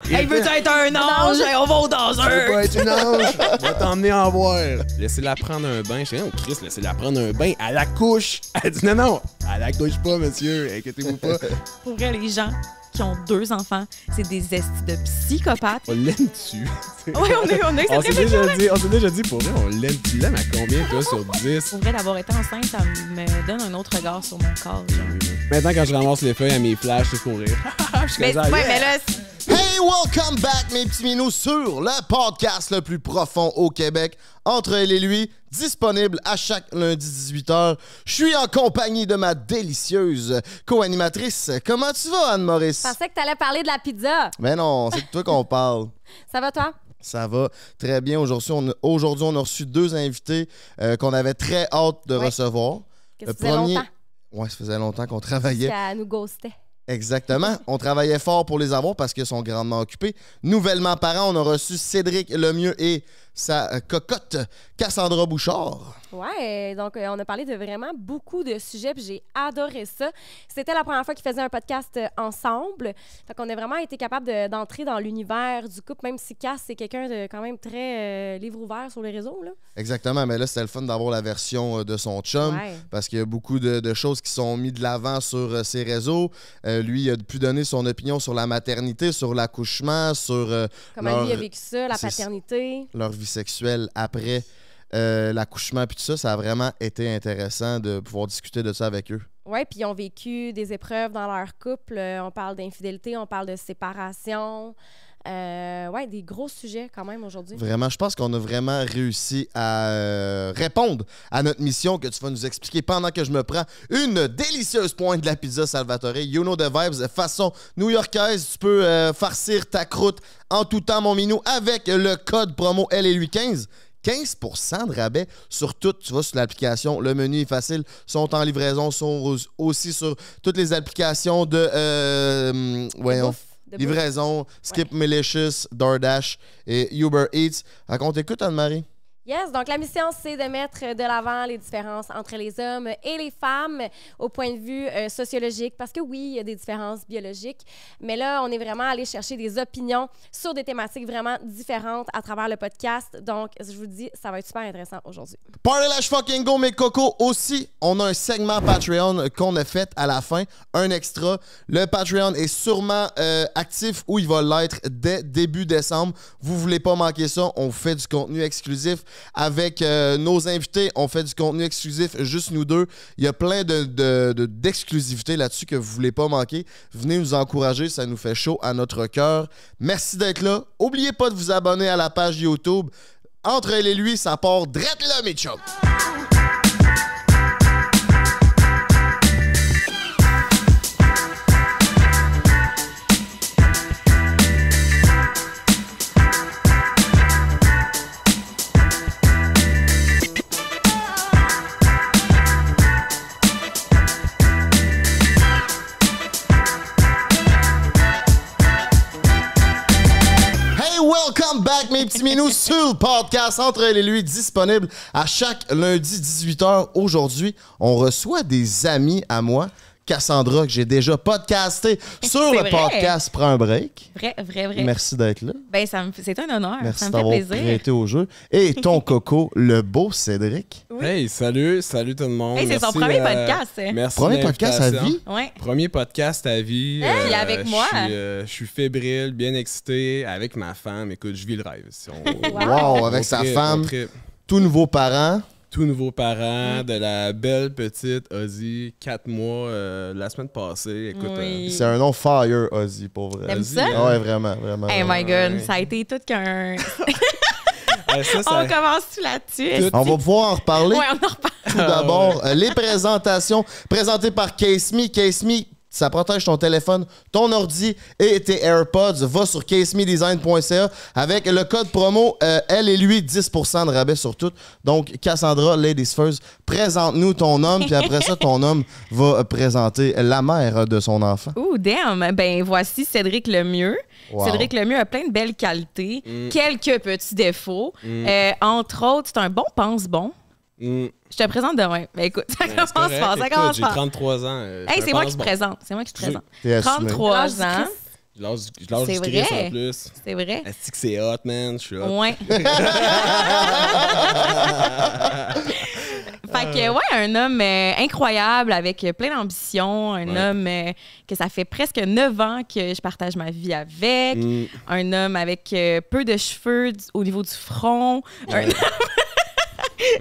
Hey, veux-tu être un ange? On va au danseur! Tu veux pas être une ange? On va t'emmener en voir. Laissez-la prendre un bain. Je dis, oh Chris, laissez-la prendre un bain à la couche. Elle dit, non, à la couche pas, monsieur. Inquiétez-vous pas. Pour vrai, les gens qui ont 2 enfants, c'est des estis de psychopathes. On l'aime dessus. Oui, on a eu cette réflexion-là. On s'est déjà dit, pour vrai, on l'aime. Tu l'aimes à combien, toi, sur 10? Pour vrai, d'avoir été enceinte, ça me donne un autre regard sur mon corps. Genre. Maintenant, quand je ramasse les feuilles à mes flashs, c'est pour rire. Mais là... Hey, welcome back, mes petits minous, sur le podcast le plus profond au Québec, Entre elle et lui, disponible à chaque lundi 18h. Je suis en compagnie de ma délicieuse co-animatrice. Comment tu vas, Anne-Maurice? Je pensais que t'allais parler de la pizza. Mais non, c'est de toi qu'on parle. Ça va, toi? Ça va très bien. Aujourd'hui, on a reçu 2 invités qu'on avait très hâte de recevoir. Qu'est-ce que ça faisait longtemps? Ouais, ça faisait longtemps qu'on travaillait. Qu'elle nous ghostait. Exactement. On travaillait fort pour les avoir parce qu'ils sont grandement occupés. Nouvellement parents, on a reçu Cédric Lemieux et sa cocotte Cassandra Bouchard. Ouais, donc on a parlé de vraiment beaucoup de sujets, puis j'ai adoré ça. C'était la première fois qu'ils faisaient un podcast ensemble. Fait qu'on a vraiment été capable d'entrer dans l'univers du couple, même si Cass, c'est quelqu'un de quand même très livre ouvert sur les réseaux, là. Exactement, mais là, c'était le fun d'avoir la version de son chum, parce qu'il y a beaucoup de choses qui sont mises de l'avant sur ses réseaux. Lui, il a pu donner son opinion sur la maternité, sur l'accouchement, sur... comment lui a vécu ça, la paternité. Leur vie sexuelle après l'accouchement, puis tout ça, ça a vraiment été intéressant de pouvoir discuter de ça avec eux. Oui, puis ils ont vécu des épreuves dans leur couple. On parle d'infidélité, on parle de séparation. Des gros sujets quand même aujourd'hui. Vraiment, je pense qu'on a vraiment réussi à répondre à notre mission que tu vas nous expliquer pendant que je me prends une délicieuse pointe de la pizza Salvatore. You know the vibes, façon new-yorkaise. Tu peux farcir ta croûte en tout temps, mon minou, avec le code promo LLU15. 15% de rabais sur tout. Tu vas sur l'application. Le menu est facile. Sont en livraison. Sont aussi sur toutes les applications de... livraison, Skip Malicious, DoorDash et Uber Eats. Raconte, écoute, Anne-Marie. Yes, donc la mission, c'est de mettre de l'avant les différences entre les hommes et les femmes au point de vue sociologique, parce que oui, il y a des différences biologiques, mais là, on est vraiment allé chercher des opinions sur des thématiques vraiment différentes à travers le podcast. Donc, je vous dis, ça va être super intéressant aujourd'hui. Party Lash Fucking Go, mes cocos. Aussi, on a un segment Patreon qu'on a fait à la fin, un extra. Le Patreon est sûrement actif ou il va l'être dès début décembre. Vous voulez pas manquer ça, on fait du contenu exclusif. Avec nos invités, on fait du contenu exclusif, juste nous deux. Il y a plein d'exclusivités là-dessus que vous voulez pas manquer. Venez nous encourager, ça nous fait chaud à notre cœur. Merci d'être là. N'oubliez pas de vous abonner à la page YouTube. Entre elle et lui, ça part drette là, mes chums. Welcome back, mes petits minous, sur le podcast Entre elle et lui, disponible à chaque lundi 18h. Aujourd'hui, on reçoit des amis à moi. Cassandra, que j'ai déjà podcasté sur le podcast Prends un break. Vrai. Merci d'être là. Ben, c'est un honneur. Merci ça me fait d'avoir plaisir. prêté au jeu. Et ton coco, le beau Cédric. Oui. Hey, salut tout le monde. Hey, c'est son premier podcast. Merci. Premier podcast à vie? Ouais. Premier podcast à vie. Puis avec moi. Je suis fébrile, bien excité, avec ma femme. Écoute, je vis le rêve. Wow, avec sa femme, tout nouveau parent. Tout nouveau parent de la belle petite Ozzy, 4 mois la semaine passée. Écoute, c'est un nom fire, Ozzy, pour vrai. T'aimes ça? Ouais, vraiment. Hey my God, ça a été tout qu'un... On commence-tu là-dessus? On va pouvoir en reparler. Oui, on en reparle. Tout d'abord, les présentations présentées par Case Me. Case Me, ça protège ton téléphone, ton ordi et tes AirPods. Va sur casemedesign.ca avec le code promo elle et lui, 10% de rabais sur tout. Donc, Cassandra, Ladies First, présente-nous ton homme, puis après ça, ton homme va présenter la mère de son enfant. Ouh, damn! Ben, voici Cédric Lemieux. Wow. Cédric Lemieux a plein de belles qualités, quelques petits défauts. Entre autres, c'est un bon pense-bon. Je te présente demain. Ben écoute, ça commence fort. J'ai 33 ans. Hey, c'est moi qui te présente. 33 ans. Je lâche C'est du Chris vrai. en plus. C'est vrai. Est-ce que c'est hot, man? Je suis hot. Ouais. Fait que, ouais, un homme incroyable, avec plein d'ambition. Un homme que ça fait presque 9 ans que je partage ma vie avec. Un homme avec peu de cheveux au niveau du front.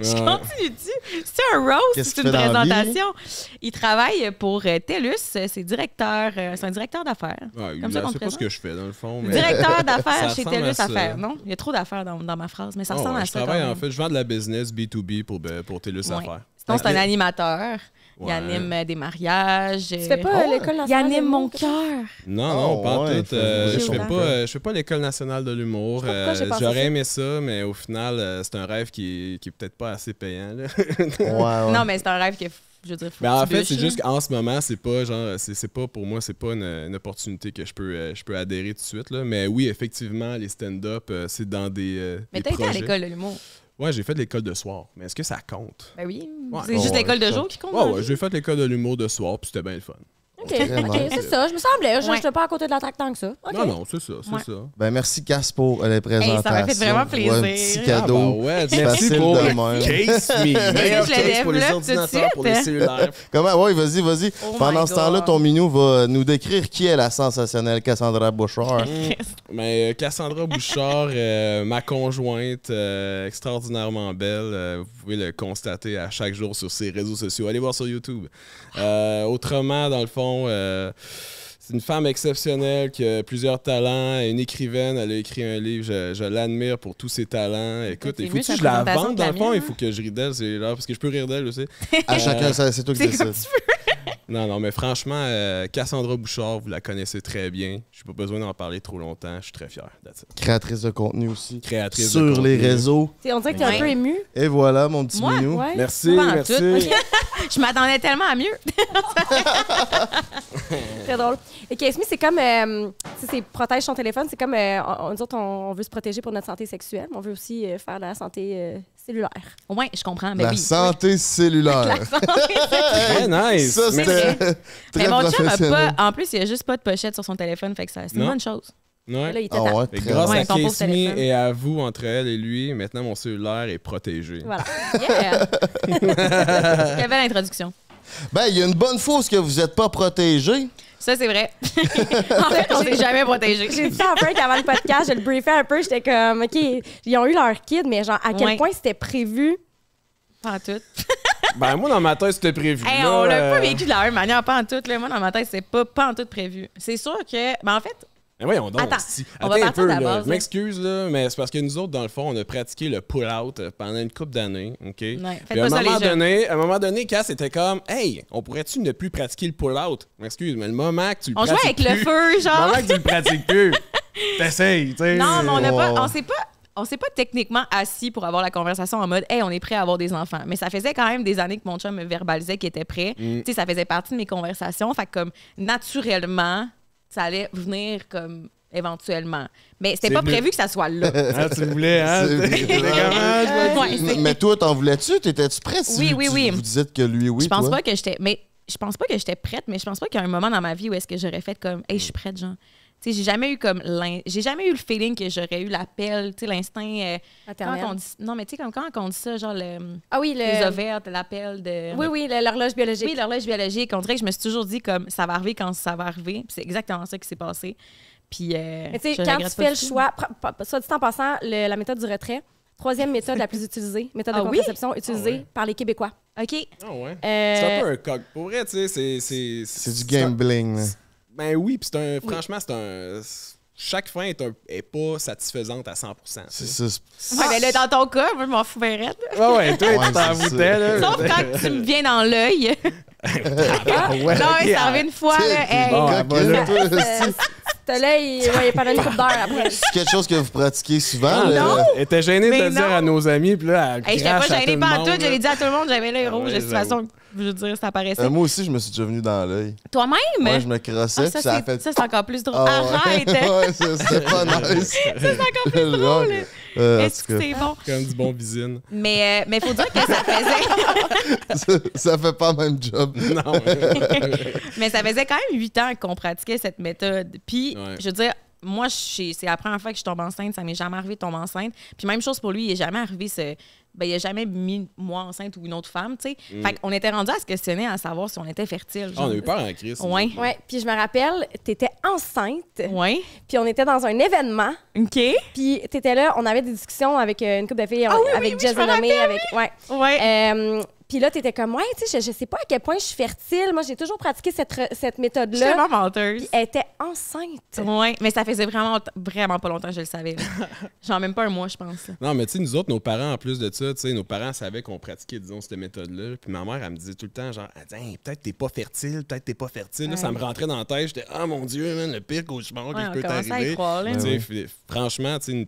Je continue-tu? C'est un roast, Qu'est-ce c'est qu'il une fait dans la vie? présentation. Il travaille pour TELUS, c'est directeur, c'est un directeur d'affaires. Ouais, Comme ça qu'on c'est te pas ce présente. que je fais, dans le fond. Mais... Directeur d'affaires Ça chez ressemble à TELUS ça. Affaires, non? Il y a trop d'affaires dans ma phrase, mais ça Oh, ressemble ouais, à je ça. travaille, quand en même. fait, je vends de la business B2B pour TELUS Ouais. Affaires. Sinon, c'est un animateur. Il Ouais. anime des mariages. Tu fais pas l'École Il nationale anime de mon l'humour, cœur. Non, Oh, pas en ouais, tout. faut Je fais pas l'École nationale de l'humour. Pourquoi j'ai pensé J'aurais ça? aimé ça, mais au final, c'est un rêve qui est peut-être pas assez payant. Là. Ouais. Non, mais c'est un rêve que, je veux dire, faut Mais que en tu fait, bûches, c'est là. juste qu'en ce moment, c'est pas genre, c'est pas pour moi, c'est pas une opportunité que je peux adhérer tout de suite. Là. Mais oui, effectivement, les stand-up, c'est dans des Mais des t'as été à projets. l'école de l'humour. Ouais, j'ai fait de l'école de soir. Mais est-ce que ça compte? Ben oui. Ouais. C'est juste Ouais, l'école de ça. jour qui compte. Ouais, ouais, j'ai fait l'école de l'humour de soir, puis c'était bien le fun. OK, Vraiment. OK, c'est ça. Je me semblais. Je Ouais. n'étais pas à côté de la traque tant que ça. OK. Non, non, c'est ça, c'est Ouais. ça. Ben, merci, Cass, pour les présentations. ça m'a fait vraiment plaisir. Ouais, un petit Ah, cadeau. Ah, bah ouais, merci Facile pour de le même. case me. Meilleur Je le case pour les développe tout de ordinateurs, pour les suite. cellulaires. Comment? Oui, vas-y. Oh Pendant my ce temps-là, God. ton minou va nous décrire qui est la sensationnelle Cassandra Bouchard. Mais Cassandra Bouchard, ma conjointe, extraordinairement belle. Vous pouvez le constater à chaque jour sur ses réseaux sociaux. Allez voir sur YouTube. Autrement, dans le fond, c'est une femme exceptionnelle qui a plusieurs talents. Une écrivaine, elle a écrit un livre. Je l'admire pour tous ses talents. Écoute, C'est il mieux faut sa que je la présentation vende que dans la le fond. mienne, Il faut que je rie d'elle, c'est là, parce que je peux rire d'elle aussi. À chacun, c'est toi qui C'est comme décides. tu veux. Non, mais franchement, Cassandra Bouchard, vous la connaissez très bien. Je n'ai pas besoin d'en parler trop longtemps. Je suis très fier. That's it. Créatrice de contenu aussi. Créatrice de Sur les contenu. réseaux. T'sais, on dirait que t'es un Ouais. peu ému. Et voilà, mon petit Moi? minou. Ouais. Merci, Pas en merci. tout. Je m'attendais tellement à mieux. Très drôle. Et Casey, c'est comme, tu sais, c'est protège son téléphone. C'est comme, nous autres, on veut se protéger pour notre santé sexuelle, mais on veut aussi faire de la santé cellulaire. Ouais, je comprends. Mais La oui. santé cellulaire. La santé. Très nice. Ça, Merci. c'était Mais très mon chum a professionnel. pas. En plus, il a juste pas de pochette sur son téléphone, fait que c'est une Non. bonne chose. Ouais. Là, il Ah t'attend. ouais, Et très grâce Ouais, à son pauvre Casey téléphone. et à vous, entre elle et lui, maintenant mon cellulaire est protégé. Voilà. Yeah! Quelle belle introduction. Ben, il y a une bonne fois que vous n'êtes pas protégé. Ça, c'est vrai. En fait, on s'est jamais protégé. J'ai dit ça en break avant le podcast, je le briefais un peu, j'étais comme, OK, ils ont eu leur kid, mais genre, à quel Ouais. point c'était prévu? Pas en tout. Ben, moi, dans ma tête, c'était prévu. Hey, là, on l'a pas vécu de la même manière, pas en tout. Là. Moi, dans ma tête, c'est pas en tout prévu. C'est sûr que. Ben, en fait, Mais voyons donc. Attends, si. on va Attends un partir peu, de la là. base, Je m'excuse, là, mais c'est parce que nous autres, dans le fond, on a pratiqué le pull-out pendant une couple d'années. OK? faites Puis à pas ça, les jeunes. à un moment donné, Cass était comme, hey, on pourrait-tu ne plus pratiquer le pull-out? M'excuse, mais le moment que tu le on jouait pratiques avec le plus, feu, le genre. moment que tu le pratiques plus, t'essayes, tu sais. Non, mais Ouais. on s'est pas techniquement assis pour avoir la conversation en mode hey, on est prêt à avoir des enfants. Mais ça faisait quand même des années que mon chum me verbalisait qu'il était prêt. Tu sais, ça faisait partie de mes conversations. Fait que comme naturellement, ça allait venir comme éventuellement. Mais c'était C'est pas venu. prévu que ça soit là. Ah, tu voulais, hein? C'est- T'es comment, je vois? Ouais, c'est- Mais toi, t'en voulais-tu? T'étais-tu prête? Oui, oui, oui. Vous dites que lui, oui, je pense toi? pas que j'étais. Mais je pense pas que j'étais prête, mais je pense pas qu'il y a un moment dans ma vie où est-ce que j'aurais fait comme hey, je suis prête, genre. Tu sais, j'ai jamais eu comme j'ai jamais eu le feeling que j'aurais eu l'appel, tu sais, l'instinct. Maternel. Comment on dit non, mais tu sais, comme quand on dit ça, genre Ah oui, les ovaires, l'appel de. Oui, oui, l'horloge biologique. Oui, l'horloge biologique. On dirait que je me suis toujours dit comme ça va arriver quand ça va arriver. Puis c'est exactement ça qui s'est passé. Puis Mais tu sais, je quand regrette tu pas fais le du tout. choix, soit dit en passant, la méthode du retrait, troisième méthode la plus utilisée, méthode de Ah oui? contraception utilisée ouais. par les Québécois. OK. Ah ouais. Euh, C'est un peu un coq. Pour vrai, tu sais, C'est du gambling. là. Ben oui, puis franchement, c'est un... Chaque fin est pas satisfaisante à 100%. C'est ça. Ouais, mais là, dans ton cas, moi, je m'en fous bien raide. Ouais, ouais, toi, Ouais, tu t'en c'est foutais, là. Sauf quand tu me viens dans l'œil. Ah, ouais, Non, ok, mais ça arrive une fois, là. Hey. Bon, Gars, bah là. toi, si- C'était là, il pendant une couple d'heures après. c'est quelque chose que vous pratiquez souvent. Ah, là. non. Elle était gênée de Mais le dire non. à nos amis, puis là, elle Hey, j'étais pas crache à gênée tout pas le en tout. monde, Je l'ai dit à tout le monde, j'avais l'œil Ah rouge. ouais, De toute façon, Je veux dire, ça paraissait. Moi aussi, je me suis déjà venu dans l'œil. Toi-même? Ouais, je me crossais, Ah, puis ça a fait... ça, c'est encore plus drôle. Ah ouais. Arrête! Ouais, c'est pas nice. C'est encore plus drôle. Est-ce que c'est bon? Comme du bon visine. Mais faut dire que ça faisait... ça fait pas le même job. Non. Mais ça faisait quand même 8 ans qu'on pratiquait cette méthode. Puis, je veux dire, moi, c'est la première fois que je tombe enceinte. Ça m'est jamais arrivé de tomber enceinte. Puis même chose pour lui, il n'est jamais arrivé il n'a jamais mis moi enceinte ou une autre femme, tu sais. Fait qu'on était rendu à se questionner à savoir si on était fertile. On a eu peur en crise. Oui. Ouais, puis je me rappelle, t'étais enceinte. Oui. Puis on était dans un événement. OK. Puis t'étais là, on avait des discussions avec une couple de filles, avec Jess je me Denomé, rappelle. Ouais. Puis là, t'étais comme, ouais, tu sais, je sais pas à quel point je suis fertile. Moi, j'ai toujours pratiqué cette Je suis méthode-là. tellement menteuse. Puis elle était enceinte. Oui, mais ça faisait vraiment pas longtemps que je le savais. Genre même pas un mois, je pense. Non, mais tu sais, nous autres, nos parents, en plus de ça, tu sais, nos parents savaient qu'on pratiquait, disons, cette méthode-là. Puis ma mère, elle me disait tout le temps, genre, elle disait, hey, peut-être t'es pas fertile, peut-être t'es pas fertile. Là, ça me rentrait dans la tête. J'étais, ah mon Dieu, man, le pire cauchemar que je peux t'arriver. Franchement, tu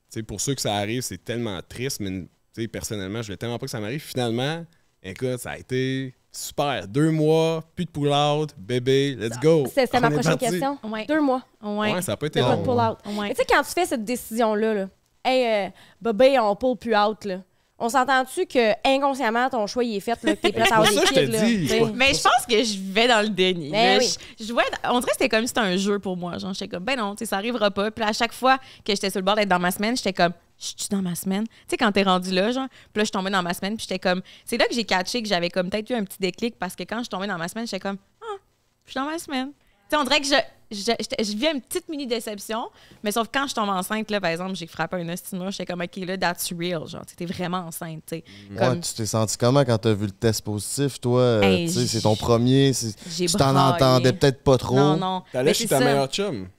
sais, pour ceux que ça arrive, c'est tellement triste, mais tu sais, personnellement, je voulais tellement pas que ça m'arrive. Finalement, écoute, ça a été super. 2 mois, plus de pull-out, bébé, let's go. C'était ma On est prochaine parti. question. Ouais. 2 mois. Ouais, ça a pas été Pas de long. pull-out. Ouais. Mais tu sais, quand tu fais cette décision-là, hey, bébé, on pull plus out, là. On s'entend-tu que inconsciemment ton choix il est fait, là, que t'es prête à avoir des C'est pour ça que kids, je te là, dis. t'sais. Mais je pense que je vivais dans le déni. Ben Là, oui. je jouais, on dirait que c'était comme si c'était un jeu pour moi. Genre, j'étais comme, ben non, tu sais, ça arrivera pas. Puis là, à chaque fois que j'étais sur le bord d'être dans ma semaine, j'étais comme, je suis dans ma semaine. Tu sais, quand t'es rendu là, genre, puis là, je tombais dans ma semaine, puis j'étais comme, c'est là que j'ai catché que j'avais comme peut-être eu un petit déclic parce que quand je tombais dans ma semaine, j'étais comme, ah, je suis dans ma semaine. Tu sais, on dirait que je vis une petite mini-déception, mais sauf quand je tombe enceinte, là, par exemple, j'ai frappé un ostineur, j'étais comme, OK, là, that's real. Genre, t'es vraiment enceinte, tu sais. Ouais, tu t'es senti comment quand t'as vu le test positif, toi? Hey, Tu sais, c'est ton premier. j'ai Tu t'en braillé. entendais peut-être pas trop. Non. T'allais Mais chez c'est ta ça. meilleure chum.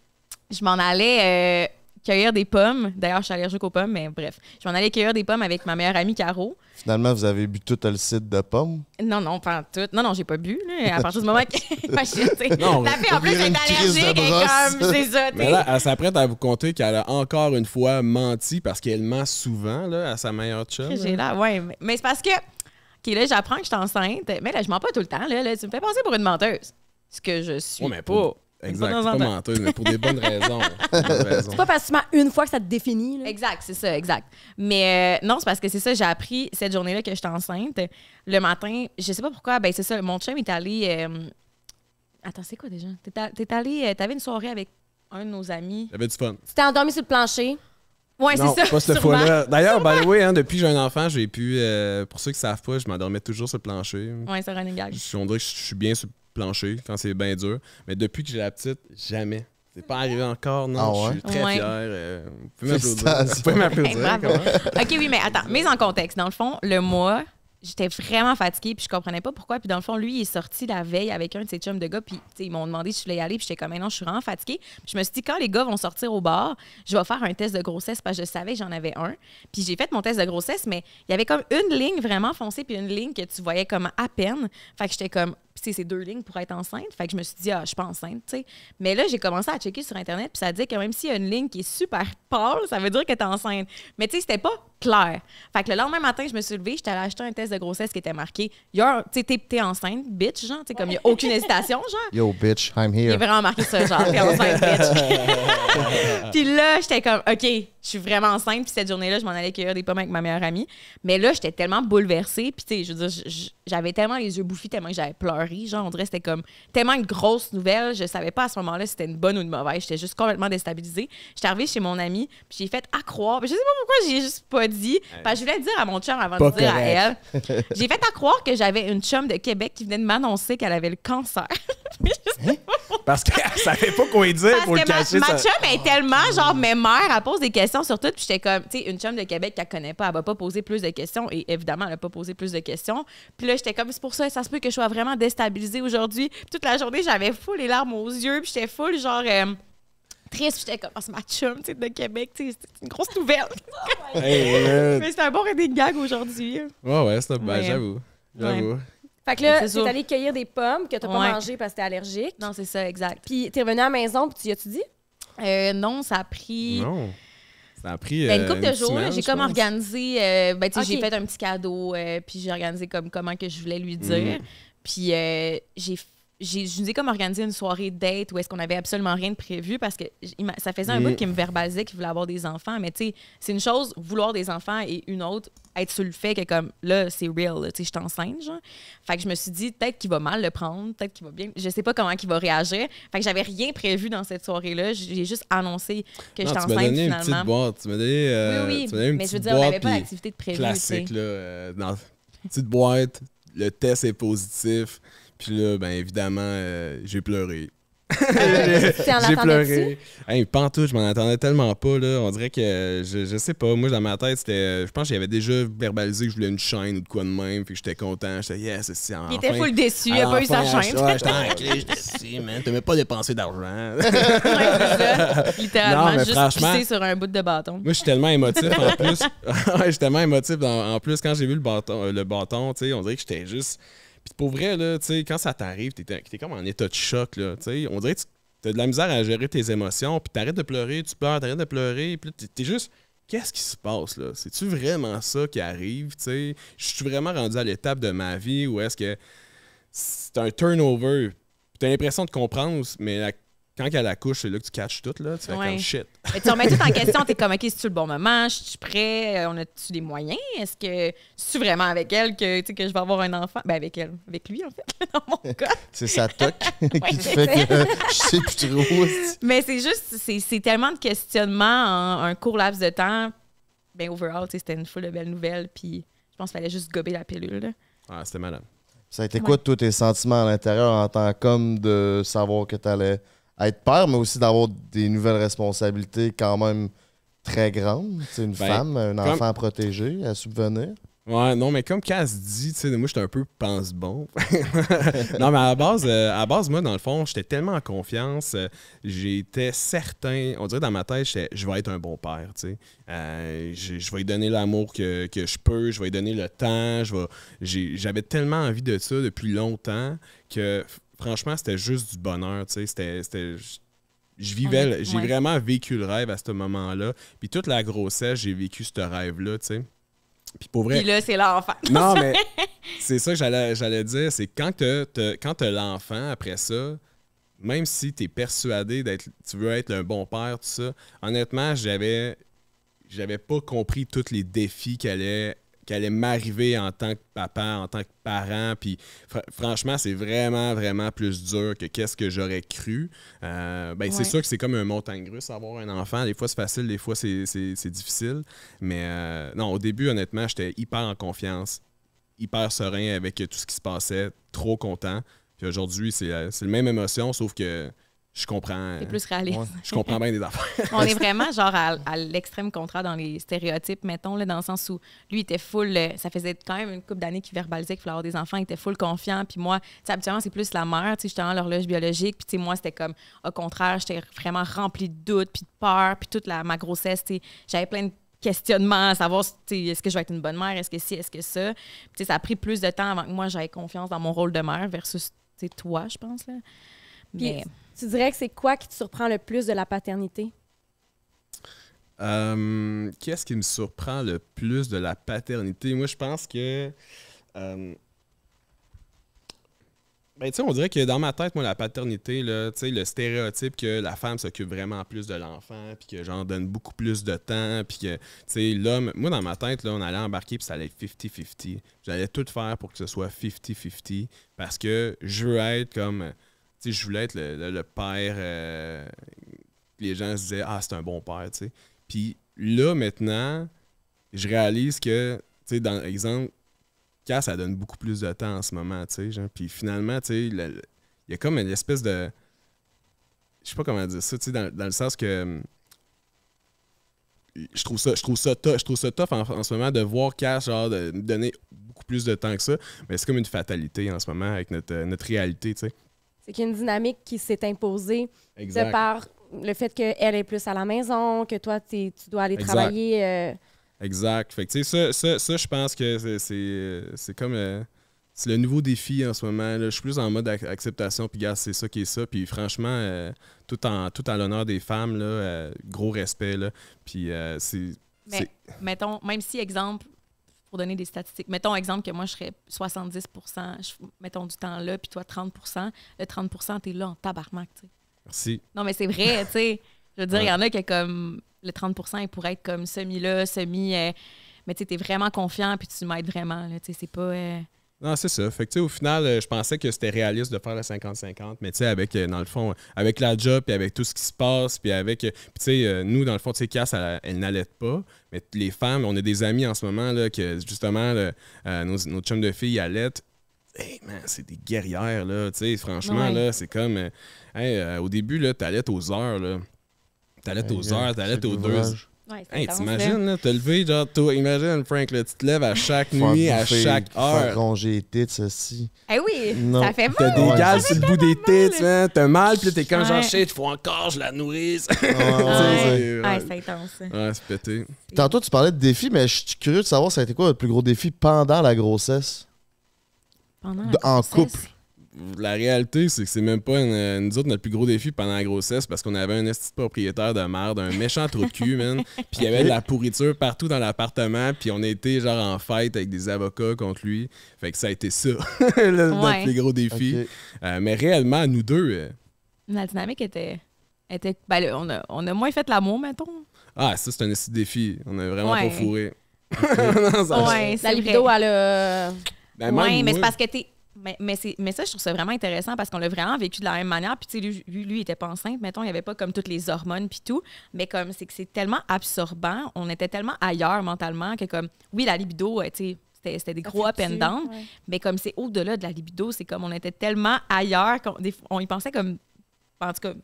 Je m'en allais cueillir des pommes. D'ailleurs, je suis allergique aux pommes, mais bref. Je m'en allais cueillir des pommes avec ma meilleure amie Caro. Finalement, vous avez bu tout le site de pommes. Non, pas tout. Non, j'ai pas bu. Là, à partir du moment que ma chute, tu sais. Non, La fille, en plus, virer elle une est crise de allergique. Elle est brosse. comme, c'est ça, tu Mais sais. là, elle s'apprête à vous conter qu'elle a encore une fois menti parce qu'elle ment souvent là, à sa meilleure chum. J'ai là, ouais. Mais c'est parce que, OK, là, j'apprends que je suis enceinte. Mais là, je mens pas tout le temps. Là, tu me fais passer pour une menteuse. Ce que je suis Ouais, mais pas. Exact, Une fois de pas temps en temps. menteuse, mais pour des bonnes raisons. Des bonnes raisons. C'est pas parce que tu mens une fois que ça te définit, là. Exact, c'est ça, exact. Mais non, c'est parce que c'est ça, j'ai appris cette journée-là que j'étais enceinte. Le matin, je sais pas pourquoi, ben c'est ça, mon chum est allé... Attends, c'est quoi déjà? T'es allé... T'avais une soirée avec un de nos amis. J'avais du fun. Tu t'es endormi sur le plancher. Ouais, Non, c'est ça. pas cette sûrement. fois-là. D'ailleurs, by the way, hein, depuis que j'ai un enfant, j'ai pu... pour ceux qui savent pas, je m'endormais toujours sur le plancher. Ouais, c'est running gag. On dirait que je suis bien sur le plancher quand c'est bien dur. Mais depuis que j'ai la petite, jamais. C'est pas arrivé encore, non. Ah ouais? Je suis très Ouais. fier. Vous pouvez m'applaudir. Félicitations. Vous pouvez m'applaudir. Hey, bravo. comment? OK, oui, mais attends, mise en contexte. Dans le fond, le mois, j'étais vraiment fatiguée, puis je comprenais pas pourquoi. Puis dans le fond, lui, il est sorti la veille avec un de ses chums de gars, puis tu sais, ils m'ont demandé si je voulais y aller, puis j'étais comme, mais non, je suis vraiment fatiguée. Puis je me suis dit, quand les gars vont sortir au bar, je vais faire un test de grossesse, parce que je savais que j'en avais un. Puis j'ai fait mon test de grossesse, mais il y avait comme une ligne vraiment foncée, puis une ligne que tu voyais comme à peine. Fait que j'étais comme, puis c'est 2 lignes pour être enceinte. Fait que je me suis dit, ah, je suis pas enceinte, tu sais. Mais là, j'ai commencé à checker sur Internet, puis ça dit que même s'il y a une ligne qui est super pâle, ça veut dire que t'es enceinte. Mais tu sais, c'était pas clair. Fait que le lendemain matin, je me suis levée, j'étais allée acheter un test de grossesse qui était marqué, tu sais, t'es enceinte, bitch, genre, tu sais, comme il y a aucune hésitation, genre. Yo, bitch, I'm Il est here. vraiment marqué ça, genre, t'es enceinte, bitch. Puis là, j'étais comme, OK, je suis vraiment enceinte. Puis cette journée-là, je m'en allais cueillir des pommes avec ma meilleure amie. Mais là, j'étais tellement bouleversée. Puis, tu sais, je veux dire, j'avais tellement les yeux bouffis, tellement que j'avais pleuré. Genre, on dirait que c'était comme tellement une grosse nouvelle. Je savais pas à ce moment-là si c'était une bonne ou une mauvaise. J'étais juste complètement déstabilisée. J'étais arrivée chez mon amie, puis j'ai fait à croire. Je sais pas pourquoi j'ai juste pas dit. Parce que je voulais le dire à mon chum avant Pas de dire correct. à elle. J'ai fait à croire que j'avais une chum de Québec qui venait de m'annoncer qu'elle avait le cancer. Mais je sais pas pourquoi. Parce qu'elle savait pas quoi dire Parce pour le que cacher. ma ça- chum est tellement, genre, mes mères, elle pose des questions sur tout. Puis j'étais comme, tu sais, une chum de Québec qu'elle connaît pas, elle va pas poser plus de questions. Et évidemment, elle a pas posé plus de questions. Puis là, j'étais comme, c'est pour ça, ça se peut que je sois vraiment déstabilisée aujourd'hui. Puis toute la journée, j'avais full les larmes aux yeux. Puis j'étais full, genre, triste. Puis j'étais comme, oh, c'est ma chum, tu sais, de Québec, tu sais, c'est une grosse nouvelle. Hey, Mais c'est un bon running gag aujourd'hui. ouais, c'est ben, Ouais. j'avoue. J'avoue. Fait que là, C'est sûr. t'es allé cueillir des pommes que t'as pas Ouais. mangé parce que t'es allergique. Non, c'est ça, exact. Puis t'es revenu à la maison, puis tu y as-tu dit? Non, ça a pris. Non. Ça a pris une couple de jours, semaine, j'ai je comme pense. organisé, j'ai fait un petit cadeau, puis j'ai organisé comme comment que je voulais lui dire. Puis je nous ai comme organisé une soirée date où est-ce qu'on avait absolument rien de prévu parce que ça faisait un bout qui me verbalisait qu'il voulait avoir des enfants. Mais tu sais, c'est une chose, vouloir des enfants, et une autre, être sur le fait que comme là, c'est real, tu sais, je suis enceinte, genre. Fait que je me suis dit, peut-être qu'il va mal le prendre, peut-être qu'il va bien. Je sais pas comment il va réagir. Fait que j'avais rien prévu dans cette soirée-là. J'ai juste annoncé que j'étais enceinte donné finalement. une petite boîte. Tu m'as donné, oui, tu m'as donné une mais je veux petite dire, on n'avait boîte, pas puis d'activité de prévu. classique, là. Dans une petite boîte, le test est positif. Puis là, ben évidemment, j'ai pleuré. J'ai pleuré. Hey, pas en tout, je m'en attendais tellement pas. Là. On dirait que, je sais pas, moi dans ma tête, c'était. Je pense que j'avais déjà verbalisé que je voulais une chaîne ou de quoi de même. Puis que j'étais content. J'étais, yes, c'est enfin. Il était full déçu, il a pas eu sa chaîne. J'étais en clé, j'étais si, man. T'as même pas dépensé d'argent. Ouais, c'est ça. Littéralement, Non, mais juste franchement, pisser sur un bout de bâton. Moi, je suis tellement émotif en plus. Ouais, je suis tellement émotif en plus quand j'ai vu le bâton, tu sais, on dirait que j'étais juste. Puis pour vrai, là, tu sais, quand ça t'arrive, t'es comme en état de choc, là, tu sais. On dirait que t'as de la misère à gérer tes émotions, puis t'arrêtes de pleurer, tu pleures, t'arrêtes de pleurer, puis t'es juste... Qu'est-ce qui se passe, là? C'est-tu vraiment ça qui arrive, tu sais? Je suis vraiment rendu à l'étape de ma vie où est-ce que c'est un turnover. T'as l'impression de comprendre, mais quand elle accouche, c'est là que tu catches tout, là. Tu fais comme shit. Mais tu remets tout en question, t'es comme, OK, c'est-tu le bon moment? Je suis prêt? On a-tu les moyens? Est-ce que c'est vraiment avec elle que je vais avoir un enfant? Ben, avec elle. Avec lui, en fait, dans mon cas. C'est sa toque qui te fait que je sais plus trop. Mais c'est juste, c'est tellement de questionnements en un court laps de temps. Ben, overall, c'était une foule de belles nouvelles, puis je pense qu'il fallait juste gober la pilule, là. Ah, c'était malade. Ça a été quoi, tous tes sentiments à l'intérieur en tant qu'homme de savoir que t'allais être père, mais aussi d'avoir des nouvelles responsabilités quand même très grandes? C'est une femme, un enfant à protéger, à subvenir. Ouais, non, mais comme Cass dit, tu sais, moi, j'étais un peu pense-bon. Non, mais à la base, moi, dans le fond, j'étais tellement en confiance. J'étais certain, on dirait dans ma tête, je vais être un bon père, tu sais. Je vais lui donner l'amour que je peux, je vais lui donner le temps. J'avais tellement envie de ça depuis longtemps que, franchement, c'était juste du bonheur, tu sais. J'ai vraiment vécu le rêve à ce moment-là. Puis toute la grossesse, j'ai vécu ce rêve-là, tu sais. Puis pour vrai. Puis là, c'est l'enfant. Non, mais c'est ça que j'allais dire. C'est quand t'as l'enfant après ça, même si t'es persuadé tu veux être un bon père, tout ça, honnêtement, j'avais pas compris tous les défis qui allaient m'arriver en tant que papa, en tant que parent. Puis franchement, c'est vraiment, vraiment plus dur que qu'est-ce que j'aurais cru. C'est sûr que c'est comme un montagne russe avoir un enfant. Des fois, c'est facile, des fois, c'est difficile. Mais non, au début, honnêtement, j'étais hyper en confiance, hyper serein avec tout ce qui se passait, trop content. Puis aujourd'hui, c'est la même émotion, sauf que je comprends. C'est plus réaliste. Je comprends bien des affaires. On est vraiment genre à l'extrême contraire dans les stéréotypes, mettons, là, dans le sens où lui était full. Ça faisait quand même une couple d'années qu'il verbalisait qu'il voulait avoir des enfants, il était full confiant. Puis moi, habituellement, c'est plus la mère, justement, l'horloge biologique. Puis moi, c'était comme, au contraire, j'étais vraiment remplie de doutes, puis de peur, puis toute ma grossesse, j'avais plein de questionnements à savoir est-ce que je vais être une bonne mère, est-ce que si, est-ce que ça. Puis ça a pris plus de temps avant que moi, j'avais confiance dans mon rôle de mère versus toi, je pense. Là. Mais... Tu dirais que c'est quoi qui te surprend le plus de la paternité? Qu'est-ce qui me surprend le plus de la paternité? Moi, je pense que... on dirait que dans ma tête, moi, la paternité, là, le stéréotype que la femme s'occupe vraiment plus de l'enfant, puis que j'en donne beaucoup plus de temps, puis que, l'homme... Moi, dans ma tête, là, on allait embarquer, puis ça allait être 50-50. J'allais tout faire pour que ce soit 50-50, parce que je veux être comme... je voulais être le père. Les gens se disaient, ah, c'est un bon père, tu sais. Puis là, maintenant, je réalise que, dans l'exemple, Cass, ça donne beaucoup plus de temps en ce moment, tu sais. Puis finalement, il y a comme une espèce de. Je sais pas comment dire ça, tu sais, dans le sens que. Je trouve ça tough en ce moment de voir Cass, genre, de donner beaucoup plus de temps que ça. Mais c'est comme une fatalité en ce moment avec notre réalité, tu sais. C'est qu'il y a une dynamique qui s'est imposée de par le fait qu'elle est plus à la maison, que toi, tu dois aller travailler. Exact. Fait que, tu sais, ça, je pense que c'est comme... c'est le nouveau défi en ce moment. Là. Je suis plus en mode acceptation, puis gars, c'est ça qui est ça. Puis franchement, tout en l'honneur des femmes, là, gros respect. Là. Puis Mais, mettons, même si, exemple, pour donner des statistiques, mettons, exemple, que moi, je serais 70 mettons, du temps là, puis toi, 30 le 30 t'es là en tabarnak, tu sais. Merci. Non, mais c'est vrai, tu sais. Je veux dire, il y en a qui, comme, le 30 il pourrait être comme semi-là, mais tu sais, t'es vraiment confiant, puis tu m'aides vraiment, là, tu sais, c'est pas... Non, c'est ça. Fait que, tu sais, au final, je pensais que c'était réaliste de faire le 50-50, mais tu sais, avec, dans le fond, avec la job, puis avec tout ce qui se passe, puis avec... Puis tu sais, nous, dans le fond, tu sais, Cass, elle n'allait pas, mais les femmes, on a des amis en ce moment, là, que justement, nos chums de filles allaitent. Hey, man, c'est des guerrières, là, tu sais, franchement, là, c'est comme... au début, là, t'allaites aux heures, là. T'allaites aux heures, t'allaites aux 2... Ouais, hey, t'imagines, là, te lever, genre, toi, imagine, Frank, là, tu te lèves à chaque nuit, à chaque heure. Faire ronger les têtes, ceci. Eh oui, Non. ça fait mal. T'as des gales sur le bout des têtes, man. T'as mal, puis t'es comme genre, Ouais. shit, faut encore, je la nourrisse. Ouais, c'est intense. Ouais, c'est pété. Tantôt, tu parlais de défis, mais je suis curieux de savoir, ça a été quoi votre plus gros défi pendant la grossesse? Pendant En couple. La réalité, c'est que c'est même pas nous autres notre plus gros défi pendant la grossesse parce qu'on avait un esti de propriétaire de merde, un méchant trou de cul, man. Puis il y avait de la pourriture partout dans l'appartement, puis on a été genre en fight avec des avocats contre lui. Fait que ça a été ça, notre plus gros défi. Ok. Mais réellement, nous deux... La dynamique était ben, là, on a moins fait l'amour, mettons. Ah, ça, c'est un esti de défi. On a vraiment Ouais. pas fourré. Non, ça- Ouais, c'est La libido, vrai. elle a... Ben, même Ouais, mais c'est moi- parce que t'es. Mais ça, je trouve ça vraiment intéressant parce qu'on l'a vraiment vécu de la même manière. Puis, tu sais, lui, il était pas enceinte, mettons, il n'y avait pas comme toutes les hormones puis tout. Mais comme, c'est que c'est tellement absorbant, on était tellement ailleurs mentalement que, comme, oui, la libido, tu sais, c'était des gros up and down. Ouais. Mais comme c'est au-delà de la libido, c'est comme on était tellement ailleurs qu'on y pensait comme. En tout cas,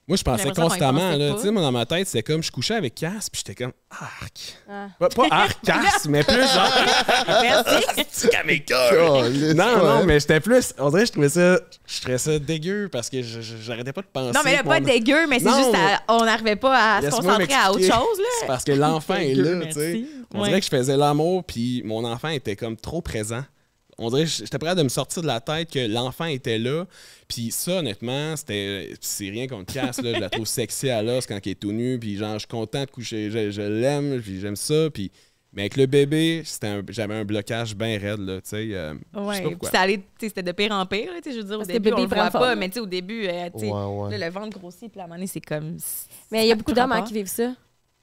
Moi, je pensais J'ai l'impression qu'on y constamment, pensait là, pas. tu sais, moi, dans ma tête, c'était comme, je couchais avec Cass, puis j'étais comme, arc. Ah. Pas arc, Cass, mais plus genre, merci. c'est camécole. Non, mais j'étais plus, on dirait, je trouvais ça dégueu, parce que j'arrêtais pas de penser. Non, mais là, que pas mon- dégueu, mais c'est Non, juste, on n'arrivait pas à se Laisse-moi concentrer à autre m'expliquer. chose, là. C'est parce que l'enfant est Dégueu, là, tu sais. merci. On Ouais. dirait que je faisais l'amour, puis mon enfant était comme trop présent. On dirait que j'étais prêt de me sortir de la tête que l'enfant était là. Puis ça, honnêtement, c'est rien contre Cass, là. Je la trouve sexy à l'os quand elle est tout nue. Puis genre, je suis content de coucher. Je l'aime, puis j'aime ça. Puis... Mais avec le bébé, j'avais un blocage bien raide, là, tu sais. Je sais pas Ouais, puis pourquoi. ça allait, tu sais, c'était de pire en pire, là, tu sais, je veux dire, au Parce que début, bébé on le prend voit forme. pas, mais tu sais, au début, tu sais, Ouais. là, le ventre grossit, puis à un moment donné, c'est comme... Mais il y a beaucoup d'hommes rapport. qui vivent ça.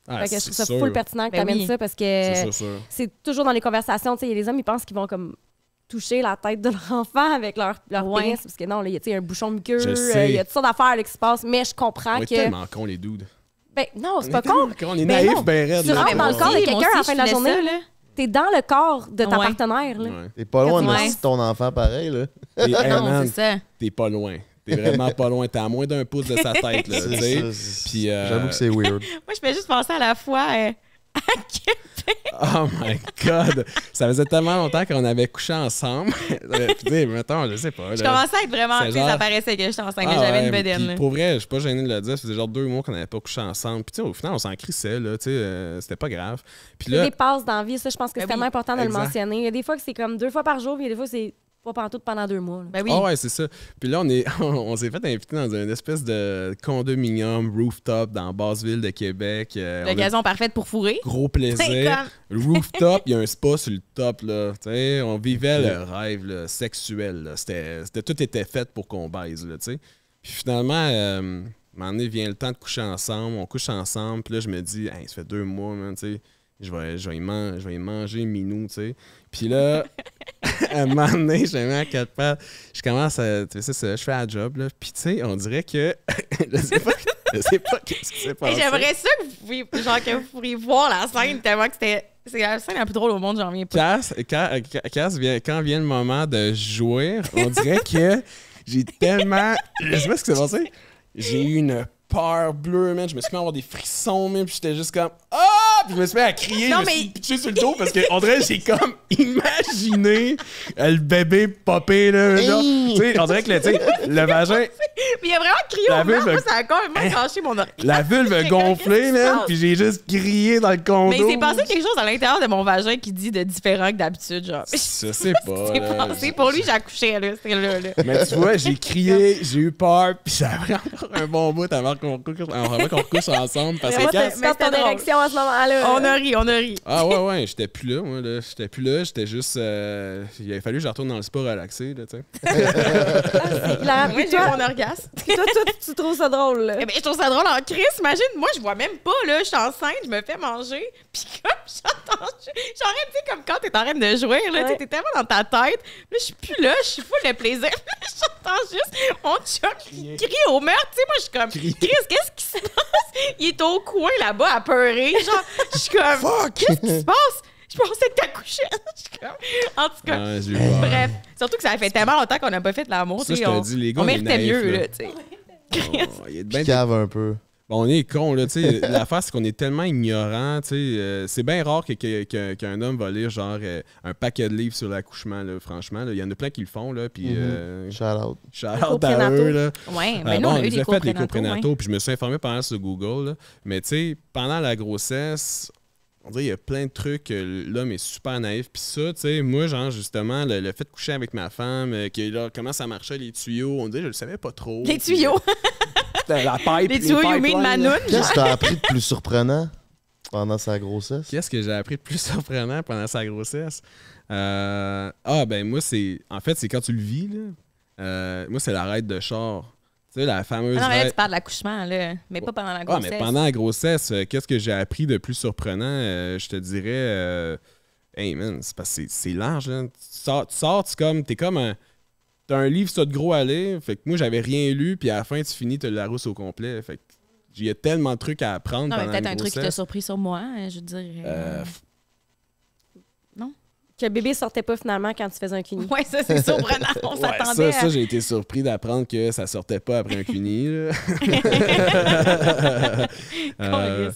Ah, Fait que je c'est trouve ça sûr. full pertinent que Ben t'amènes oui. ça parce C'est que sûr. c'est toujours dans les conversations. Tu sais, il y a des hommes, ils pensent qu'ils vont comme toucher la tête de leur enfant avec leur Ouais. pénis. Parce que non, là, il y a tu sais, un bouchon muqueux, Je sais. il y a toutes sortes d'affaires là, qui se passent. Mais je comprends On est que. tellement cons, les dudes. Ben non, c'est pas tellement con. cons. On est Ben naïfs, non. ben raides. Tu là. rentres dans le Ouais. corps de Moi quelqu'un aussi, à la fin de la je journée. voulais ça, là. T'es dans le corps de ta Ouais. partenaire. Là. Ouais. T'es pas loin de Ouais. mettre ton enfant pareil, là. Et, hey, Non, man, c'est ça. t'es pas loin. T'es vraiment pas loin. T'es à moins d'un pouce de sa tête, là, tu sais. Puis, J'avoue que c'est weird. Moi, je fais juste penser à la fois Oh my God! Ça faisait tellement longtemps qu'on avait couché ensemble. Tu sais, mettons, je sais pas. je là. commençais à être vraiment... C'est Tu sais, genre- ça paraissait que j'étais enceinte, Ah mais j'avais ouais, une bedaine, puis là. pour vrai, je suis pas gêné de le dire. Ça faisait genre 2 mois qu'on n'avait pas couché ensemble. Puis tu sais, au final, on s'en crissait, là. Tu sais, c'était pas grave. Puis Il y a là, des passes dans la vie. Ça, je pense que Ben c'est oui. tellement important de le Exact. mentionner. Il y a des fois que c'est comme 2 fois par jour, puis il y a des fois que c'est pas pantoute pendant 2 mois. là. Ben oui. ah ouais, c'est ça. Puis là, on s'est fait inviter dans une espèce de condominium rooftop dans Basseville de Québec. On a L'occasion parfaite pour fourrer. gros C'est plaisir. comme... Le rooftop, il y a un spa sur le top, là. Tu sais, on vivait le rêve là, sexuel, là. Tout était fait pour qu'on baise, là, tu sais. Puis finalement, à un moment donné, vient le temps de coucher ensemble. On couche ensemble. Puis là, je me dis, hey, ça fait 2 mois, man, tu sais. Je vais y manger minou, tu sais. Puis là, à un moment donné, je me mets à 4 pattes. Je commence à... Tu sais, ça, je fais la job, là. Puis tu sais, on dirait que... je sais pas qu'est-ce qui s'est Hey, passé. j'aimerais ça que vous pourriez voir la scène tellement que c'est la scène la plus drôle au monde, j'en reviens pas. Quand vient le moment de jouer, on dirait que j'ai tellement... Je sais pas ce qui s'est passé. J'ai eu une peur bleue, man. Je me suis mis à avoir des frissons, même. Puis j'étais juste comme... Ah! Puis je me suis mis à crier. Non, Je me suis mais- pitché sur le dos parce qu'on dirait que j'ai comme imaginé le bébé popé, là. Genre, tu sais, on dirait que, tu sais, Le vagin... Mais il a vraiment crié au meurtre. Moi, ça a complètement gâché mon oreille. La vulve a gonflé, man, puis j'ai juste crié dans le condo. Mais il s'est passé quelque chose à l'intérieur de mon vagin qui dit de différent que d'habitude, genre. Je sais pas. C'est passé. Pour lui, j'accouchais, là. C'était là. Mais tu vois, j'ai crié, j'ai eu peur, puis ça a pris encore un bon bout avant qu'on recouche ensemble. Parce que quand ton érection à ce moment-là. On a ri. Ah ouais, j'étais plus là, moi, là. J'étais juste... il a fallu que je retourne dans le spa relaxé, là, tu sais. Moi, j'ai mon orgasme. Toi, tu trouves ça drôle, là? Eh ben, je trouve ça drôle en crise. Imagine, moi, je vois même pas, là. Je suis enceinte, je me fais manger. Puis comme j'entends... Genre, tu sais, comme quand t'es en train de jouer, là, t'es tellement dans ta tête. Là, je suis plus là, je suis full de plaisir. J'entends juste mon chum qui crie au meurtre. Tu sais, moi, je suis comme, Chris, qu'est-ce qui se passe? Il est au coin, là-bas, à pleurer. Genre, je suis comme, qu'est-ce qui se passe? Je pensais que t'accouchais. En tout cas, bref. Surtout que ça fait tellement longtemps qu'on n'a pas fait de l'amour. Ça, je te dis, les gars, on méritait naïfs, mieux, là. là, tu sais. Je cave un peu. Bon, on est con, là, tu sais. L'affaire, c'est qu'on est tellement ignorant, tu sais. C'est bien rare qu'un homme va lire, genre, un paquet de livres sur l'accouchement, là, franchement. Il y en a plein qui le font, là, puis... Shout-out. Shout-out à eux, là. Ouais, mais nous, on a eu des cours prénataux, puis je me suis informé pendant sur Google, là. Mais, tu sais, pendant la grossesse... On dirait qu'il y a plein de trucs que l'homme est super naïf. Puis ça, tu sais, moi, genre, justement, le fait de coucher avec ma femme, comment ça marchait, les tuyaux, on dirait, je le savais pas trop. Les tuyaux? La pipe, les tuyaux, you mean Manoune? Qu'est-ce que t'as appris de plus surprenant pendant sa grossesse? Qu'est-ce que j'ai appris de plus surprenant pendant sa grossesse? Ben moi, en fait, c'est quand tu le vis, là. Moi, c'est la raide de char. Tu sais, la fameuse... non, mais là, tu parles de l'accouchement, là, mais pas pendant la grossesse. Ah, mais pendant la grossesse, qu'est-ce que j'ai appris de plus surprenant? Je te dirais... hey, man, c'est parce que c'est large, là. Tu sors, t'es comme t'as un livre, ça de gros à lire. Fait que moi, j'avais rien lu, puis à la fin, tu finis, t'as le Larousse au complet. Fait que il y a tellement de trucs à apprendre pendant la grossesse. Peut-être un truc qui t'a surpris sur moi, je veux dire... Non? Que le bébé sortait pas finalement quand tu faisais un cuni. Ouais, ça, c'est surprenant. On s'attendait ça, j'ai été surpris d'apprendre que ça sortait pas après un cuni.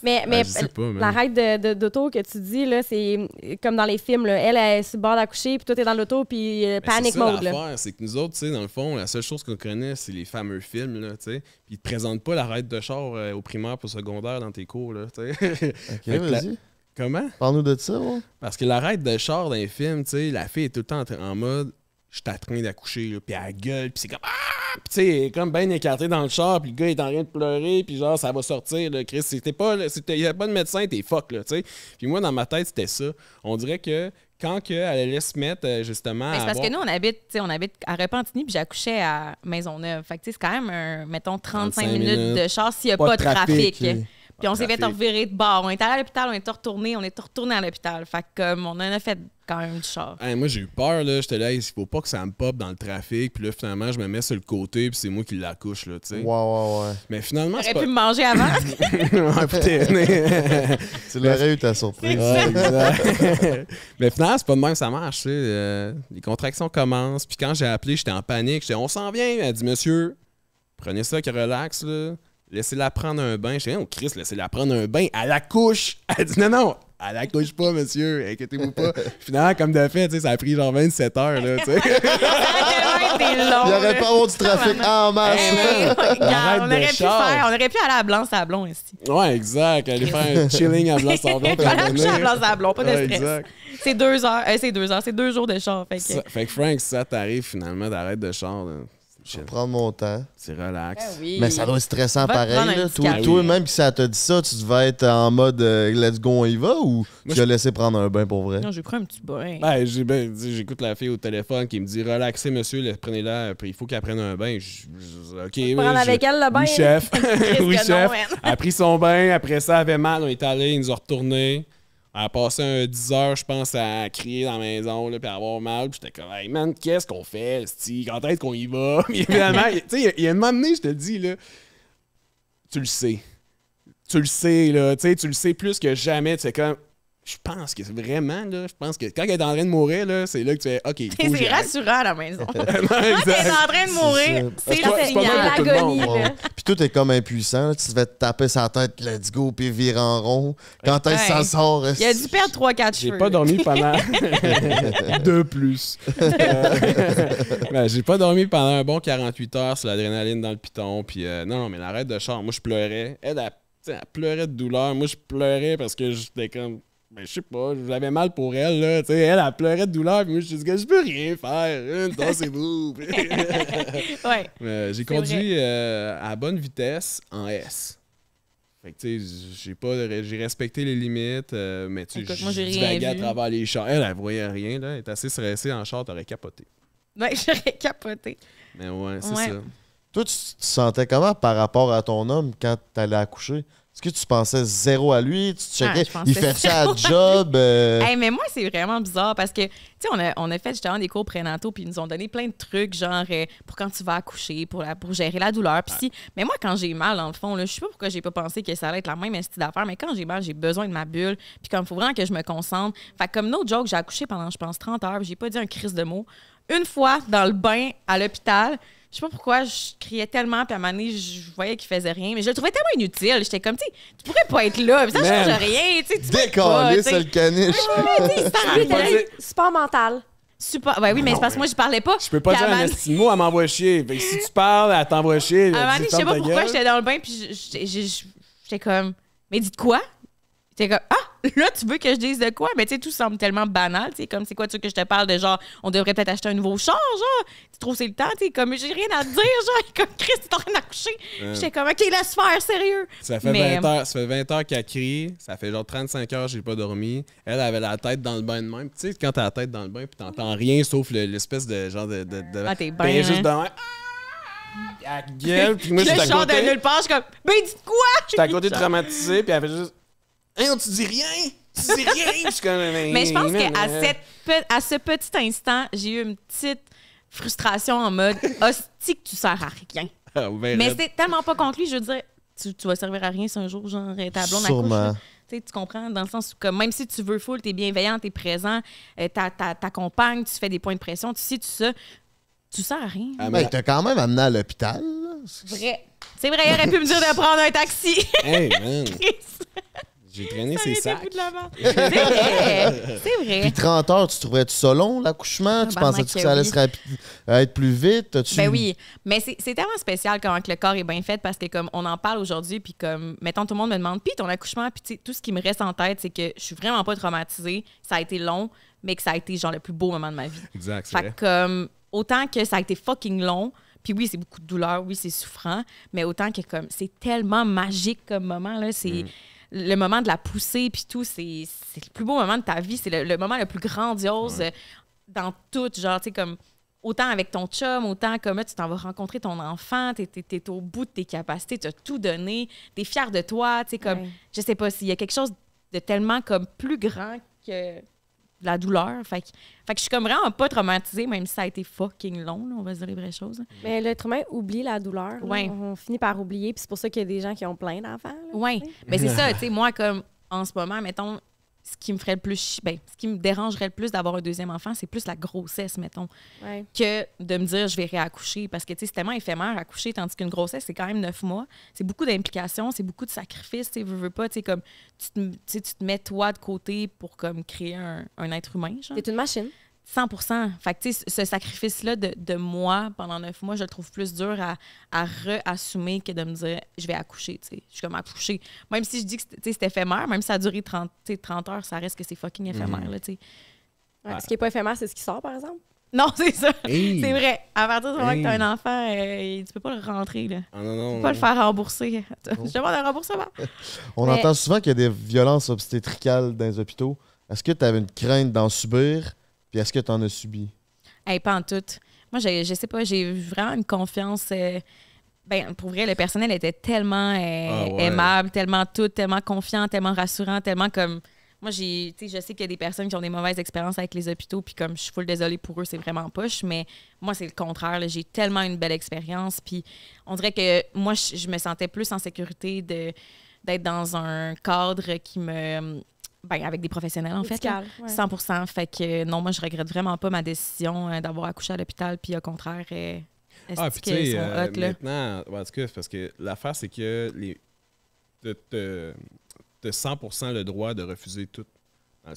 Mais je sais pas, la ride d'auto que tu dis, là, c'est comme dans les films. Là. Elle est sur le bord d'accoucher, puis toi, t'es dans l'auto, puis panic mode. C'est que nous autres, tu sais, dans le fond, la seule chose qu'on connaît, c'est les fameux films, là, tu sais. Puis ils te présentent pas la ride de char au primaire pour secondaire dans tes cours, là, tu sais. OK, vas-y. Comment? Parle-nous de ça, ouais. Parce que l'arrêt de char dans les films, tu sais, la fille est tout le temps en mode je suis en train d'accoucher, puis elle gueule, puis c'est comme ah! Puis tu sais, elle est comme bien écartée dans le char, puis le gars est en train de pleurer, puis genre ça va sortir, là, Chris. Il n'y a pas de médecin, t'es fuck, là, tu sais. Puis moi, dans ma tête, c'était ça. On dirait que quand elle allait se mettre justement. C'est parce que nous, on habite à Repentigny, puis j'accouchais à Maisonneuve. Fait que c'est quand même, mettons, 35 minutes de char s'il n'y a pas de trafic. Puis on s'est fait revirer de bord. On est allé à l'hôpital, on est retourné à l'hôpital. Fait que on en a fait quand même du char. Hey, moi, j'ai eu peur, là. J'étais là, il faut pas que ça me pop dans le trafic. Puis là, finalement, je me mets sur le côté, puis c'est moi qui l'accouche, là, tu sais. Ouais. Mais finalement, t'aurais pu me manger avant. Ouais, putain. Tu l'aurais eu, ta surprise. Ouais, exact. Mais finalement, c'est pas de même, ça marche, tu sais. Les contractions commencent. Puis quand j'ai appelé, j'étais en panique. J'étais, on s'en vient. Elle dit, monsieur, prenez ça qui relaxe, là. Laissez-la prendre un bain. Je dis, oh Chris, laissez-la prendre un bain. Elle accouche. Elle dit, non, elle accouche pas, monsieur. Inquiétez-vous pas. Finalement, comme de fait, ça a pris genre 27 heures, là, tu sais. Il n'y aurait pas avoir du trafic en masse. On aurait pu aller à Blanc-Sablon ici. Ouais, exact. Aller faire un chilling à Blanc-Sablon. Aller à Blanc-Sablon, pas de stress. Exact. C'est 2 heures. C'est 2 jours de char. Fait que Frank, si ça t'arrive finalement d'arrêter de char, là, je vais prendre mon temps. C'est relax. Oui. Mais ça doit être stressant pareil. Là. Toi, même si ça t'a dit ça, tu devais être en mode let's go, on y va ou tu as laissé prendre un bain pour vrai? Non, j'ai pris un petit bain. J'écoute la fille au téléphone qui me dit relaxez, monsieur, prenez-la, il faut qu'elle prenne un bain. OK, prendre avec elle le bain. Oui, chef. Oui, chef. Elle a pris son bain, après ça, elle avait mal, on est allé, ils nous ont retournés. Elle a passé 10 heures, je pense, à crier dans la maison, là, puis à avoir mal. Puis j'étais comme, hey man, qu'est-ce qu'on fait, c'ti? Quand est-ce qu'on y va? Puis finalement, tu sais, il y a un moment donné, je te le dis, là, tu le sais. Tu le sais, là, tu sais, tu le sais plus que jamais. Tu sais, comme, je pense que c'est vraiment, là, je pense que quand elle est en train de mourir, là, c'est là que tu fais, OK, il faut que C'est j'y aille. rassurant à la maison. Quand Non, t'es exact. en train de mourir, C'est c'est pas- le c'est pas mal signal. pour tout le monde. L'agonie, là. Puis tout est comme impuissant. Là. Tu te fais taper sa tête, let's go, puis vire en rond. Quand est-ce que ça Ouais. sort? Il a dû perdre 3-4 cheveux. J'ai pas dormi pendant... de plus. Ben, j'ai pas dormi pendant un bon 48 heures sur l'adrénaline dans le piton. Puis non, mais l'arrêt de char, moi, je pleurais. Elle pleurait de douleur. Moi, je pleurais parce que j'étais comme... Ben, je sais pas, j'avais mal pour elle, là. Tu sais, elle pleurait de douleur. Puis moi, je disais, je peux rien faire. Dansez-vous. Ouais. J'ai conduit à bonne vitesse en S. Fait que, tu sais, j'ai respecté les limites, mais tu sais, Écoute, moi, je j'ai rien divaguais à vu. travers les chars. Elle voyait rien, là. Elle est assez stressée en char, t'aurais capoté. Ouais, j'aurais capoté. Mais ouais, c'est Ouais. ça. Toi, tu te sentais comment par rapport à ton homme quand t'allais accoucher? Est-ce que tu pensais zéro à lui? Tu te checkais? Je pensais Il fait ça à zéro à job? Hey, mais moi, c'est vraiment bizarre parce que, tu sais, on a fait justement des cours prénataux puis ils nous ont donné plein de trucs, genre pour quand tu vas accoucher, pour gérer la douleur. Puis mais moi, quand j'ai mal, dans le fond, là, je sais pas pourquoi j'ai pas pensé que ça allait être la même style d'affaires, mais quand j'ai mal, j'ai besoin de ma bulle. Puis comme il faut vraiment que je me concentre. Fait que comme no joke, j'ai accouché pendant, je pense, 30 heures. J'ai pas dit un crise de mots. Une fois, dans le bain à l'hôpital, je sais pas pourquoi, je criais tellement, puis à un moment donné, je voyais qu'il faisait rien, mais je le trouvais tellement inutile. J'étais comme, tu sais, tu pourrais pas être là, puis ça Man. change rien, tu sais, tu peux pas, Décalé, tu sais. c'est le caniche. Ouais, tu sais, ça sert à Lui, rien. t'as support mental. Super. Ouais, oui, mais c'est parce que moi, je parlais pas. Je peux pas Puis dire à un un esti de mot, elle m'envoie chier. Fait que si tu parles, elle t'envoie chier. Elle moment dit, donné, je sais ferme pas ta pourquoi, gueule. j'étais dans le bain, puis j'étais comme, mais dites quoi? J'étais comme, ah, là, tu veux que je dise de quoi? Mais tu sais, tout semble tellement banal. Tu sais, comme, c'est quoi, tu veux que je te parle de genre, on devrait peut-être acheter un nouveau char, genre? Tu trouves c'est le temps? Tu sais, comme, j'ai rien à te dire, genre, comme, Chris, t'es en train d'accoucher. J'étais comme, OK, laisse faire, sérieux. Ça fait, Mais- 20 heures, ça fait 20 heures qu'elle crie. Ça fait genre 35 heures que j'ai pas dormi. Elle avait la tête dans le bain de même. Tu sais, quand t'as la tête dans le bain puis t'entends rien sauf l'espèce de genre de Ah, t'es ben, bien, juste hein. de même. Elle gueule. Puis moi, Puis là, j'étais je à sors de côté. nulle part, je suis comme, ben, dites quoi? J'étais à côté traumatisé. Puis elle fait juste. Hey, on tu dis rien. Tu dis rien. Puis je suis comme, Mais je pense qu'à ce petit instant, j'ai eu une petite frustration en mode, hostie que tu sers à rien. Mais c'est tellement pas conclu, je veux dire, tu vas servir à rien si un jour, genre, ta blonde accouche. Sûrement. là. Tu sais, tu comprends? Dans le sens où, comme, même si tu veux full, t'es bienveillant, t'es présent, t'accompagnes, tu fais des points de pression, tu sais, tout ça, tu sers à rien. Mais t'as quand même amené à l'hôpital. là. Vrai. C'est vrai, il aurait pu me dire de prendre un taxi. Hey, man. Chris. J'ai traîné Ça ses aurait été sacs. fou de la merde. C'est vrai. C'est vrai. Puis 30 heures, tu trouverais-tu ça long, l'accouchement? Tu Tabarnak pensais-tu que que ça allait oui. se être plus vite? T'as-tu- Ben oui, mais c'est tellement spécial comment que le corps est bien fait parce que comme on en parle aujourd'hui puis comme mettons tout le monde me demande puis ton accouchement puis tu sais, tout ce qui me reste en tête c'est que je suis vraiment pas traumatisée, ça a été long mais que ça a été genre le plus beau moment de ma vie. Exact, c'est Fait vrai. que comme autant que ça a été fucking long, puis oui, c'est beaucoup de douleur, oui, c'est souffrant, mais autant que comme c'est tellement magique comme moment là, c'est le moment de la poussée puis tout, c'est le plus beau moment de ta vie, c'est le moment le plus grandiose dans tout, genre tu sais comme autant avec ton chum, autant comme là, tu t'en vas rencontrer ton enfant, t'es au bout de tes capacités, tu as tout donné, t'es fier de toi, tu sais, comme, Ouais. je sais pas, s'il y a quelque chose de tellement comme plus grand que la douleur. Fait que je suis comme vraiment pas traumatisée, même si ça a été fucking long, là, on va se dire les vraies choses. Mais l'être humain oublie la douleur. là. Ouais. On finit par oublier, puis c'est pour ça qu'il y a des gens qui ont plein d'enfants. là, Oui, tu sais. mais c'est ça, tu sais, moi, comme en ce moment, mettons, ce qui me ferait le plus, ce qui me dérangerait le plus d'avoir un deuxième enfant, c'est plus la grossesse, mettons, Ouais. que de me dire je vais réaccoucher. Parce que, tu sais, c'est tellement éphémère accoucher, tandis qu'une grossesse, c'est quand même 9 mois. C'est beaucoup d'implications, c'est beaucoup de sacrifices, tu sais, veux pas, tu sais, comme, tu te mets toi de côté pour, comme, créer un être humain, genre. C'est une machine. 100%. Fait que, tu sais, ce sacrifice-là de moi pendant 9 mois, je le trouve plus dur à réassumer que de me dire je vais accoucher. Tu sais. Je suis comme accoucher. Même si je dis que c'est éphémère, même si ça a duré 30 heures, ça reste que c'est fucking éphémère. Là, tu sais. Ouais, Ce qui n'est pas éphémère, c'est ce qui sort, par exemple. Non, c'est ça. Hey. C'est vrai. À partir du moment que tu as Hey. un enfant, tu peux pas le rentrer. Là. Ah, non, non. Tu peux pas le faire rembourser. Je demande un remboursement. On Mais- entend souvent qu'il y a des violences obstétricales dans les hôpitaux. Est-ce que tu avais une crainte d'en subir? Puis est-ce que tu en as subi? Hey, pas en tout. Moi, je sais pas, j'ai vraiment une confiance. Ben, pour vrai, le personnel était tellement ouais. aimable, tellement tout, tellement confiant, tellement rassurant, tellement comme. Moi, je sais qu'il y a des personnes qui ont des mauvaises expériences avec les hôpitaux, puis comme je suis full désolée pour eux, c'est vraiment poche, mais moi, c'est le contraire. Là. J'ai tellement une belle expérience, puis on dirait que moi, je me sentais plus en sécurité d'être dans un cadre qui me avec des professionnels, en fait. Là, ouais. 100%. Fait que non, moi, je regrette vraiment pas ma décision d'avoir accouché à l'hôpital. Puis au contraire, puis tu sais, maintenant, en tout cas, parce que l'affaire, c'est que t'as 100% le droit de refuser tout.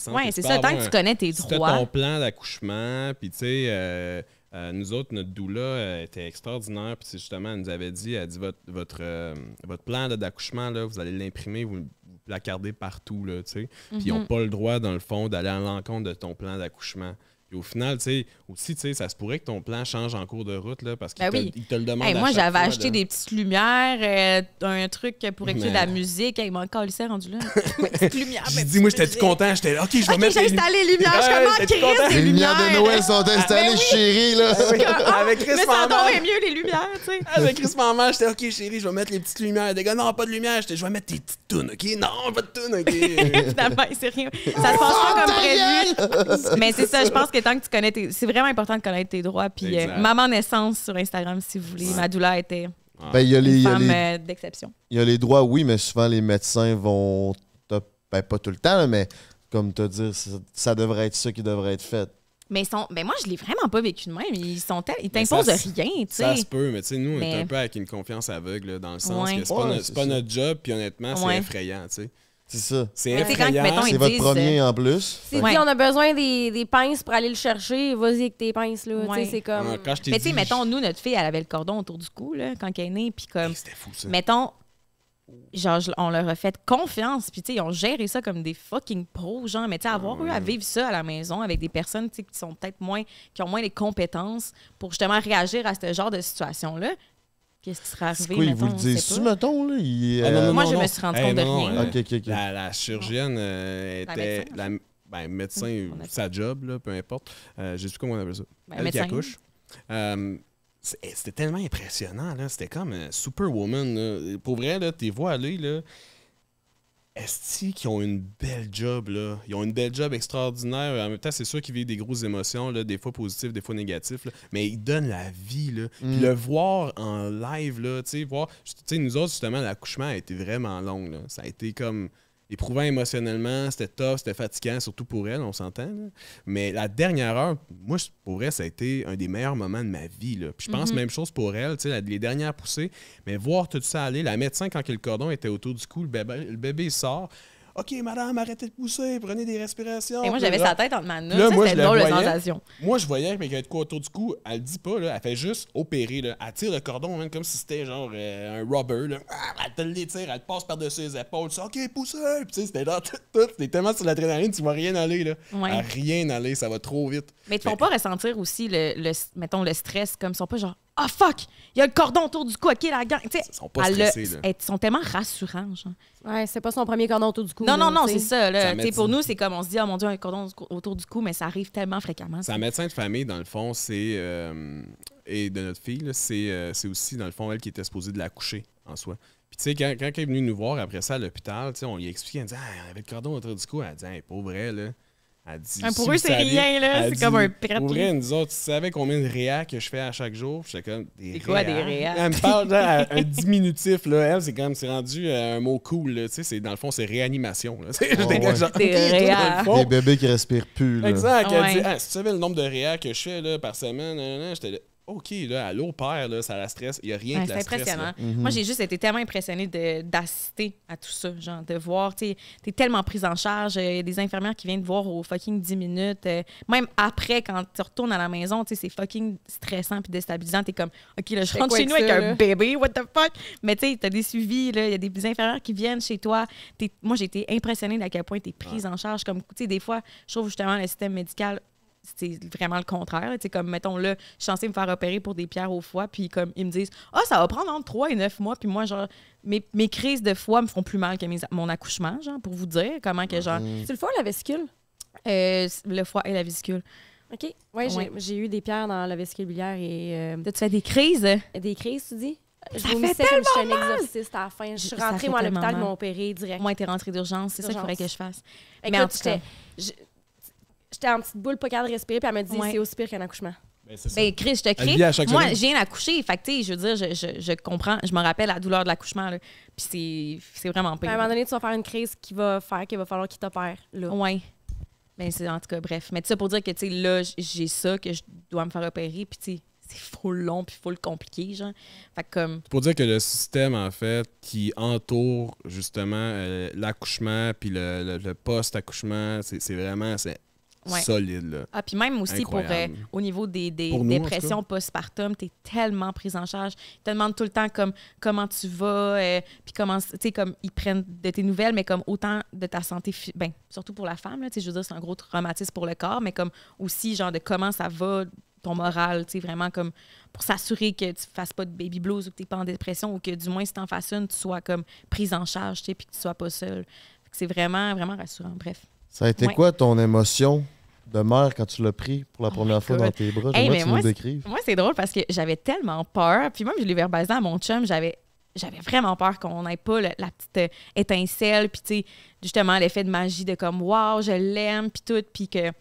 Oui, c'est ça. Tant que tu connais tes droits. Si ton plan d'accouchement, puis tu sais, nous autres, notre doula était extraordinaire. Puis justement, elle nous avait dit, elle dit votre plan d'accouchement, là, vous allez l'imprimer, vous la garder partout, là, tu sais. Puis ils n'ont pas le droit, dans le fond, d'aller à l'encontre de ton plan d'accouchement. Puis au final, tu sais, aussi, tu sais, ça se pourrait que ton plan change en cours de route, là, parce qu'il te le demande. Moi, j'avais acheté des petites lumières, un truc pour écouter de la musique. Il m'a encore laissé rendu là. Petite lumière. J'ai dit, moi, j'étais tout content. J'étais là, OK, je vais mettre. J'ai installé les lumières. Je suis comment les lumières de Noël sont installées, chérie, là. Avec Chris mais ça tombait mieux, les lumières, tu sais. Avec Chris Maman, j'étais, OK, chérie, je vais mettre les petites lumières. Des gars, non, pas de lumière. Je vais mettre tes petites tounes, OK? Non, pas de tounes, OK? Finalement, c'est rien. Ça se passe pas comme prévu. Mais c'est ça, je pense que tant que tu connais c'est vraiment important de connaître tes droits. Puis Maman Naissance sur Instagram, si vous voulez. Ma doula était une femme d'exception. Il y a les droits, oui, mais souvent les médecins vont... pas tout le temps, mais comme te dire, ça devrait être ça qui devrait être fait. Mais moi, je l'ai vraiment pas vécu de même. Ils t'imposent rien, tu sais. Ça se peut, mais tu sais, nous, on est un peu avec une confiance aveugle, là, dans le sens que c'est pas notre job, puis honnêtement, c'est effrayant, tu sais. C'est ça. C'est effrayant. C'est votre premier en plus. C'est dit, on a besoin des pinces pour aller le chercher. Vas-y avec tes pinces, là. Ouais. C'est comme... Mais tu sais, mettons, nous, notre fille, elle avait le cordon autour du cou, là, quand elle est née. Puis comme... C'était fou, ça. Mettons... Genre, on leur a fait confiance, puis tu sais, ils ont géré ça comme des fucking pros, genre, mais tu sais, avoir eu à vivre ça à la maison avec des personnes, tu sais, qui sont peut-être qui ont moins les compétences pour justement réagir à ce genre de situation-là. Qu'est-ce qui serait arrivé, ils vous le disent-tu, mettons, là? Moi, je me suis rendu compte de rien. OK. La chirurgienne était... médecin, sa job, là, peu importe. Je sais plus comment on appelle ça. Elle qui accouche. C'était tellement impressionnant, là. C'était comme Superwoman, là. Pour vrai, là, t'es vois aller, là. Est-ce qu'ils ont une belle job, là? Ils ont une belle job extraordinaire. En même temps, c'est sûr qu'ils vivent des grosses émotions, là, des fois positives, des fois négatives, là. Mais ils donnent la vie, là. Puis le voir en live, là, tu sais, nous autres, justement, l'accouchement a été vraiment long, là. Ça a été comme... éprouvant émotionnellement, c'était tough, c'était fatigant, surtout pour elle, on s'entend. Là. Mais la dernière heure, moi, pour elle, ça a été un des meilleurs moments de ma vie. Là. Puis je pense même chose pour elle, les dernières poussées. Mais voir tout ça aller, la médecin, quand le cordon était autour du cou, le bébé il sort. OK, madame, arrêtez de pousser, prenez des respirations. Et moi, j'avais sa tête entre ma note. C'était drôle de sensation. Moi, je voyais qu'il y avait de quoi autour du cou. Elle le dit pas, là. Elle fait juste opérer. Là. Elle tire le cordon, même comme si c'était genre un rubber. Là. Elle te l'étire, elle te passe par-dessus les épaules. Tu dis, OK, poussez. Puis tu sais, c'était là, tout. C'était tellement sur l'adrénaline, tu vas rien aller. Là. À rien aller, ça va trop vite. Mais ils te font pas ressentir aussi mettons, le stress, comme ils sont pas genre, ah fuck, il y a le cordon autour du cou, OK, la gang. Ils sont pas stressés. Ils sont tellement rassurants, genre. Ouais, c'est pas son premier cordon autour du cou. Non, c'est ça. Là. Pour nous, c'est comme on se dit, oh mon Dieu, un cordon autour du cou, mais ça arrive tellement fréquemment. Sa médecin de famille, dans le fond, c'est. Et de notre fille, c'est aussi, dans le fond, elle qui était supposée de l'accoucher en soi. Puis, tu sais, quand elle est venue nous voir après ça à l'hôpital, on lui expliquait, elle disait, on avait le cordon autour du cou. Elle dit, pour vrai, là. Elle dit, pour eux, c'est rien, là. C'est comme un prêt. Pour vrai, nous autres, tu savais combien de réa que je fais à chaque jour? J'étais comme, c'est quoi des réa? Elle me parle genre, un diminutif, là. Elle, c'est rendu un mot cool, tu sais. Dans le fond, c'est réanimation, là. Des réa. Des bébés qui respirent plus, là. Exact. Elle dit, si tu savais le nombre de réa que je fais, là, par semaine, j'étais là. OK, là, à l'eau père, là, ça la stresse. Il n'y a rien que la stresse. C'est impressionnant. Moi, j'ai juste été tellement impressionnée d'assister à tout ça. Genre, de voir, tu es tellement prise en charge. Il y a des infirmières qui viennent te voir aux fucking 10 minutes. Même après, quand tu retournes à la maison, c'est fucking stressant puis déstabilisant. Tu es comme, OK, là, je rentre chez nous avec un bébé, what the fuck? Mais tu sais, tu as des suivis, il y a des infirmières qui viennent chez toi. Moi, j'ai été impressionnée d'à quel point tu es prise en charge. Comme, tu sais, des fois, je trouve justement le système médical, c'est vraiment le contraire. Comme, mettons, là, je suis censée me faire opérer pour des pierres au foie, puis comme ils me disent « Ah, ça va prendre entre 3 et 9 mois. » Puis moi, genre, mes crises de foie me font plus mal que mon accouchement, genre, pour vous dire comment que, genre... C'est le foie ou la vésicule? Le foie et la vésicule. OK. Ouais. J'ai eu des pierres dans la vésicule biliaire et... Tu fais des crises? Des crises, tu dis? Ça fait tellement comme j'étais un exorciste à la fin. Je suis rentrée, moi, à l'hôpital, ils m'ont opéré direct. Moi, t'es rentrée d'urgence. C'est ça qu'il faudrait que je fasse. Mais en tout cas... J'étais en petite boule, pas capable de respirer, puis elle m'a dit c'est aussi pire qu'un accouchement. Ben, Chris, je te crée. Moi, je viens d'accoucher. Fait que, tu sais, je veux dire, je comprends. Je me rappelle la douleur de l'accouchement. Puis c'est vraiment pire. À un moment donné, tu vas faire une crise qui va faire qu'il va falloir qu'il t'opère. Oui. Ben, c'est en tout cas, bref. Mais tu sais, pour dire que, tu sais, là, j'ai ça, que je dois me faire opérer. Puis, tu sais, c'est full long puis full compliqué, genre. Fait que comme... C'est pour dire que le système, en fait, qui entoure, justement, l'accouchement puis le post-accouchement, c'est vraiment... solide, là. Ah, puis même aussi pour au niveau des dépressions postpartum, t'es tellement prise en charge. Ils te demandent tout le temps comme comment tu vas, puis comment, tu sais, comme ils prennent de tes nouvelles, mais comme autant de ta santé, ben, surtout pour la femme, là, tu sais, je veux dire, c'est un gros traumatisme pour le corps, mais comme aussi, genre, de comment ça va, ton moral, tu sais, vraiment comme pour s'assurer que tu fasses pas de baby blues ou que t'es pas en dépression ou que du moins, si t'en fasses une, tu sois comme prise en charge, tu sais, puis que tu sois pas seule. C'est vraiment, vraiment rassurant. Bref. Ça a été quoi ton émotion de mère quand tu l'as pris pour la première fois dans tes bras? J'aimerais que tu nous décrives. Moi, c'est drôle parce que j'avais tellement peur. Puis même, je l'ai verbalisé à mon chum. J'avais vraiment peur qu'on n'ait pas la petite étincelle. Puis, tu sais, justement, l'effet de magie de comme, waouh, je l'aime. Puis tout. Puis que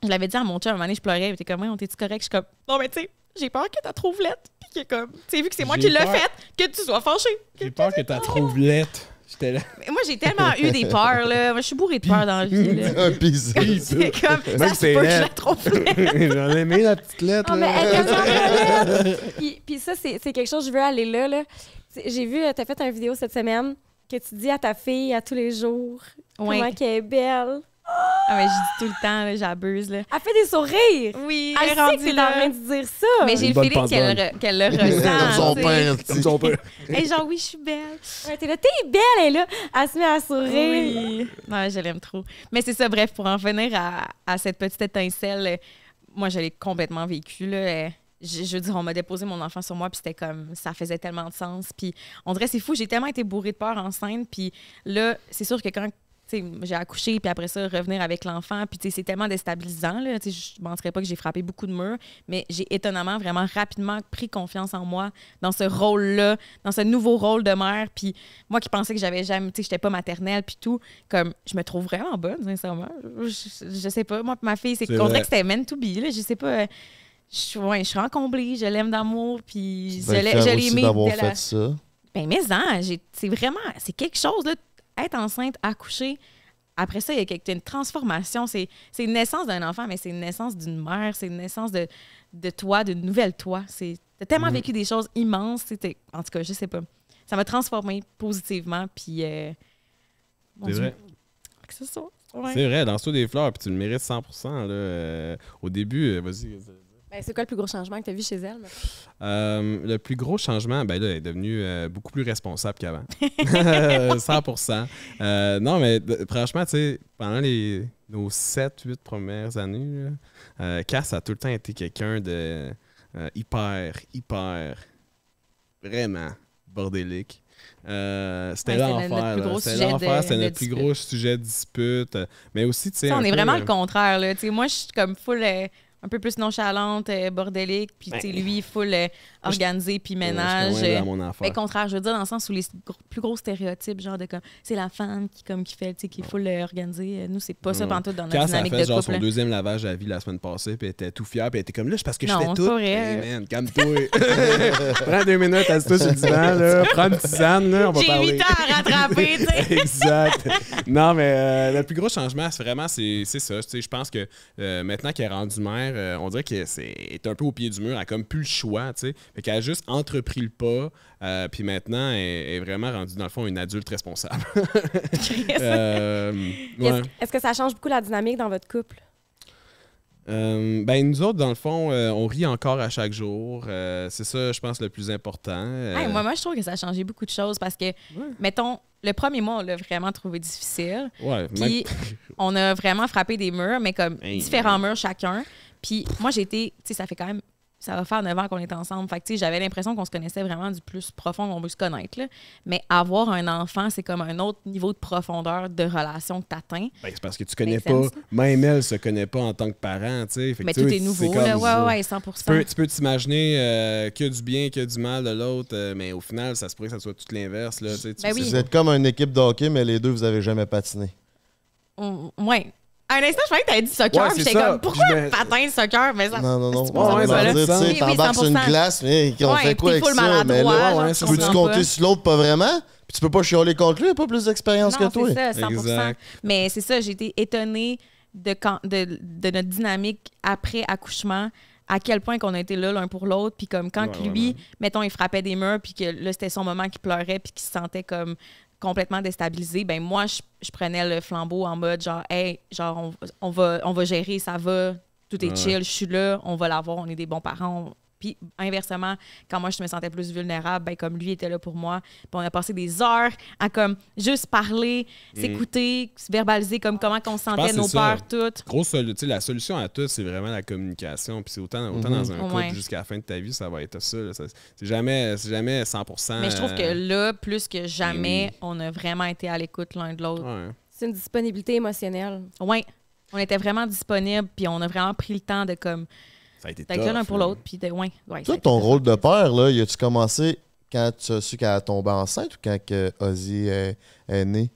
je l'avais dit à mon chum, à un moment donné, je pleurais. Il était comme, on t'es-tu correct? Je suis comme, non, mais tu sais, j'ai peur que t'as trouvé lettre. Puis que comme, tu sais, vu que c'est moi qui l'ai fait, que tu sois fâché. J'ai peur que t'as trouvé lettre. Mais moi, j'ai tellement eu des peurs, là. Moi, je suis bourrée de peur dans la vie, là. C'est comme, ça se peut que je la trouve lettre. J'en ai aimé la petite lettre, Puis ça, c'est quelque chose, je veux aller là. J'ai vu, t'as fait une vidéo cette semaine que tu dis à ta fille à tous les jours comment qu'elle est belle. Ah, mais je dis tout le temps, là, j'abuse. Là. Elle fait des sourires. Oui, elle sait que t'es en train de dire ça. Mais j'ai le feeling qu'elle le ressent. Comme son père. Et genre, oui, je suis belle. Ouais, t'es là, t'es belle, elle est là. Elle se met à sourire. Oui. Non, je l'aime trop. Mais c'est ça, bref, pour en venir à cette petite étincelle, moi, je l'ai complètement vécue, là. Je veux dire, on m'a déposé mon enfant sur moi, puis c'était comme, ça faisait tellement de sens. Puis on dirait, c'est fou, j'ai tellement été bourrée de peur enceinte. Puis là, c'est sûr que quand j'ai accouché, puis après ça, revenir avec l'enfant, puis c'est tellement déstabilisant. Là, je ne mentirais pas que j'ai frappé beaucoup de murs, mais j'ai étonnamment, vraiment rapidement pris confiance en moi dans ce rôle-là, dans ce nouveau rôle de mère. Puis moi qui pensais que j'avais jamais, j'étais pas maternelle, puis tout, comme, je me trouve vraiment bonne, sincèrement. Je sais pas. Moi, ma fille, c'est qu'on dirait que c'était meant to be. Là, je sais pas. Je suis encomblée, je l'aime d'amour, puis je l'ai aimé. D'avoir fait ça. Ben, mais c'est vraiment, c'est quelque chose, là. Être enceinte, accoucher, après ça, il y a une transformation. C'est une naissance d'un enfant, mais c'est une naissance d'une mère, c'est une naissance de toi, d'une nouvelle toi. T'as tellement vécu des choses immenses. En tout cas, je sais pas. Ça m'a transformée positivement, puis... c'est vrai. C'est ça. Ouais. C'est vrai, lance-toi des fleurs, puis tu le mérites 100%. Là, au début, vas-y. C'est quoi le plus gros changement que tu as vu chez elle? Le plus gros changement, ben là, elle est devenue beaucoup plus responsable qu'avant. 100%. Non, mais franchement, tu sais, pendant nos 7-8 premières années, Cass a tout le temps été quelqu'un de hyper, vraiment bordélique. C'était l'enfer. C'était notre plus gros sujet de dispute. Mais aussi, tu sais. On est vraiment le contraire. Là. Moi, je suis comme full. Un peu plus nonchalante, bordélique, puis lui, full organisé, puis ménage. Mais contraire, je veux dire, dans le sens où les plus gros stéréotypes, genre de comme, c'est la femme qui fait, qui est full organisée. Nous, c'est pas ça pantoute dans notre dynamique de couple. Quand elle a fait son deuxième lavage à la vie la semaine passée, puis elle était tout fière, puis elle était comme là, c'est parce que je fais tout. Non, c'est man, calme-toi. Prends 2 minutes, assis-toi sur le divan, là, prends une tisane, là, on va parler. J'ai 8 ans à rattraper, tu sais. Exact. Non, mais le plus gros changement, c'est vraiment, c'est ça. Je pense que maintenant qu'elle est rendue mère, on dirait qu'elle est un peu au pied du mur. Elle n'a comme plus le choix, tu sais. Fait qu'elle a juste entrepris le pas. Puis maintenant, elle est vraiment rendue, dans le fond, une adulte responsable. Est-ce que ça change beaucoup la dynamique dans votre couple? Ben nous autres, dans le fond, on rit encore à chaque jour. C'est ça, je pense, le plus important. Moi, je trouve que ça a changé beaucoup de choses parce que, mettons, le premier mois, on l'a vraiment trouvé difficile. Puis on a vraiment frappé des murs, mais comme différents murs chacun. Puis moi, j'ai été, tu sais, ça fait quand même, ça va faire 9 ans qu'on est ensemble. Fait que, tu sais, j'avais l'impression qu'on se connaissait vraiment du plus profond qu'on veut se connaître. Là. Mais avoir un enfant, c'est comme un autre niveau de profondeur de relation que tu atteins. Ben, c'est parce que tu connais pas, même elle se connaît pas en tant que parent, tu sais. Mais tout est nouveau, là. Ouais, 100%. Tu peux t'imaginer qu'il y a du bien, qu'il y a du mal de l'autre, mais au final, ça se pourrait que ça soit tout l'inverse, là. Vous êtes comme une équipe de hockey, mais les deux, vous avez jamais patiné. Ouais. À un instant, je croyais que t'avais dit soccer, Ouais, puis c'est j'étais ça. comme, pourquoi Puis je me- patin, soccer? Mais ça, Non. c'est pas Ouais, ça, ça là. veut Tu sais, Oui, t'embarques sur une 100%. glace, mais on Ouais, fait quoi t'es avec full ça? Mais maladroit, là, genre, ouais, je ça, peux-tu comprends compter pas. sur l'autre, pas vraiment? Puis tu peux pas chialer contre lui, il a pas plus d'expérience que Non, toi. c'est ça, 100%. Exact. Mais c'est ça, j'ai été étonnée de notre dynamique après accouchement, à quel point qu'on a été là l'un pour l'autre, puis comme quand Ouais, que lui, mettons, il frappait des murs, puis que là, c'était son moment qu'il pleurait, puis qu'il se sentait comme complètement déstabilisé, ben moi, je prenais le flambeau en mode genre, hey, genre, on va gérer, ça va, tout est Ouais. chill, je suis là, on va l'avoir, on est des bons parents. Puis inversement, quand moi je me sentais plus vulnérable, ben comme lui était là pour moi, puis on a passé des heures à comme juste parler, s'écouter, se verbaliser comme comment qu'on pense sentait que nos c'est ça. peurs toutes. La solution à tout, c'est vraiment la communication. Puis c'est autant dans un couple Ouais. jusqu'à la fin de ta vie, ça va être ça. Là. C'est jamais 100%. Mais je trouve que là, plus que jamais, oui. on a vraiment été à l'écoute l'un de l'autre. Ouais. C'est une disponibilité émotionnelle. Ouais. On était vraiment disponibles, puis on a vraiment pris le temps de comme Ça a été d'être là l'un pour là. l'autre, puis de ouais, ça a Toi, été ton tough. rôle de père, là, y a-tu commencé quand tu as su qu'elle tombait enceinte ou quand que Ozzy est né?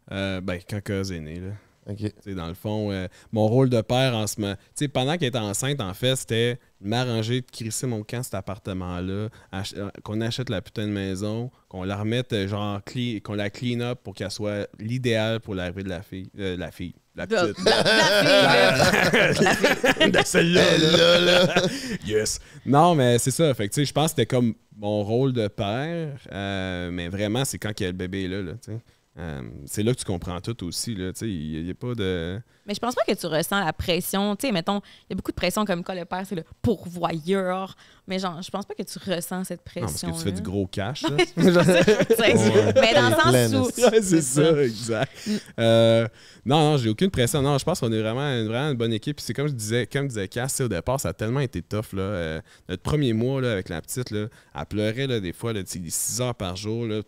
Quand Cause est né, là. OK. Tu sais, dans le fond, mon rôle de père en ce moment. Tu sais, pendant qu'elle était enceinte, en fait, c'était de m'arranger de crisser mon camp cet appartement-là, qu'on achète la putain de maison, qu'on la remette, qu'on la clean up pour qu'elle soit l'idéal pour l'arrivée de la fille. La fille. La petite. De celle-là. Là. Yes. Non, mais c'est ça. Fait que, tu sais, je pense que c'était comme mon rôle de père, mais vraiment, c'est quand il y a le bébé là, tu sais. C'est là que tu comprends tout aussi. Il n'y a pas de. Mais je pense pas que tu ressens la pression. Tu sais, mettons, il y a beaucoup de pression comme quoi le père, c'est le pourvoyeur. Mais genre, je pense pas que tu ressens cette Non, parce pression. que tu fais du gros cash. Là. Mais dans le sens où. Ouais, c'est ça, exact. Non, j'ai aucune pression. Non, je pense qu'on est vraiment une bonne équipe. Puis c'est comme disait Cass, au départ, ça a tellement été tough. Là. Notre premier mois là, avec la petite, là, elle pleurait là, des fois 6 heures par jour. Là,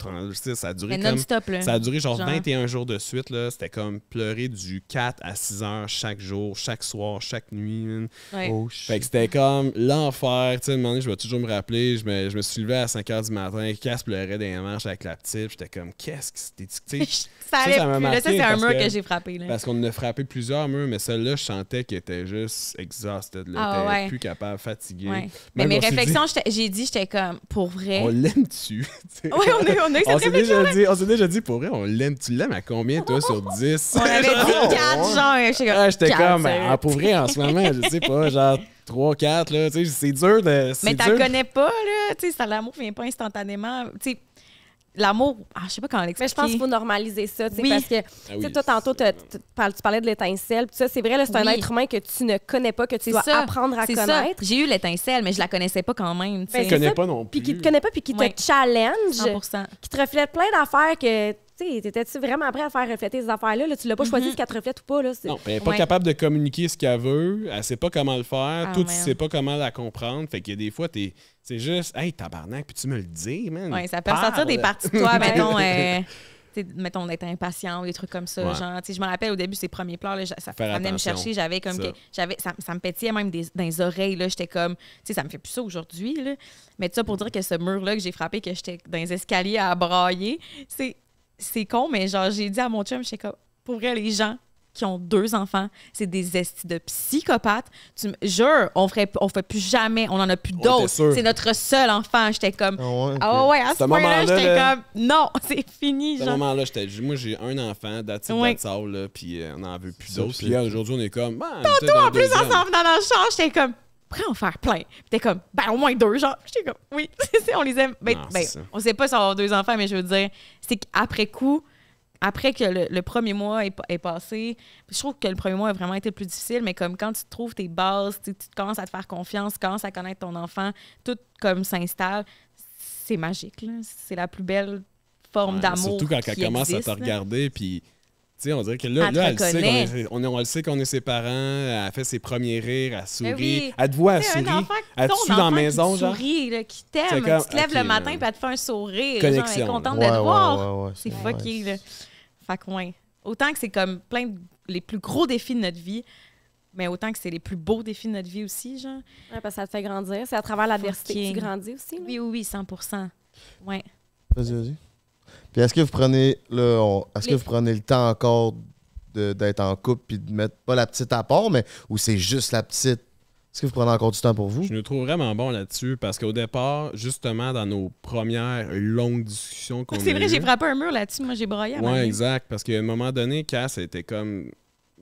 ça a duré Mais comme. non-stop, là. Ça a duré genre Genre. 21 jours de suite. Là. C'était comme pleurer du 4 à 6 heures chaque jour, chaque soir, chaque nuit. Man. Ouais. Oh, Fait que c'était comme l'enfer. Tu sais, à un moment donné, je vais toujours me rappeler. Je me suis levé à 5 h du matin. Cass pleurait dans les manches avec la petite. J'étais comme, qu'est-ce que c'était? Tu sais, Ça allait ça m'a plus. Là, ça, marqué c'est un parce mur que- que j'ai frappé. Là. parce qu'on en a frappé plusieurs murs, mais celle-là, je sentais qu'elle était juste exhausted. Là. Ah, Elle était ouais. plus capable, fatiguée. Ouais. Mais Même mes on s'est dit, réflexions, j'étais comme, pour vrai. on l'aime-tu? Tu sais. Ouais, on a eu On cette s'est réflexion. on s'est déjà dit, pour vrai, on l'aime. Tu l'aimes à combien, toi, sur 10? On avait dit 4, genre. J'étais quatre, comme, sérieux. pour vrai, en ce moment, je sais pas, genre 3, 4, là. Tu sais, c'est dur de. Mais t'en connais pas, là. Tu sais, l'amour vient pas instantanément. Tu sais, l'amour, je sais pas comment Mais l'expliquer. je pense qu'il faut normaliser ça, tu sais, Oui. parce que Ah oui, tu sais, toi, tantôt, tu parlais de l'étincelle. Puis ça, c'est vrai, là, c'est un Oui. être humain que tu ne connais pas, que tu C'est dois ça. apprendre à C'est ça. connaître. J'ai eu l'étincelle, mais je la connaissais pas quand même. Tu Ben, sais. Je connais ça, pas non plus. Puis qui te connaît pas, puis qui Ouais. te challenge, 100%. qui te reflète plein d'affaires que, tu sais, t'étais-tu vraiment prêt à faire refléter ces affaires-là? Là, tu l'as pas choisi ce qu'elle te reflète ou pas, là. Non, elle n'est pas Ouais. capable de communiquer ce qu'elle veut, elle sait pas comment le faire, Ah, toi, tu merde. sais pas comment la comprendre. Fait qu'il y a des fois, c'est juste, hey, tabarnak, puis tu me le dis, man. Ouais, ça peut Parle. ressortir des parties de toi, mettons, mettons d'être impatient ou des trucs comme ça. Ouais. Genre, tu sais, je me rappelle au début, ses premiers pleurs, là, ça Faire venait me attention. chercher. J'avais comme Ça. ça me pétillait même dans les oreilles. Là. J'étais comme, tu sais, ça me fait plus ça aujourd'hui. Là. Mais tout ça pour dire que ce mur-là que j'ai frappé, que j'étais dans les escaliers à brailler, c'est con, mais genre, j'ai dit à mon chum, j'étais comme, pour vrai, les gens qui ont 2 enfants, c'est des estis de psychopathes. Tu me jures, on fait plus jamais, on en a plus était d'autres. sûr. C'est notre seul enfant. J'étais comme, Ah ouais, à Ce ce point-là, moment-là, j'étais là, comme, non, c'est fini. À ce Genre. moment-là, moi, j'ai un enfant, that's it, Ouais. that's all, là, puis on n'en veut plus Ça, d'autres. c'est- Puis là, aujourd'hui, on est comme, Tantôt, en plus, ensemble dans le char, j'étais comme, pourquoi en faire plein? Puis t'es comme, ben au moins 2, genre. J'étais comme, oui, on les aime. Ben, Non, c'est ça. on sait pas si on va avoir 2 enfants, mais je veux dire, c'est qu'après coup, après que le premier mois est passé, je trouve que le premier mois a vraiment été le plus difficile, mais comme quand tu trouves tes bases, tu commences à te faire confiance, tu commences à connaître ton enfant, tout comme s'installe, c'est magique, là. C'est la plus belle forme d'amour. Surtout quand elle qui commence existe, à te là. regarder, puis. Tu sais, on dirait que là, Elle te elle sait reconnaît. elle sait qu'on est ses parents, elle fait ses premiers rires, elle sourit. Ben oui. Elle te voit, elle Tu sais, un sourit. enfant, Elle te ton suit dans la enfant maison, qui genre. sourit, là, qui C'est t'aime, comme, tu te lèves ok, le matin là. puis elle te fait un sourire. Genre, elle Connexion, est contente là. de te voir. Ouais, C'est c'est fucké, nice. là. Fait que, ouais. Autant que c'est comme les plus gros défis de notre vie, mais autant que c'est les plus beaux défis de notre vie aussi, genre. Ouais, parce que ça te fait grandir. C'est à travers l'adversité que Fucking. tu grandis aussi. là. Oui, oui, oui, 100%. Ouais. Vas-y. Puis est-ce que vous prenez vous prenez le temps encore d'être en couple puis de mettre pas la petite à part, mais où c'est juste la petite? Est-ce que vous prenez encore du temps pour vous? Je nous trouve vraiment bon là-dessus parce qu'au départ, justement, dans nos premières longues discussions qu'on a C'est vrai, j'ai eues- frappé un mur là-dessus. Moi, j'ai broyé à un moment Ouais, donné. exact. Parce qu'à un moment donné, Cass était comme.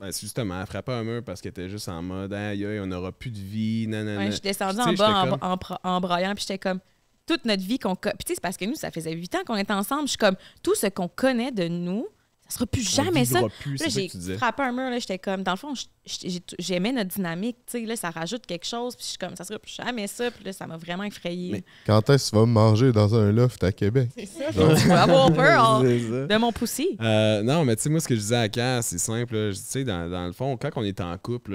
Ben, c'est justement, elle frappait un mur parce qu'elle était juste en mode aïe, aïe, on n'aura plus de vie, nanana. Ouais, je suis descendue Tu sais, en bas j'étais comme- en broyant, puis j'étais comme toute notre vie qu'on. Puis tu sais, c'est parce que nous, ça faisait 8 ans qu'on était ensemble. Je suis comme tout ce qu'on connaît de nous, ça sera plus On jamais ça. vivra plus, Là, c'est ça j'ai que tu disais. frappé un mur, là, j'étais comme, dans le fond, j'aimais notre dynamique, tu sais, là, ça rajoute quelque chose, puis je suis comme, ça sera plus jamais ça, puis là, ça m'a vraiment effrayée. Mais- Quand est-ce que tu vas me manger dans un loft à Québec? C'est ça, tu vas avoir peur C'est ça. de mon poussi. Non, mais tu sais, moi, ce que je disais à Cass, c'est simple. Tu sais, dans le fond, quand on était en couple,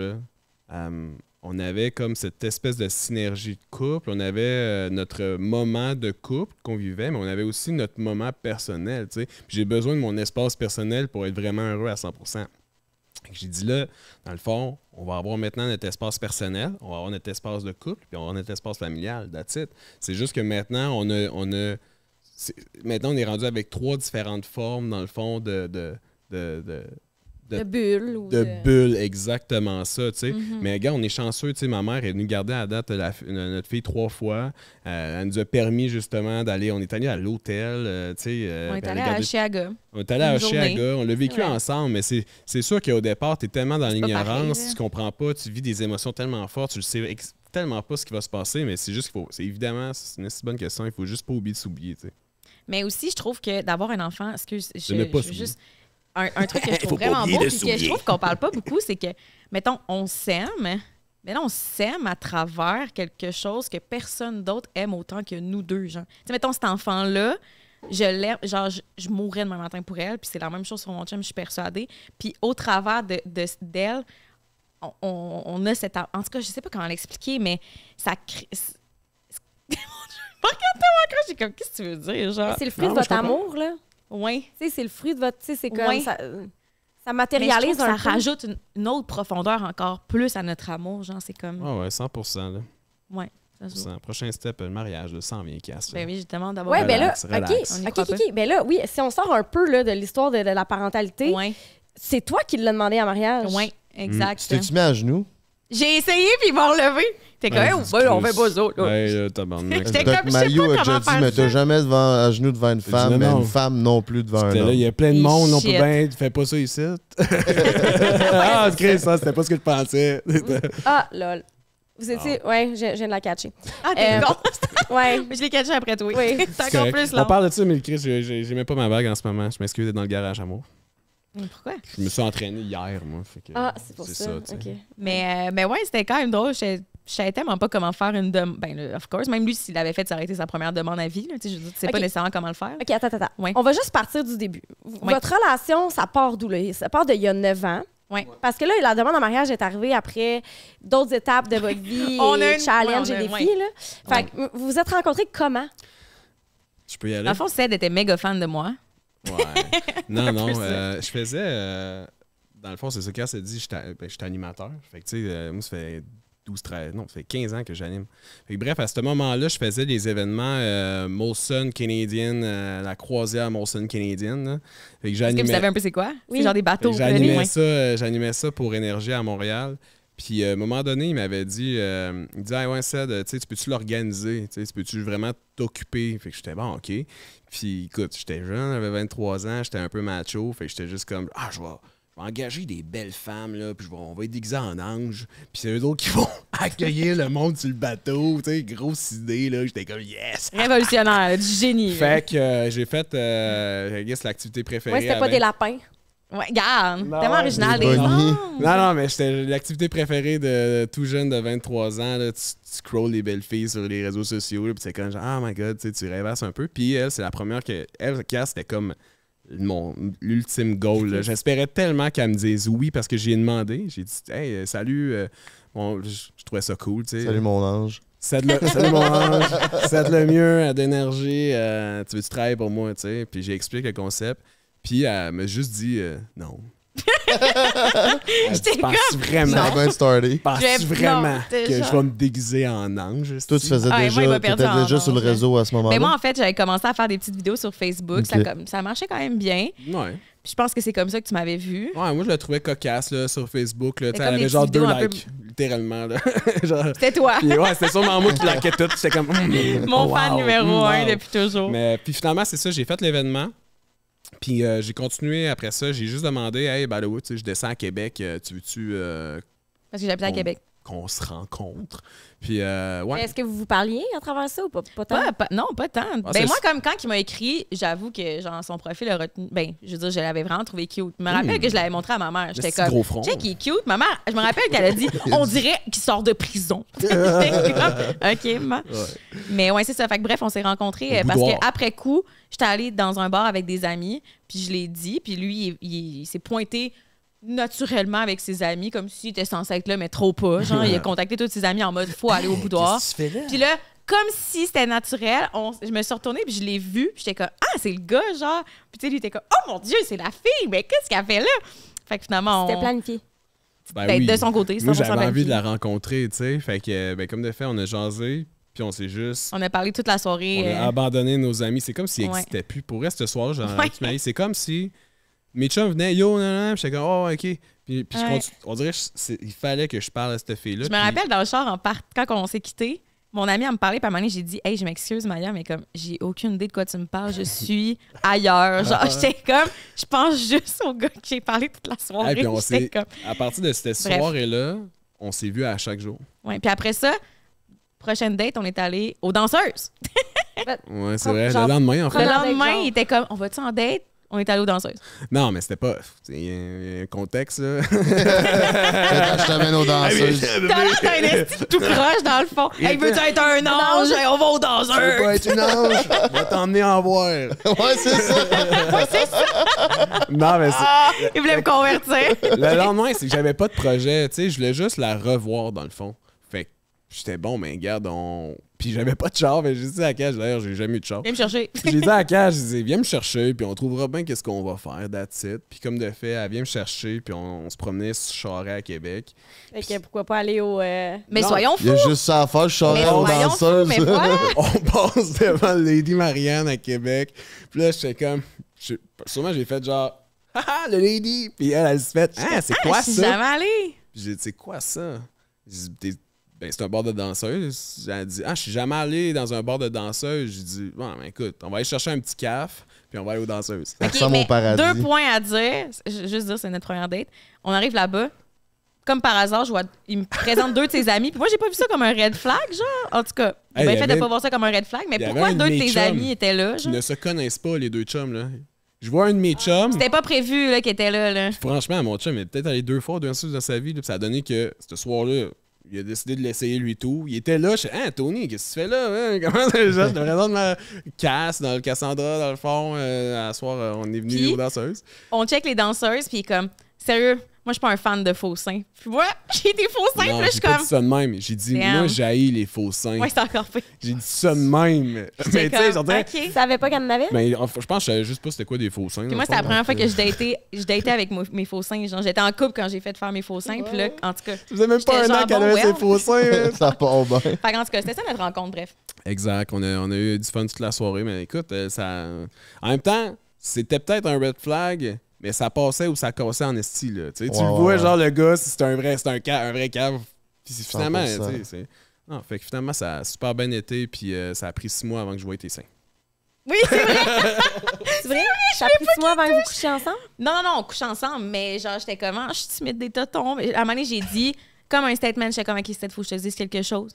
là, on avait comme cette espèce de synergie de couple. On avait notre moment de couple qu'on vivait, mais on avait aussi notre moment personnel, tu sais. Puis j'ai besoin de mon espace personnel pour être vraiment heureux à 100%. Fait que j'ai dit là, dans le fond, on va avoir maintenant notre espace personnel, on va avoir notre espace de couple, puis on va avoir notre espace familial, that's it. C'est juste que maintenant, maintenant, on est rendu avec 3 différentes formes, dans le fond, de De bulles ou de bulles, exactement ça, tu sais. Mais regarde, on est chanceux, tu sais, ma mère est venue garder à date notre fille 3 fois. Elle nous a permis justement d'aller, on est allé à l'hôtel, tu sais. On est puis allé elle a à gardé- Chiaga. on est allé à une journée. Oshiaga, on l'a vécu C'est vrai. ensemble, mais c'est sûr qu'au départ, tu es tellement dans C'est pas l'ignorance, pareil, là. tu comprends pas, tu vis des émotions tellement fortes, tu le sais tellement pas ce qui va se passer, mais c'est juste qu'il faut, c'est évidemment, c'est une si bonne question, il faut juste pas oublier de s'oublier, tu sais. Mais aussi, je trouve que d'avoir un enfant, excuse, De ne pas je veux s'oublier. juste. Un truc que je Faut trouve pas vraiment oublier beau, de puis que s'oublier. je trouve qu'on parle pas beaucoup, c'est que, mettons, on s'aime, mais là, on s'aime à travers quelque chose que personne d'autre aime autant que nous deux, genre. Tu sais, mettons, cet enfant-là, je l'aime, genre, je mourrais demain matin pour elle, puis c'est la même chose sur mon chum, je suis persuadée. Puis au travers d'elle, on a cette... En tout cas, je sais pas comment l'expliquer, mais ça crée... Regarde-toi, j'ai comme, qu'est-ce que tu veux dire, genre? C'est le fruit Non, de je votre comprends. amour, là. Oui. Tu sais, c'est le fruit de votre. Tu sais, c'est comme. Ouais. Ça Mais je matérialise trouve que un ça peu. rajoute une autre profondeur encore plus à notre amour, genre, c'est comme... Ah ouais, 100%, là. Ouais, ça se voit. 100%. Prochain step, le mariage, de 100 000 casse. Ben oui, justement, d'avoir... Ouais, ben là, Relax, relax. On y OK, croit OK, pas. OK. Ben là, oui, si on sort un peu là, de l'histoire de la parentalité, Ouais, c'est toi qui l'as demandé en mariage. ouais, exact. Tu t'es-tu mis à genoux? J'ai essayé, puis ils m'ont relevé. T'es comme, Ouais, oh, c'est ben, on plus. fait pas ça, là. Ouais, là, tabarnak. J'étais Doc comme, je sais Mario pas a déjà comment dit, faire mais ça. t'as jamais à genoux devant une femme, dit mais non. une femme non plus devant un C'était là, il homme. y a plein de monde, on peut Shit. bien, fais pas ça ici. Ah, Chris, ça, c'était pas ce que je pensais. Ah, lol. Vous étiez. Ouais, je viens de la catcher. Ah, t'es con. Ouais. Je l'ai catché après toi. Oui. C'est C'est encore correct. plus On long. parle de ça, mais Chris, j'ai même pas ma bague en ce moment. Je m'excuse d'être dans le garage, amour. Pourquoi? Je me suis entraîné hier, moi. Fait que, Ah, c'est pour ça. tu sais. OK. Mais ouais, c'était quand même drôle. Je savais tellement pas comment faire une demande. Ben, là, of course, même lui, s'il avait fait, ça aurait été sa première demande à vie. Là, tu sais, je veux dire, tu sais Ok. pas nécessairement comment le faire. OK, attends. Ouais. On va juste partir du début. Ouais. Votre relation, ça part d'où, là? Ça part d'il y a 9 ans. Ouais. Parce que là, la demande en mariage est arrivée après d'autres étapes de votre vie, On a et une- challenge ouais, on a- et défis. Là. Fait que vous vous êtes rencontrés comment? Je peux y aller? Dans le fond, Ced était méga fan de moi. Ouais. Non, non. peu ça. Je faisais. Dans le fond, c'est ça qu'elle s'est dit. J'étais animateur. Fait que, tu sais, moi, ça fait 12, 13. Non, ça fait 15 ans que j'anime. Fait que, bref, à ce moment-là, je faisais des événements Molson Canadian, la croisière Molson Canadian. Là. Fait que Est-ce que j'animais. vous savez un peu c'est quoi? Oui. C'est genre des Fait bateaux. que J'animais Ouais. ça pour Énergie à Montréal. Puis à un moment donné, il m'avait dit, il disait, ah ouais, Ced, tu sais, tu peux-tu l'organiser? Tu sais, tu peux-tu vraiment t'occuper? Fait que j'étais bon, OK. Puis écoute, j'étais jeune, j'avais 23 ans, j'étais un peu macho. Fait que j'étais juste comme, ah, je vais engager des belles femmes, là, puis on va être déguisés en ange. Puis c'est eux autres qui vont accueillir le monde sur le bateau. Tu sais, grosse idée, là. J'étais comme, yes! Révolutionnaire, du génie. là. Fait que j'ai fait, I guess, l'activité préférée. Ouais, c'était pas avec- des lapins. Ouais, regarde, Non, tellement ouais, original. des Des bonnies. anges. Non, non, mais c'était l'activité préférée de tout jeune de 23 ans. Là, tu scrolls les belles filles sur les réseaux sociaux. Là, puis c'est comme genre, oh my god, tu sais, tu rêvasses un peu. Puis elle, c'est la première que. Elle, Cass, c'était comme l'ultime goal. Là. J'espérais tellement qu'elle me dise oui parce que j'ai demandé. J'ai dit, hey, salut. Bon, je trouvais ça cool, tu sais. Salut mon ange. Salut mon ange. Salut le mieux, d'énergie. Tu veux-tu travailler pour moi, tu sais? Puis j'ai expliqué le concept. Puis elle m'a juste dit non. J'étais Penses-tu vraiment? Ça a bien starté. Penses-tu Je- vraiment non, que déjà. je vais me déguiser en ange? Toi, tu faisais Ah, et moi, il m'a déjà, perdu t'étais en déjà sur le ange. réseau à ce moment-là. Mais moi, en fait, j'avais commencé à faire des petites vidéos sur Facebook. Ok. Ça marchait quand même bien. Ouais. Puis je pense que c'est comme ça que tu m'avais vu. Ouais, moi, je la trouvais cocasse là, sur Facebook. Là, C'est elle comme avait des genre petites 2 vidéos un peu- likes, littéralement. Là. Genre... C'était toi, Puis, ouais, c'était sûrement moi qui likais tout. J'étais comme... mon fan wow, numéro 1 wow. depuis toujours. Mais puis finalement, c'est ça, j'ai fait l'événement. Puis j'ai continué après ça. J'ai juste demandé, hey, by the way, tu sais, je descends à Québec, tu veux-tu Parce que j'habitais à Québec. qu'on se rencontre? Puis, Mais ouais. est-ce que vous vous parliez à travers ça ou pas tant? Non, pas tant. c'est- Ben moi, comme quand il m'a écrit, j'avoue que genre son profil a retenu. Ben, je veux dire, je l'avais vraiment trouvé cute. Je me rappelle que je l'avais montré à ma mère. J'étais petit comme, gros front. check, il est cute. Ma mère, je me rappelle qu'elle a dit, on dirait qu'il sort de prison. J'étais comme, OK, maman. Ouais. Mais ouais, c'est ça. Fait que bref, on s'est rencontrés Au parce boudoir. qu'après coup, j'étais allée dans un bar avec des amis, puis je l'ai dit, puis lui, il s'est pointé naturellement avec ses amis, comme s'il était censé être là, mais trop pas. Genre, il a contacté tous ses amis en mode, faut aller au boudoir. Qu'est-ce que tu fais là? Puis là, comme si c'était naturel, je me suis retournée puis je l'ai vu. Puis j'étais comme, ah, c'est le gars, genre. Puis tu sais, lui, il était comme, oh mon Dieu, c'est la fille. Mais qu'est-ce qu'elle fait là? Fait que finalement, C'était planifié. Ben, de son côté, Moi, 100% j'avais envie planifié. de la rencontrer, tu sais. Fait que, ben, comme de fait, on a jasé. Puis on s'est juste... On a parlé toute la soirée. On a abandonné nos amis. C'est comme s'ils Ouais. n'existaient plus. Pour vrai, ce soir, Ouais. c'est comme si mes chums venaient, yo, non, puis j'étais comme, oh, OK. Puis je Ouais. continue- on dirait qu'il fallait que je parle à cette fille-là. Je me rappelle dans le char, quand on s'est quittés, mon ami, elle me parlait, puis à un moment donné, j'ai dit, hey, je m'excuse, Maya, mais comme, j'ai aucune idée de quoi tu me parles, je suis ailleurs. Genre, j'étais comme, je pense juste au gars que j'ai parlé toute la soirée. Puis on J'étais s'est... comme, À partir de cette Bref. soirée-là, on s'est vus à chaque jour. ouais. Puis après ça, prochaine date, on est allé aux danseuses. Ouais, c'est Comme vrai. genre- Le lendemain, en Le fait. Première date, lendemain, genre. il était comme, on va-tu en date? On est allé aux danseuses. Non, mais c'était pas... Il y a un contexte, là. Je t'amène aux danseuses. T'as l'air d'un esti tout croche, dans le fond. Hey, veux-tu être un ange? Hey, on va aux Ça peut danseuses. pas être une ange. Je vais t'emmener en voir. Ouais, c'est ça. Ouais, c'est ça. Non, mais Il voulait me convertir. le lendemain, c'est que j'avais pas de projet. Tu sais, je voulais juste la revoir, dans le fond. Fait que j'étais bon, mais regarde, Puis j'avais pas de char, mais j'ai dit à Cage, d'ailleurs, j'ai jamais eu de char. Viens me chercher. J'ai dit à Cage, j'ai dit, viens me chercher, puis on trouvera bien qu'est-ce qu'on va faire, that's it. Puis comme de fait, elle vient me chercher, puis on se promenait sur Charest à Québec. Fait que pourquoi pas aller au. Mais Non, soyons Il y a fous. juste ça à faire, je suis Mais aux soyons fous, danseuses. mais voilà. On passe devant Lady Marianne à Québec. Puis là, j'étais comme... Sûrement, j'ai fait genre... Haha, le Lady! Puis elle se fait... Ah, c'est quoi Je suis ça? jamais allée. Puis j'ai dit, c'est quoi ça? J'ai dit, ben, c'est un bar de danseuses. Elle a dit, ah, je suis jamais allé dans un bar de danseuses. J'ai dit, bon, ben, écoute, on va aller chercher un petit caf, puis on va aller aux danseuses. Ça OK, ressemble mais au paradis. 2 points à dire. Juste dire, c'est notre première date. On arrive là-bas. Comme par hasard, il me présente 2 de ses amis. Puis moi, j'ai pas vu ça comme un red flag, genre. En tout cas, j'ai Hey, bien il y fait de avait- pas voir ça comme un red flag. Mais il y avait pourquoi un de 2 de mes tes chums amis étaient là, Qui genre? ne se connaissent pas, les deux chums, là. Je vois un de mes chums. C'était pas prévu, là, qu'il était là, là. Franchement, mon chum, il est peut-être allé 2 fois, 2 fois dans sa vie. Là, puis ça a donné que, ce soir-là, il a décidé de l'essayer lui tout. Il était là, je suis, Tony, qu'est-ce que tu fais là? Hein? Comment ça? Je te présente ma casse dans le Cassandra, dans le fond. À soir, on est venu Puis- aux danseuses. On check les danseuses, puis il est comme, sérieux, moi, je suis pas un fan de faux seins. Puis moi, j'ai des faux seins, Non, puis là, je j'ai suis pas comme, dit ça de même. J'ai dit, Damn. moi, j'haïs les faux seins. ouais, c'est encore pire. J'ai dit ça de même. Mais tu sais, J'étais j'en comme, dirais- OK. Tu savais pas qu'elle en avait? Ben, je pense que je savais juste pas c'était quoi des faux seins. Puis dans moi, le c'était la fond. première fois que je datais avec mes faux seins. Genre, j'étais en couple quand j'ai fait faire mes faux seins. Puis là, en tout cas. Ça faisait même pas J'étais un an genre, qu'elle bon, avait ses well. faux seins. Ça part bien. Fait qu'en tout cas, c'était ça notre rencontre, bref. Exact. On a eu du fun toute la soirée. Mais écoute, ça. En même temps, c'était peut-être un red flag. Mais ça passait ou ça cassait en esti, là. Tu sais, tu Ouais, le vois, ouais. genre, le gars, si c'est un vrai cave. Puis finalement, 100%. tu sais, c'est... Non, fait que finalement, ça a super bien été, puis ça a pris 6 mois avant que je voie tes seins. Oui, c'est vrai. C'est vrai? Ça a pris 6 mois avant que vous couchiez ensemble? Non, on couche ensemble, mais genre, j'étais comme, ah, je suis timide des totons. Mais à un moment donné, j'ai dit, comme un statement, j'étais comme, OK, c'était faut que je te dise quelque chose.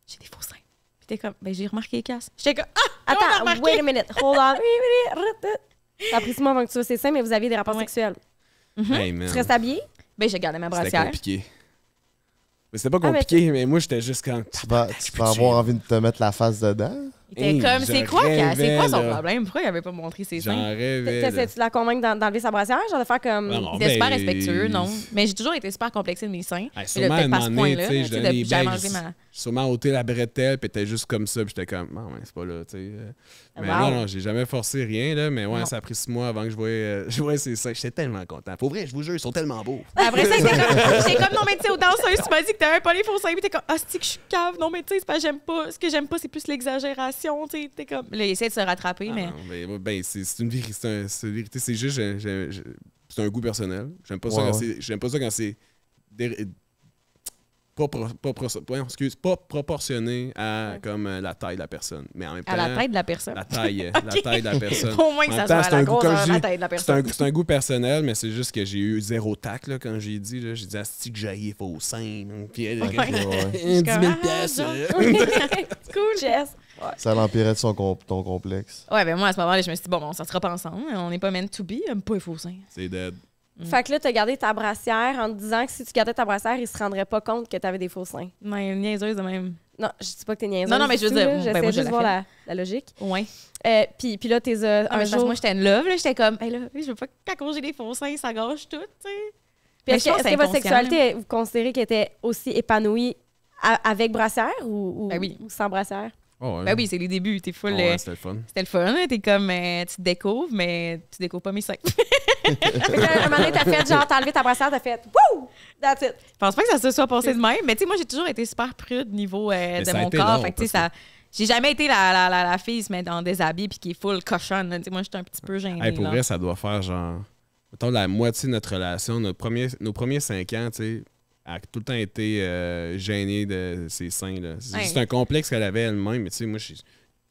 J'ai des faux seins. Puis t'es comme, ben, j'ai remarqué, Cass. J'étais comme, ah, comment t'as Attends, remarqué? wait a minute. Hold on. Ça a pris 6 mois avant que tu sois ses seins, mais vous aviez des rapports Ouais. sexuels. Hey, man. Tu restes habillé? Ben, j'ai gardé ma C'était brassière. compliqué. Mais c'était pas Ah, mais compliqué, mais moi, j'étais juste comme... Tu vas avoir envie de te mettre la face dedans? Il était Hey, comme, c'est quoi, Cass? C'est quoi son rêvais, là. problème? Pourquoi il avait pas montré ses J'en seins? rêvais. là. T'essaies-tu de la convaincre d'enlever sa brassière? Genre de faire comme. Non, Il était super ben, respectueux, non. Mais j'ai toujours été super complexée de mes seins. Hey, Mais sûrement, là, à un peut-être pas à ce moment donné, point-là. tu sais, là, je tu sais, donnais depuis des que j'avais bagues, mangé ma... j'ai sûrement ôté la bretelle, puis t'es juste comme ça, puis j'étais comme, non, ouais, c'est pas là, tu sais. Mais Wow. non, j'ai jamais forcé rien, là, mais ouais, Non. ça a pris 6 mois avant que je voyais ces seins. J'étais tellement content. Pour vrai, je vous jure, ils sont tellement beaux. Après ça, j'étais comme, non, mais tu sais, aux danseuses, tu m'as dit que t'avais pas les faux seins. Puis t'es comme, ah, c'est que je suis cave. Non, mais tu sais, c'est pas, j'aime pas. Ce que j'aime pas, c'est plus l'exagération. relation, tu sais, t'es comme... Là, il essaie de se rattraper, mais... Non, ben, c'est une vérité, c'est juste... c'est un goût personnel. J'aime pas, j'aime pas ça quand c'est... pas proportionné à comme la taille de la personne. Mais en même temps, à la tête de la personne. La taille de la personne. Au moins que ça soit à la grosseur de la tête de la personne. C'est un goût personnel, mais c'est juste que j'ai eu zéro tact là, quand j'ai dit. J'ai dit, asti que j'aille faux sein. Puis elle, 10 000 piastres. Cool, Jess. Ouais. Ça l'empirait de ton complexe. Ouais, ben moi, à ce moment-là, je me suis dit, bon, ça sera pas ensemble. On n'est pas meant to be. Pas les faux seins. C'est dead. Fait que là, t'as gardé ta brassière en te disant que si tu gardais ta brassière, il se rendrait pas compte que t'avais des faux seins. Non, niaiseuse de même. Non, je dis pas que t'es niaiseuse. Non, mais je veux dire, j'essaie juste de voir la logique. Ouais. Puis là, t'es un jour... Moi, j'étais une love, là. J'étais comme, hey, là, je veux pas que quand j'ai des faux seins, ça gâche tout, tu sais. Puis est-ce que votre sexualité, vous considérez qu'elle était aussi épanouie avec brassière ou sans brassière? Oh, ouais. Ben oui, c'est les débuts. T'es full. C'était le fun. C'était le fun. T'es comme, tu te découvres, mais tu découvres pas mes seins. Un moment donné, t'as fait genre, t'as enlevé ta brassière, t'as fait wouh! That's it. Je pense pas que ça se soit passé de même, mais tu sais, moi, j'ai toujours été super prude niveau de mon corps. Long, fait que tu sais, ça. J'ai jamais été la fille qui se met dans des habits puis qui est full cochonne. Moi, j'étais un petit peu gênée. Hey, pour vrai, ça doit faire genre. Mettons la moitié de notre relation, nos premiers 5 ans, tu sais. Elle a tout le temps été gênée de ses seins. Là. C'est juste un complexe qu'elle avait elle-même, mais tu sais, moi, j'ai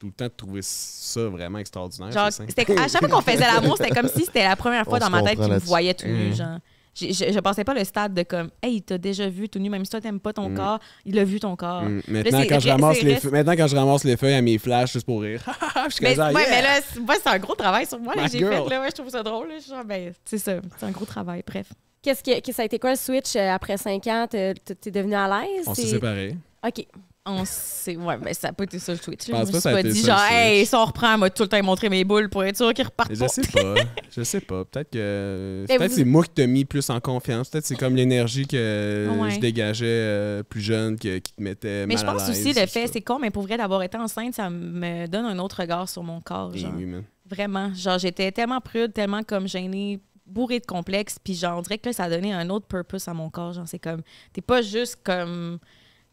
tout le temps trouvé ça vraiment extraordinaire. Genre, à chaque fois qu'on faisait l'amour, c'était comme si c'était la première fois dans ma tête qu'il me voyait tout nu. Genre. Je pensais pas le stade de comme, hey, il t'a déjà vu tout nu, même si toi, t'aimes pas ton corps, il a vu ton corps. Maintenant, quand je ramasse les feuilles à mes flashs, juste pour rire. Mais là, c'est un gros travail sur moi. J'ai fait, là, je trouve ça drôle. Genre, ben, c'est ça, c'est un gros travail, bref. Ça a été quoi le switch après 5 ans? T'es devenu à l'aise? On s'est séparés. OK. Ouais, mais ça n'a pas été ça le switch. Je pense pas ça a été dit genre, hey, si on reprend, elle m'a tout le temps montré mes boules pour être sûr qu'il reparte pas. Je sais pas. Peut-être que. Peut-être c'est moi qui t'ai mis plus en confiance. Peut-être c'est comme l'énergie que je dégageais plus jeune qui te mettait mal à l'aise. Mais je pense aussi le fait, c'est con, mais pour vrai, d'avoir été enceinte, ça me donne un autre regard sur mon corps. Genre. Oui, vraiment. Genre, j'étais tellement prude, tellement comme gênée, bourrée de complexes, puis genre, on dirait que là, ça a donné un autre purpose à mon corps. Genre, c'est comme, t'es pas juste comme.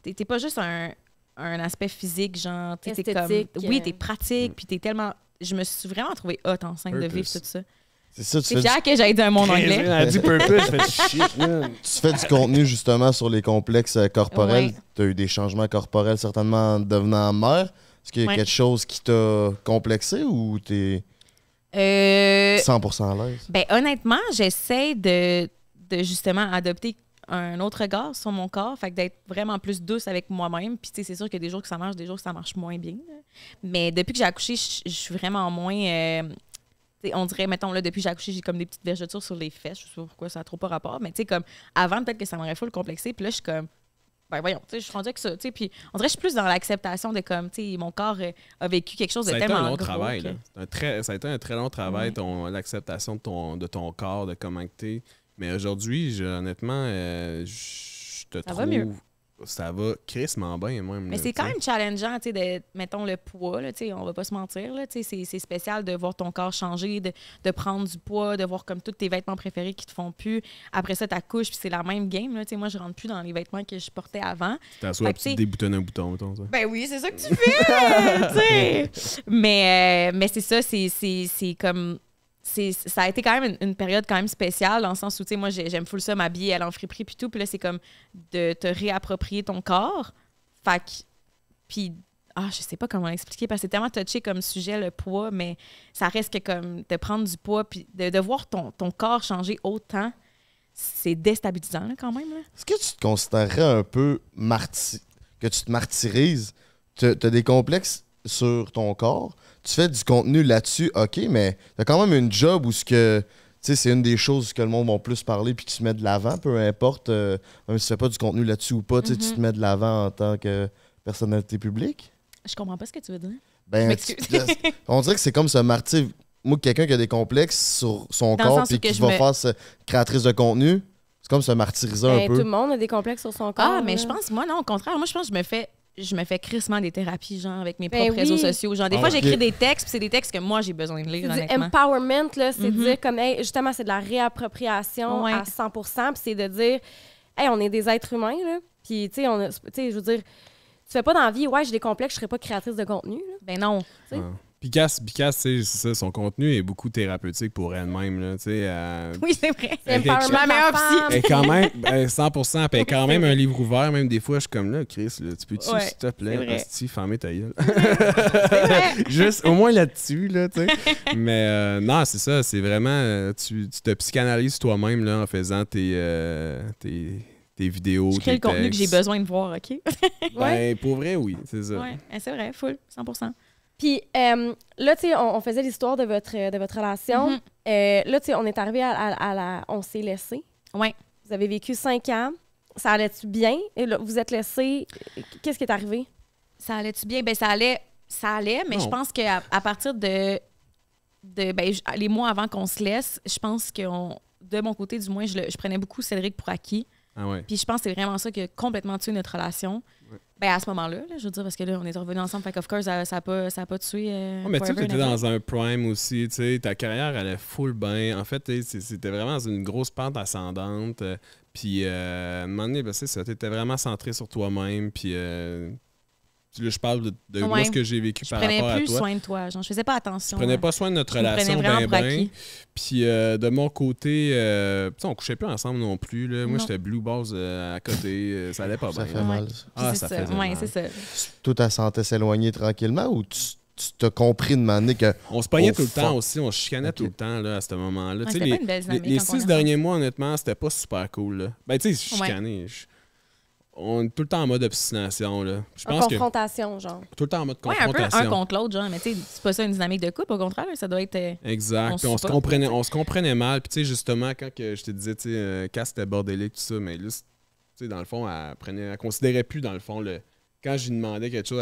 T'es pas juste un aspect physique, genre, t'es comme... Oui, t'es pratique, puis t'es tellement... Je me suis vraiment trouvée hot enceinte de vivre tout ça. C'est ça, c'est fier que j'aille dire mon anglais. Elle a dit purpose, je fais shit, man. Tu fais du contenu, justement, sur les complexes corporels. Ouais. T'as eu des changements corporels, certainement, en devenant mère. Est-ce qu'il y a quelque chose qui t'a complexé ou t'es 100% à l'aise? Ben, honnêtement, j'essaie de justement adopter un autre regard sur mon corps, fait que d'être vraiment plus douce avec moi-même. Puis, tu sais, c'est sûr qu'il y a des jours que ça marche, des jours que ça marche moins bien. Là. Mais depuis que j'ai accouché, je suis vraiment moins... on dirait, mettons, là, depuis que j'ai accouché, j'ai comme des petites vergetures sur les fesses. Je sais pas pourquoi, ça n'a trop pas rapport. Mais, tu sais, comme, avant, peut-être que ça m'aurait full complexé. Puis là, je suis comme... Ben voyons, tu sais, je suis rendue avec ça, tu sais, puis on dirait que je suis plus dans l'acceptation de comme, tu sais, mon corps a vécu quelque chose de tellement gros. Ça a été un long travail, là. Ça a été un très long travail, l'acceptation de ton corps, de comment t'es. Mais aujourd'hui, honnêtement, je te trouve... va mieux. Ça va crissement bien, même. Mais c'est quand même challengeant, tu sais, mettons le poids, là, tu sais, on va pas se mentir, là, tu sais, c'est spécial de voir ton corps changer, de prendre du poids, de voir comme tous tes vêtements préférés qui te font plus. Après ça, t'accouches, puis c'est la même game, là, tu sais, moi, je rentre plus dans les vêtements que je portais avant. T'assois, puis tu déboutonnes un bouton, mettons, ça. Ben oui, c'est ça que tu fais, tu sais. Mais c'est ça, c'est comme... ça a été quand même une période quand même spéciale dans le sens où, tu sais, moi, j'aime full ça, m'habiller, aller en friperie puis tout. Puis là, c'est comme de te réapproprier ton corps. Fait que... Puis... je sais pas comment l'expliquer parce que c'est tellement touché comme sujet, le poids, mais ça reste que comme de prendre du poids puis de voir ton corps changer autant, c'est déstabilisant, là, quand même. Là. Est-ce que tu te considérerais un peu que tu te martyrises? T'as des complexes sur ton corps? Tu fais du contenu là-dessus, OK, mais t'as quand même une job où c'est une des choses que le monde va plus parler puis que tu mets de l'avant, peu importe, même si tu fais pas du contenu là-dessus ou pas, tu te mets de l'avant en tant que personnalité publique. Je comprends pas ce que tu veux dire. Ben, on dirait que c'est comme ce martyr. Moi, quelqu'un qui a des complexes sur son corps puis qui va faire créatrice de contenu, c'est comme se martyriser un peu. Tout le monde a des complexes sur son corps. Mais je pense, moi, non, au contraire. Moi, je pense que je me fais crissement des thérapies, genre, avec mes propres réseaux sociaux. Genre, des fois, j'écris des textes, puis c'est des textes que moi, j'ai besoin de lire, honnêtement. Empowerment, là, c'est de dire comme, hey, justement, c'est de la réappropriation à 100%, puis c'est de dire, hey, on est des êtres humains, là. Puis, tu sais, je veux dire, tu fais pas d'envie, j'ai des complexes, je serais pas créatrice de contenu, là. Ben non. sais. Puis Cass, c'est ça, son contenu est beaucoup thérapeutique pour elle-même. Là, Oui, c'est vrai. C'est empowerment Ma meilleure de la femme. elle est quand même 100%, puis elle est quand même un livre ouvert. Même des fois, je suis comme là, Chris, là, tu peux-tu, Ouais, s'il te c'est plaît, vrai. asti, fermer ta gueule. C'est vrai. Juste au moins là-dessus, là, tu sais. Mais non, c'est ça, c'est vraiment, tu te psychanalyses toi-même là, en faisant tes vidéos, Je crée tes le contenu que textes. j'ai besoin de voir, OK? Ben, pour vrai, oui, c'est ça. Ouais, c'est vrai, full, 100%. Puis là, tu sais, on faisait l'histoire de votre relation. Mhm. Là, tu sais, on est arrivé à la... On s'est laissé. Ouais. Vous avez vécu 5 ans. Ça allait-tu bien? Et là, vous êtes laissé. Qu'est-ce qui est arrivé? Ça allait-tu bien? Ben, ça allait, mais Non. je pense qu'à partir de les mois avant qu'on se laisse, je pense que de mon côté, du moins, je prenais beaucoup Cédric pour acquis. Ah ouais. Puis je pense que c'est vraiment ça qui a complètement tué notre relation. Ouais. Ben, à ce moment-là, je veux dire, parce que là, on est revenus ensemble, fait qu'of course, ça a pas tué. Ouais, mais tu sais, Forever t'étais and Ever. dans un prime aussi, tu sais, ta carrière allait full bien. En fait, c'était vraiment dans une grosse pente ascendante. Puis, à un moment donné, ben, c'est ça, t'étais vraiment centré sur toi-même. Puis, là, je parle de moi, Ouais. ce que j'ai vécu Je par prenais rapport à plus toi. soin de toi. Genre, je faisais pas attention. Je prenais pas soin de notre Je me prenais relation vraiment bien, pour bien. acquis. Puis, de mon côté, tu sais, on couchait plus ensemble non plus. Là. Moi, Non. j'étais blue balls à côté. Ça allait pas Ça bien. fait Ouais. mal. Puis Ah, c'est ça ça. faisait Ouais, mal. c'est ça. Toi, ta santé s'éloigner tranquillement ou tu t'as compris de m'amener que. On se pognait Oh, tout le temps fuck. aussi, on se chicanait Ok. tout le temps là, à ce moment-là. Ouais, Tu sais, c'était pas une belle dynamique les quand on 6 est derniers mois, honnêtement, c'était pas super cool. Là. Ben, tu sais, Ouais. chicané. On est tout le temps en mode obstination. Là. Je En pense que confrontation, genre. tout le temps en mode Ouais, un peu confrontation. un contre l'autre, genre. Mais tu sais, c'est pas ça une dynamique de couple, au contraire. Ça doit être. Exact. On Puis on se supporte. comprenait mal. Puis tu sais, justement, quand que je te disais, tu sais, Cass c'était bordélique, tout ça, mais là, tu sais, dans le fond, elle considérait plus, dans le fond, quand je lui demandais quelque chose,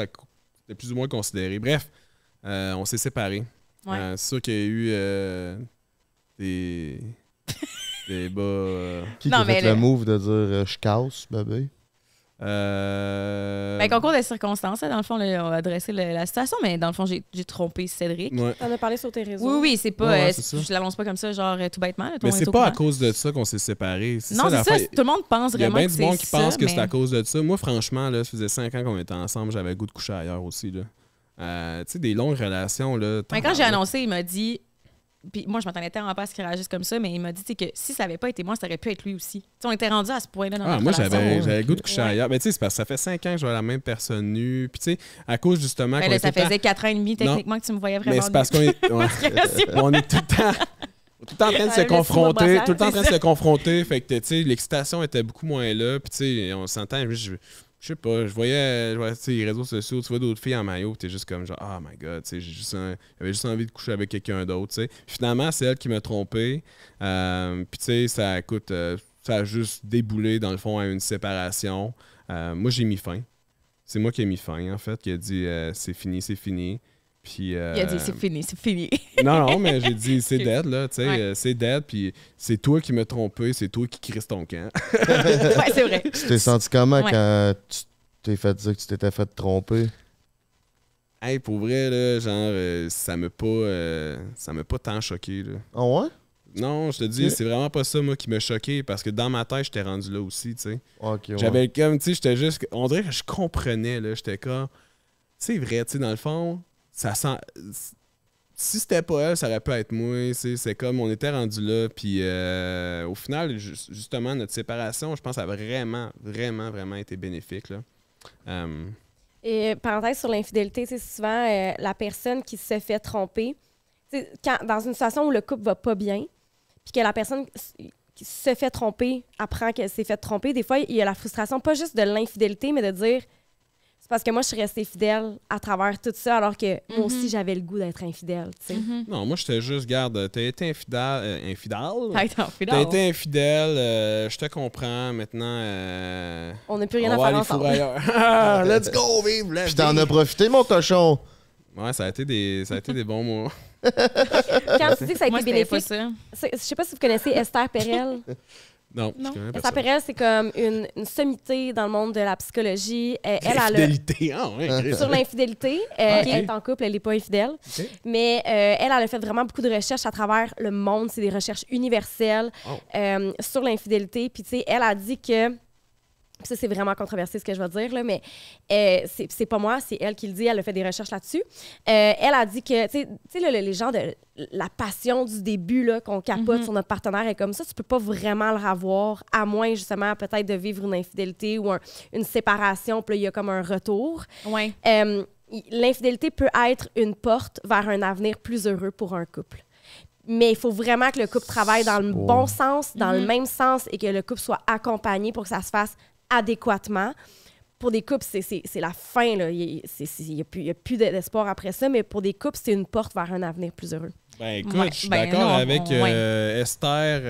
c'était plus ou moins considéré. Bref, on s'est séparés. Ouais. C'est sûr qu'il y a eu des bas. Qui Non, a fait mais le le- move de dire je casse, bébé? Ben, concours de circonstances, là, dans le fond, là, on a adressé la situation, mais dans le fond, j'ai trompé Cédric. Ouais. T'en as parlé sur tes réseaux. Oui, oui, c'est pas. Ouais, c'est ça. Je l'annonce pas comme ça, genre tout bêtement. Là, tout le Mais monde c'est est au pas à courant. cause de ça qu'on s'est séparés. Non, ça, c'est ça. l'affaire. Tout le monde pense Il y a vraiment bien que du c'est monde qui pense que c'est mais- à cause de ça. Moi, franchement, là, ça faisait 5 ans qu'on était ensemble, j'avais le goût de coucher ailleurs aussi. Là. Tu sais, des longues relations. Là, Mais quand j'ai annoncé, il m'a dit. Puis moi, je m'attendais tellement pas à ce qu'il réagisse comme ça, mais il m'a dit tu sais, que si ça avait pas été moi, ça aurait pu être lui aussi. Tu sais, on était rendu à ce point-là dans notre moi, relation. j'avais le goût de coucher Ouais. ailleurs. Mais tu sais, c'est parce que ça fait 5 ans que je vois la même personne nue. Puis tu sais, à cause justement. Ben qu'on là, est ça tout le temps- faisait 4 ans et demi, techniquement, que tu me voyais vraiment. Mais c'est parce qu'on est, ouais. On est tout le temps. Tout le temps en train de se Avec le confronter, brassard, tout le temps en train de c'est se confronter. Fait que, tu sais, l'excitation était beaucoup moins là. Puis, tu sais, on s'entend. Je sais pas, je voyais tu sais, les réseaux sociaux, tu vois d'autres filles en maillot, t'es juste comme genre, oh my god, tu sais, j'avais juste envie de coucher avec quelqu'un d'autre, tu sais. Puis finalement, c'est elle qui m'a trompé. Puis, tu sais, ça a juste déboulé, dans le fond, à une séparation. Moi, j'ai mis fin. C'est moi qui ai mis fin, en fait, qui a dit, c'est fini, c'est fini. Puis, Il a dit c'est fini, c'est fini. non, mais j'ai dit, c'est dead, là, tu sais, Ouais. c'est dead, puis c'est toi qui m'as trompé, c'est toi qui crises ton camp. Ouais, c'est vrai. Tu t'es senti comment Ouais. quand tu t'es fait dire que tu t'étais fait tromper? Hey, pour vrai, là, genre, ça m'a pas tant choqué, là. Ah ouais? Non, je te dis, Ok. c'est vraiment pas ça, moi, qui m'a choqué, parce que dans ma tête, j'étais rendu là aussi, tu sais. Ok, ouais. J'avais comme, tu sais, j'étais juste, on dirait que je comprenais, là, j'étais comme, c'est vrai, tu sais, dans le fond, ça sent... Si c'était pas elle, ça aurait pu être moi. C'est comme on était rendu là. Puis au final, justement, notre séparation, je pense, a vraiment, vraiment, vraiment été bénéfique. Là. Et parenthèse sur l'infidélité, c'est souvent la personne qui se fait tromper. Dans une situation où le couple va pas bien, puis que la personne qui se fait tromper apprend qu'elle s'est fait tromper, des fois, il y a la frustration, pas juste de l'infidélité, mais de dire c'est parce que moi, je suis restée fidèle à travers tout ça, alors que moi aussi, j'avais le goût d'être infidèle. Tu sais. Non, moi, j'étais juste, garde, t'as été infidèle. Attends, T'as été infidèle, je te comprends. Maintenant, On n'a plus on rien à va faire aller ensemble. fourrer ailleurs. Ah, let's go, vive la Puis t'en vie. as profité, mon cochon! Ouais, ça a été des bons mois. Quand tu dis que ça a Moi, été c'était pas bénéfique, ça. je sais pas si vous connaissez Esther Perel. Non, Non. je connais pas Esther ça. Perel, c'est comme une sommité dans le monde de la psychologie. Elle a le... Fidélité, ah ouais, Chris. Sur l'infidélité. Ok. Elle est en couple, elle n'est pas infidèle. Ok. Mais elle a fait vraiment beaucoup de recherches à travers le monde. C'est des recherches universelles Oh. sur l'infidélité. Puis, tu sais, elle a dit que Ça, c'est vraiment controversé ce que je vais dire, là, mais c'est pas moi, c'est elle qui le dit. Elle a fait des recherches là-dessus. Elle a dit que, tu sais, les gens de la passion du début, là, qu'on capote sur notre partenaire est comme ça, tu peux pas vraiment le revoir, à moins, justement, peut-être de vivre une infidélité ou une séparation, puis là, il y a comme un retour. Ouais. L'infidélité peut être une porte vers un avenir plus heureux pour un couple. Mais il faut vraiment que le couple travaille dans le bon sens, dans le même sens, et que le couple soit accompagné pour que ça se fasse adéquatement. Pour des couples, c'est la fin. Là. Il n'y a plus d'espoir après ça, mais pour des couples, c'est une porte vers un avenir plus heureux. Ben écoute, je suis d'accord avec Esther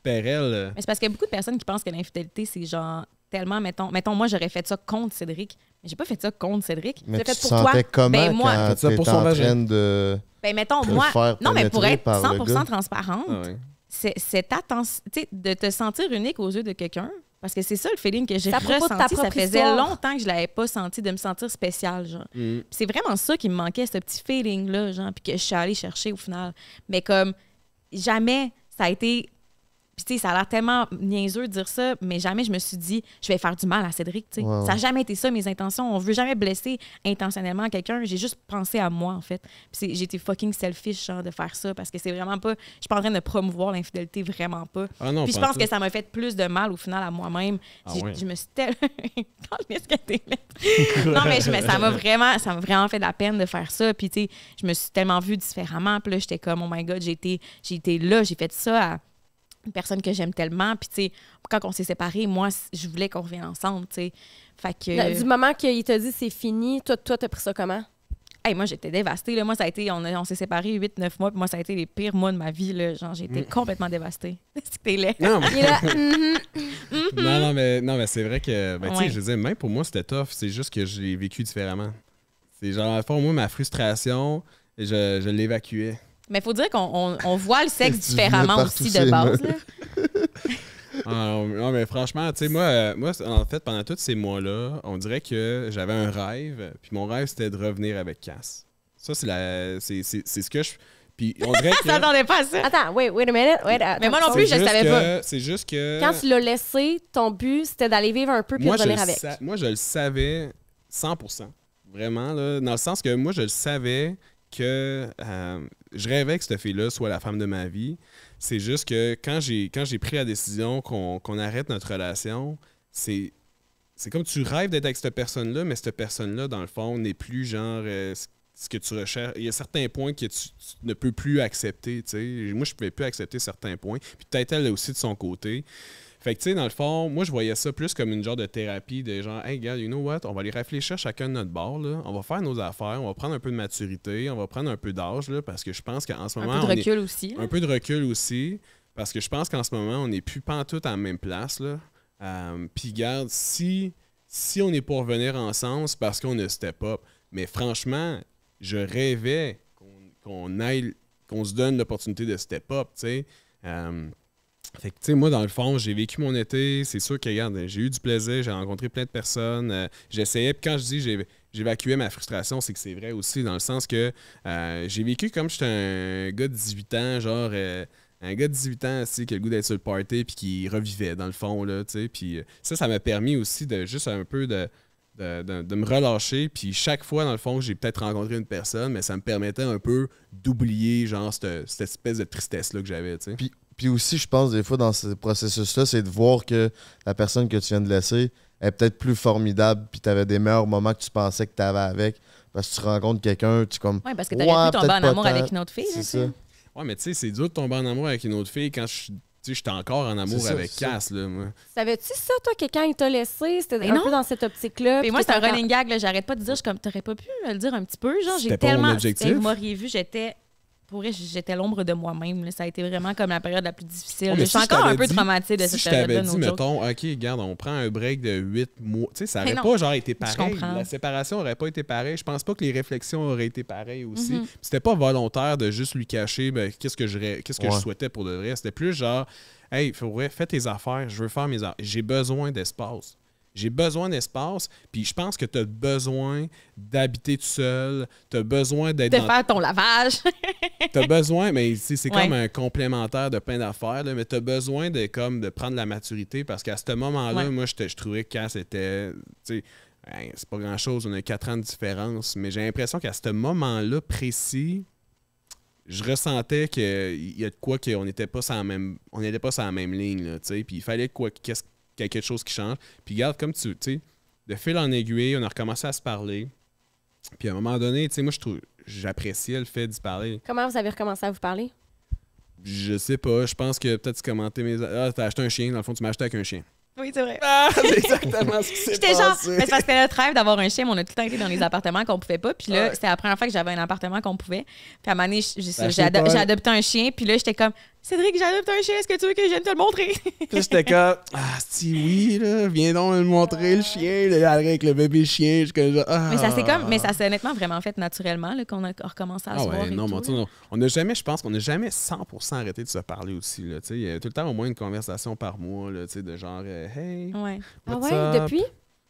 Perel. Mais c'est parce qu'il y a beaucoup de personnes qui pensent que l'infidélité, c'est genre tellement, mettons, moi, j'aurais fait ça contre Cédric, mais j'ai pas fait ça contre Cédric. Mais j'ai tu fait te sentais comment ben, moi, quand ça pour t'étais son en vagin. train de ben, mettons, te moi, faire non, mais pour pénétrer être par le 100% gars? transparente, Ah ouais. cette attention, tu sais, de te sentir unique aux yeux de quelqu'un, parce que c'est ça le feeling que j'ai C'est à propos de ta ressenti. Ça propre faisait histoire. longtemps que je l'avais pas senti, de me sentir spéciale, genre. Puis c'est vraiment ça qui me manquait, ce petit feeling-là, genre, puis que je suis allée chercher au final. Mais comme, jamais ça a été... Puis tu sais, ça a l'air tellement niaiseux de dire ça, mais jamais je me suis dit, je vais faire du mal à Cédric, tu sais. Ouais. Ça n'a jamais été ça, mes intentions. On veut jamais blesser intentionnellement quelqu'un. J'ai juste pensé à moi, en fait. Puis j'ai été fucking selfish, genre, de faire ça, parce que c'est vraiment pas... Je suis pas en train de promouvoir l'infidélité, vraiment pas. Ah non, Puis je pas pense tout. que ça m'a fait plus de mal, au final, à moi-même. Ah ouais. Je me suis tellement... Non, mais ça m'a vraiment fait de la peine de faire ça. Puis, tu sais, je me suis tellement vue différemment. Puis là, j'étais comme, oh my God, j'ai été là, j'ai fait ça à une personne que j'aime tellement. Puis, tu sais, quand on s'est séparés, moi, je voulais qu'on revienne ensemble, tu sais. Fait que... Du moment qu'il t'a dit c'est fini, toi, t'as pris ça comment? Hey, moi, j'étais dévastée. Là. Moi, ça a été... On s'est séparés 8-9 mois. Puis moi, ça a été les pires mois de ma vie. Là. Genre, j'ai été complètement dévastée. C'était laid. Non, mais... Il est là, non, mais c'est vrai que, ben, tu sais, Ouais. je disais, même pour moi, c'était tough. C'est juste que je l'ai vécu différemment. C'est genre, à la fois, moi, ma frustration, je l'évacuais. Mais il faut dire qu'on voit le sexe Tu venais différemment par aussi tous de ces base. mots. Là. Ah, non, mais franchement, tu sais, moi, en fait, pendant tous ces mois-là, on dirait que j'avais un rêve. Puis mon rêve, c'était de revenir avec Cass. Ça, c'est ce que je... Puis on dirait que... Ça s'attendait pas à ça. Attends, wait a minute. Mais moi non plus, je c'est juste savais que- pas. C'est juste que... Quand tu l'as laissé, ton but, c'était d'aller vivre un peu puis moi, revenir avec. Moi, je le savais 100%. Vraiment, là, dans le sens que moi, je le savais que je rêvais que cette fille-là soit la femme de ma vie. C'est juste que quand j'ai pris la décision qu'on arrête notre relation, c'est comme tu rêves d'être avec cette personne-là, mais cette personne-là, dans le fond, n'est plus genre ce que tu recherches. Il y a certains points que tu ne peux plus accepter. T'sais. Moi, je ne pouvais plus accepter certains points. Puis peut-être elle aussi de son côté. Fait que, tu sais, dans le fond, moi, je voyais ça plus comme une genre de thérapie de genre, hey, gars, you know what, on va aller réfléchir chacun de notre bord, là. On va faire nos affaires, on va prendre un peu de maturité, on va prendre un peu d'âge, là, parce que je pense qu'en ce moment. Un peu de recul aussi. là. Un peu de recul aussi, parce que je pense qu'en ce moment, on n'est plus pantoute à la même place, là. Puis, garde, si on n'est pas revenir ensemble, c'est parce qu'on a step up. Mais franchement, je rêvais qu'on se donne l'opportunité de step up, tu sais. Fait que, tu sais, moi, dans le fond, j'ai vécu mon été. C'est sûr que, regarde, j'ai eu du plaisir, j'ai rencontré plein de personnes. J'essayais, puis quand je dis j'évacuais ma frustration, c'est que c'est vrai aussi, dans le sens que j'ai vécu comme j'étais un gars de 18 ans, genre, un gars de 18 ans, aussi, qui a le goût d'être sur le party, puis qui revivait, dans le fond, là, tu sais. Puis ça m'a permis aussi de juste un peu de me relâcher. Puis chaque fois, dans le fond, j'ai peut-être rencontré une personne, mais ça me permettait un peu d'oublier, genre, cette espèce de tristesse-là que j'avais, tu sais. Puis aussi, je pense, des fois, dans ce processus-là, c'est de voir que la personne que tu viens de laisser est peut-être plus formidable, puis tu avais des meilleurs moments que tu pensais que tu avais avec. Parce que tu rencontres quelqu'un, tu comme. Oui, parce que t'aurais pu tomber peut-être en pas amour tant. avec une autre fille. C'est là, ça. tu sais. Ouais, mais tu sais, c'est dur de tomber en amour avec une autre fille quand j'étais encore en amour C'est ça, avec c'est ça. Cass, là, moi. Savais-tu ça, toi, que quand il t'a laissé, c'était Mais un non. peu dans cette optique-là? Puis puis moi, que c'est un t'as- running gag. Là, j'arrête pas de dire, je suis comme, t'aurais pas pu le dire un petit peu. Genre, j'ai C'était pas mon tellement. objectif. Vous m'auriez vu, pour vrai, j'étais l'ombre de moi-même. Là. Ça a été vraiment comme la période la plus difficile. Ouais, mais je suis si encore t'avais un peu dit- traumatisée de si cette je t'avais période-là. dit, no joke. mettons, OK, regarde, on prend un break de 8 mois. Tu sais, ça Mais aurait non. pas genre été Je pareil. comprends. La séparation aurait pas été pareille. Je pense pas que les réflexions auraient été pareilles aussi. Mhm. C'était pas volontaire de juste lui cacher qu'est-ce que je souhaitais pour de vrai. C'était plus genre, hey, faudrait fais tes affaires, je veux faire mes affaires. J'ai besoin d'espace. J'ai besoin d'espace, puis je pense que tu as besoin d'habiter tout seul, tu as besoin d'être faire ton lavage. Tu as besoin, mais c'est comme un complémentaire de plein d'affaires, mais tu as besoin de prendre la maturité parce qu'à ce moment-là, moi, je trouvais que quand c'était... c'est pas grand-chose, on a 4 ans de différence, mais j'ai l'impression qu'à ce moment-là précis, je ressentais qu'il y a de quoi qu'on n'était pas sur la même ligne, là, puis il fallait quelque chose qui change. Puis regarde, comme tu sais, de fil en aiguille, on a recommencé à se parler. Puis à un moment donné, tu sais, moi, j'appréciais le fait d'y parler. Comment vous avez recommencé à vous parler? Je sais pas, je pense que peut-être tu commentais t'as acheté un chien, dans le fond, tu m'as acheté avec un chien. Oui, c'est vrai. Ah, c'est exactement ce qui s'est passé. Genre, parce que c'était notre rêve d'avoir un chien, mais on a tout le temps été dans les appartements qu'on pouvait pas. Puis là, c'était la première fois que j'avais un appartement qu'on pouvait. Puis à un moment donné, j'ai adopté un chien. Puis là, j'étais comme, Cédric, j'ai adopté un chien, est-ce que tu veux que je vienne te le montrer? Puis j'étais comme, si oui, là, viens donc me montrer le chien, là, avec le bébé chien. Mais ça s'est honnêtement vraiment fait naturellement là, qu'on a recommencé à se voir. Non, on n'a jamais, je pense qu'on n'a jamais 100% arrêté de se parler aussi. Là, il y a tout le temps au moins une conversation par mois, là, de genre, hey. Ouais. Depuis?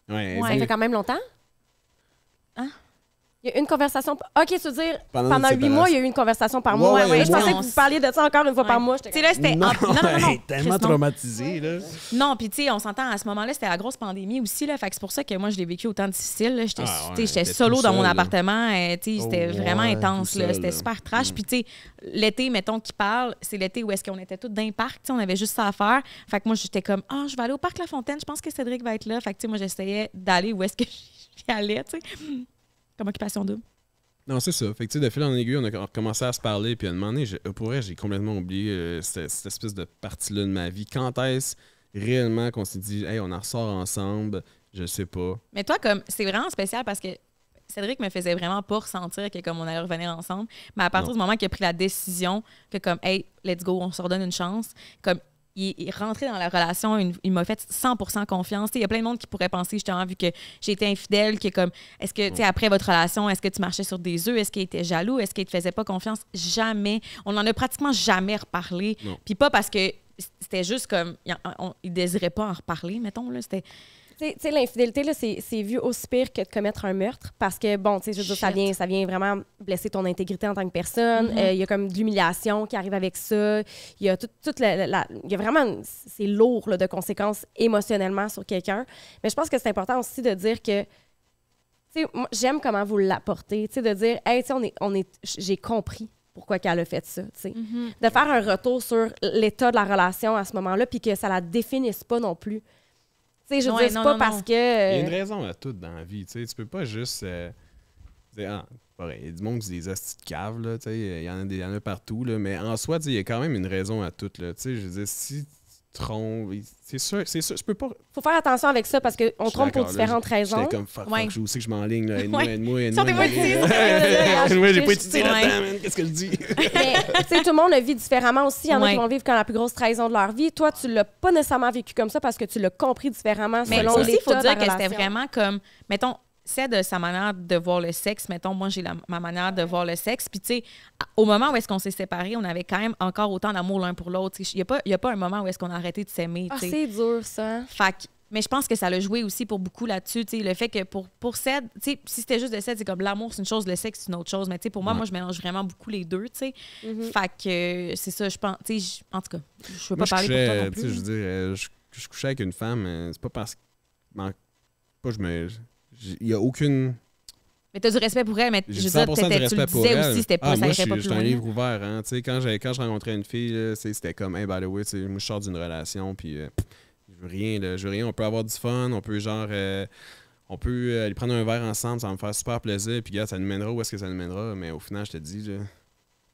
Ouais. Ça fait quand même longtemps? Hein? Il y a une conversation. OK, tu veux dire, pendant une 8 mois, il y a eu une conversation par mois. Ouais, je pensais que vous parliez de ça encore une fois par mois. Tu sais, là, c'était. Non. Tellement traumatisé, là. Non, puis tu sais, on s'entend, à ce moment-là, c'était la grosse pandémie aussi, là. Fait que c'est pour ça que moi, je l'ai vécu autant difficile. J'étais solo dans mon appartement. C'était vraiment intense, là. C'était super trash. Puis tu sais, l'été, mettons, qui parle, c'est l'été où est-ce qu'on était tous dans un parc. On avait juste ça à faire. Fait que moi, j'étais comme, je vais aller au parc La Fontaine. Je pense que Cédric va être là. Fait que tu sais, moi, j'essayais d'aller où est-ce que j'y allais, tu sais. Comme occupation double. Non, c'est ça. Fait que, tu sais, de fil en aiguille, on a recommencé à se parler. Puis à un moment donné, pour vrai, j'ai complètement oublié cette espèce de partie-là de ma vie. Quand est-ce réellement qu'on s'est dit, hey, on en ressort ensemble? Je sais pas. Mais toi, comme, c'est vraiment spécial parce que Cédric me faisait vraiment pas ressentir que comme on allait revenir ensemble. Mais à partir du moment qu'il a pris la décision que comme, hey, let's go, on se redonne une chance, comme, il est rentré dans la relation, il m'a fait 100% confiance. Il y a plein de monde qui pourrait penser, justement, vu que j'ai été infidèle, que comme, est-ce que, tu sais, après votre relation, est-ce que tu marchais sur des œufs? Est-ce qu'il était jaloux? Est-ce qu'il te faisait pas confiance? Jamais. On en a pratiquement jamais reparlé. Puis pas parce que c'était juste comme, il désirait pas en reparler, mettons, là. C'était... Tu sais, l'infidélité, là, c'est vu aussi pire que de commettre un meurtre parce que, bon, tu sais, je veux dire, ça vient vraiment blesser ton intégrité en tant que personne. Il y a comme de l'humiliation qui arrive avec ça. Il y a il y a vraiment... C'est lourd là, de conséquences émotionnellement sur quelqu'un. Mais je pense que c'est important aussi de dire que... Tu sais, moi, j'aime comment vous l'apportez. Tu sais, de dire, hey, tu sais, j'ai compris pourquoi qu'elle a fait ça, tu sais. De faire un retour sur l'état de la relation à ce moment-là puis que ça la définisse pas non plus. Je veux dire, c'est pas parce que... Il y a une raison à tout dans la vie. Tu peux pas juste... il y a du monde qui dit des hosties de cave, là, il y en a partout, là, mais en soi, il y a quand même une raison à tout. Là, je veux dire, si tu trompes... C'est sûr, je peux pas... Faut faire attention avec ça parce qu'on trompe pour différentes raisons. J'étais comme, fuck, je sais que je m'enligne, là. Aide-moi. Sortez-moi d'ici. J'ai pas étudié là-dedans, man. Qu'est-ce que je dis? Mais, tu sais, tout le monde le vit différemment aussi. Il y en a qui vont vivre comme la plus grosse trahison de leur vie. Toi, tu l'as pas nécessairement vécu comme ça parce que tu l'as compris différemment selon aussi, il faut dire que relation. c'était vraiment comme, mettons, c'est de sa manière de voir le sexe. Mettons, moi, j'ai ma manière de voir le sexe. Puis, tu sais, au moment où est-ce qu'on s'est séparés, on avait quand même encore autant d'amour l'un pour l'autre. Il n'y a pas un moment où est-ce qu'on a arrêté de s'aimer. C'est dur, ça. Fait que, mais je pense que ça l'a joué aussi pour beaucoup là-dessus. Le fait que pour Ced, si c'était juste de Ced, c'est comme l'amour, c'est une chose, le sexe, c'est une autre chose. Mais pour moi, je mélange vraiment beaucoup les deux. Fait que c'est ça, je pense. En tout cas, je veux pas parler pour toi non plus. Je veux dire, je couchais avec une femme, c'est pas parce que. Il n'y a aucune. Mais tu as du respect pour elle, mais je veux dire, tu le disais aussi, c'était pas, ça irait pas plus loin. J'étais un livre ouvert. Hein. Quand je rencontrais une fille, là, c'était comme, hey, by the way, moi, je sors d'une relation, puis je veux rien. On peut avoir du fun, on peut on peut aller prendre un verre ensemble, ça va me faire super plaisir, puis gars, ça nous mènera où est-ce que ça nous mènera. Mais au final, je te dis, là,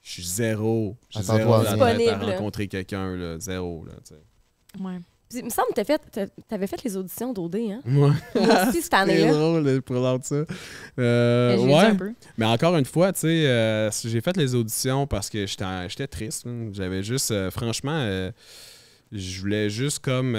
je suis zéro à rencontrer quelqu'un, là, zéro. Là, ouais. Il me semble que tu avais fait les auditions d'OD, hein? Ouais. Moi aussi, cette année-là. C'est drôle pour l'autre ça. Ouais. Un peu. Mais encore une fois, tu sais, j'ai fait les auditions parce que j'étais triste. J'avais juste, franchement, Je voulais juste comme...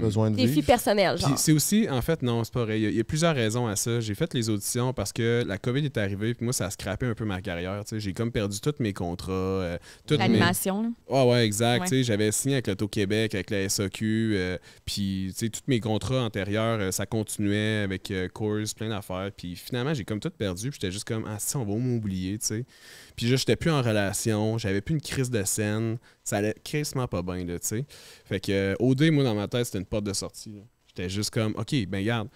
Besoin de Défi vivre. personnel, Puis genre. c'est aussi, en fait, non, c'est pas vrai. Il y a plusieurs raisons à ça. J'ai fait les auditions parce que la COVID est arrivée, puis moi, ça a scrappé un peu ma carrière. Tu sais. J'ai comme perdu tous mes contrats. L'animation, là. Ouais, exact. Ouais. Tu sais, j'avais signé avec l'Auto-Québec, avec la SAQ, puis tu sais, tous mes contrats antérieurs, ça continuait avec Coors, plein d'affaires. Puis finalement, j'ai comme tout perdu, puis j'étais juste comme, ah, si, on va m'oublier, tu sais. Puis là, j'étais plus en relation, j'avais plus une crise de scène, ça allait crissement pas bien, là, tu sais. Fait que OD, moi, dans ma tête, c'était une porte de sortie. Là. J'étais juste comme, OK, ben regarde,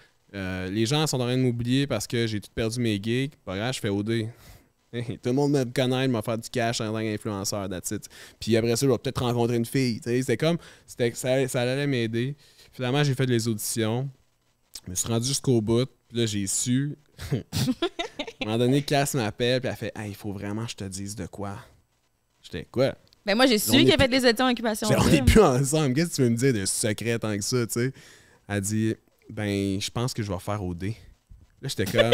les gens sont en train de m'oublier parce que j'ai tout perdu mes gigs. Pas grave, je fais OD. Tout le monde me connaît, m'a fait du cash en tant qu'influenceur, that's it. Puis après ça, je vais peut-être rencontrer une fille. C'était comme, ça allait m'aider. Finalement, j'ai fait les auditions. Je me suis rendu jusqu'au bout. Puis là, j'ai su. À un moment donné, Cass m'appelle, puis elle fait, hey, il faut vraiment que je te dise de quoi. J'étais, quoi? Ben moi, j'ai su On est qu'il a fait plus- des études en occupation. On double. n'est plus ensemble. Qu'est-ce que tu veux me dire de secret tant que ça, tu sais? Elle dit, ben, je pense que je vais faire OD. Là, j'étais comme,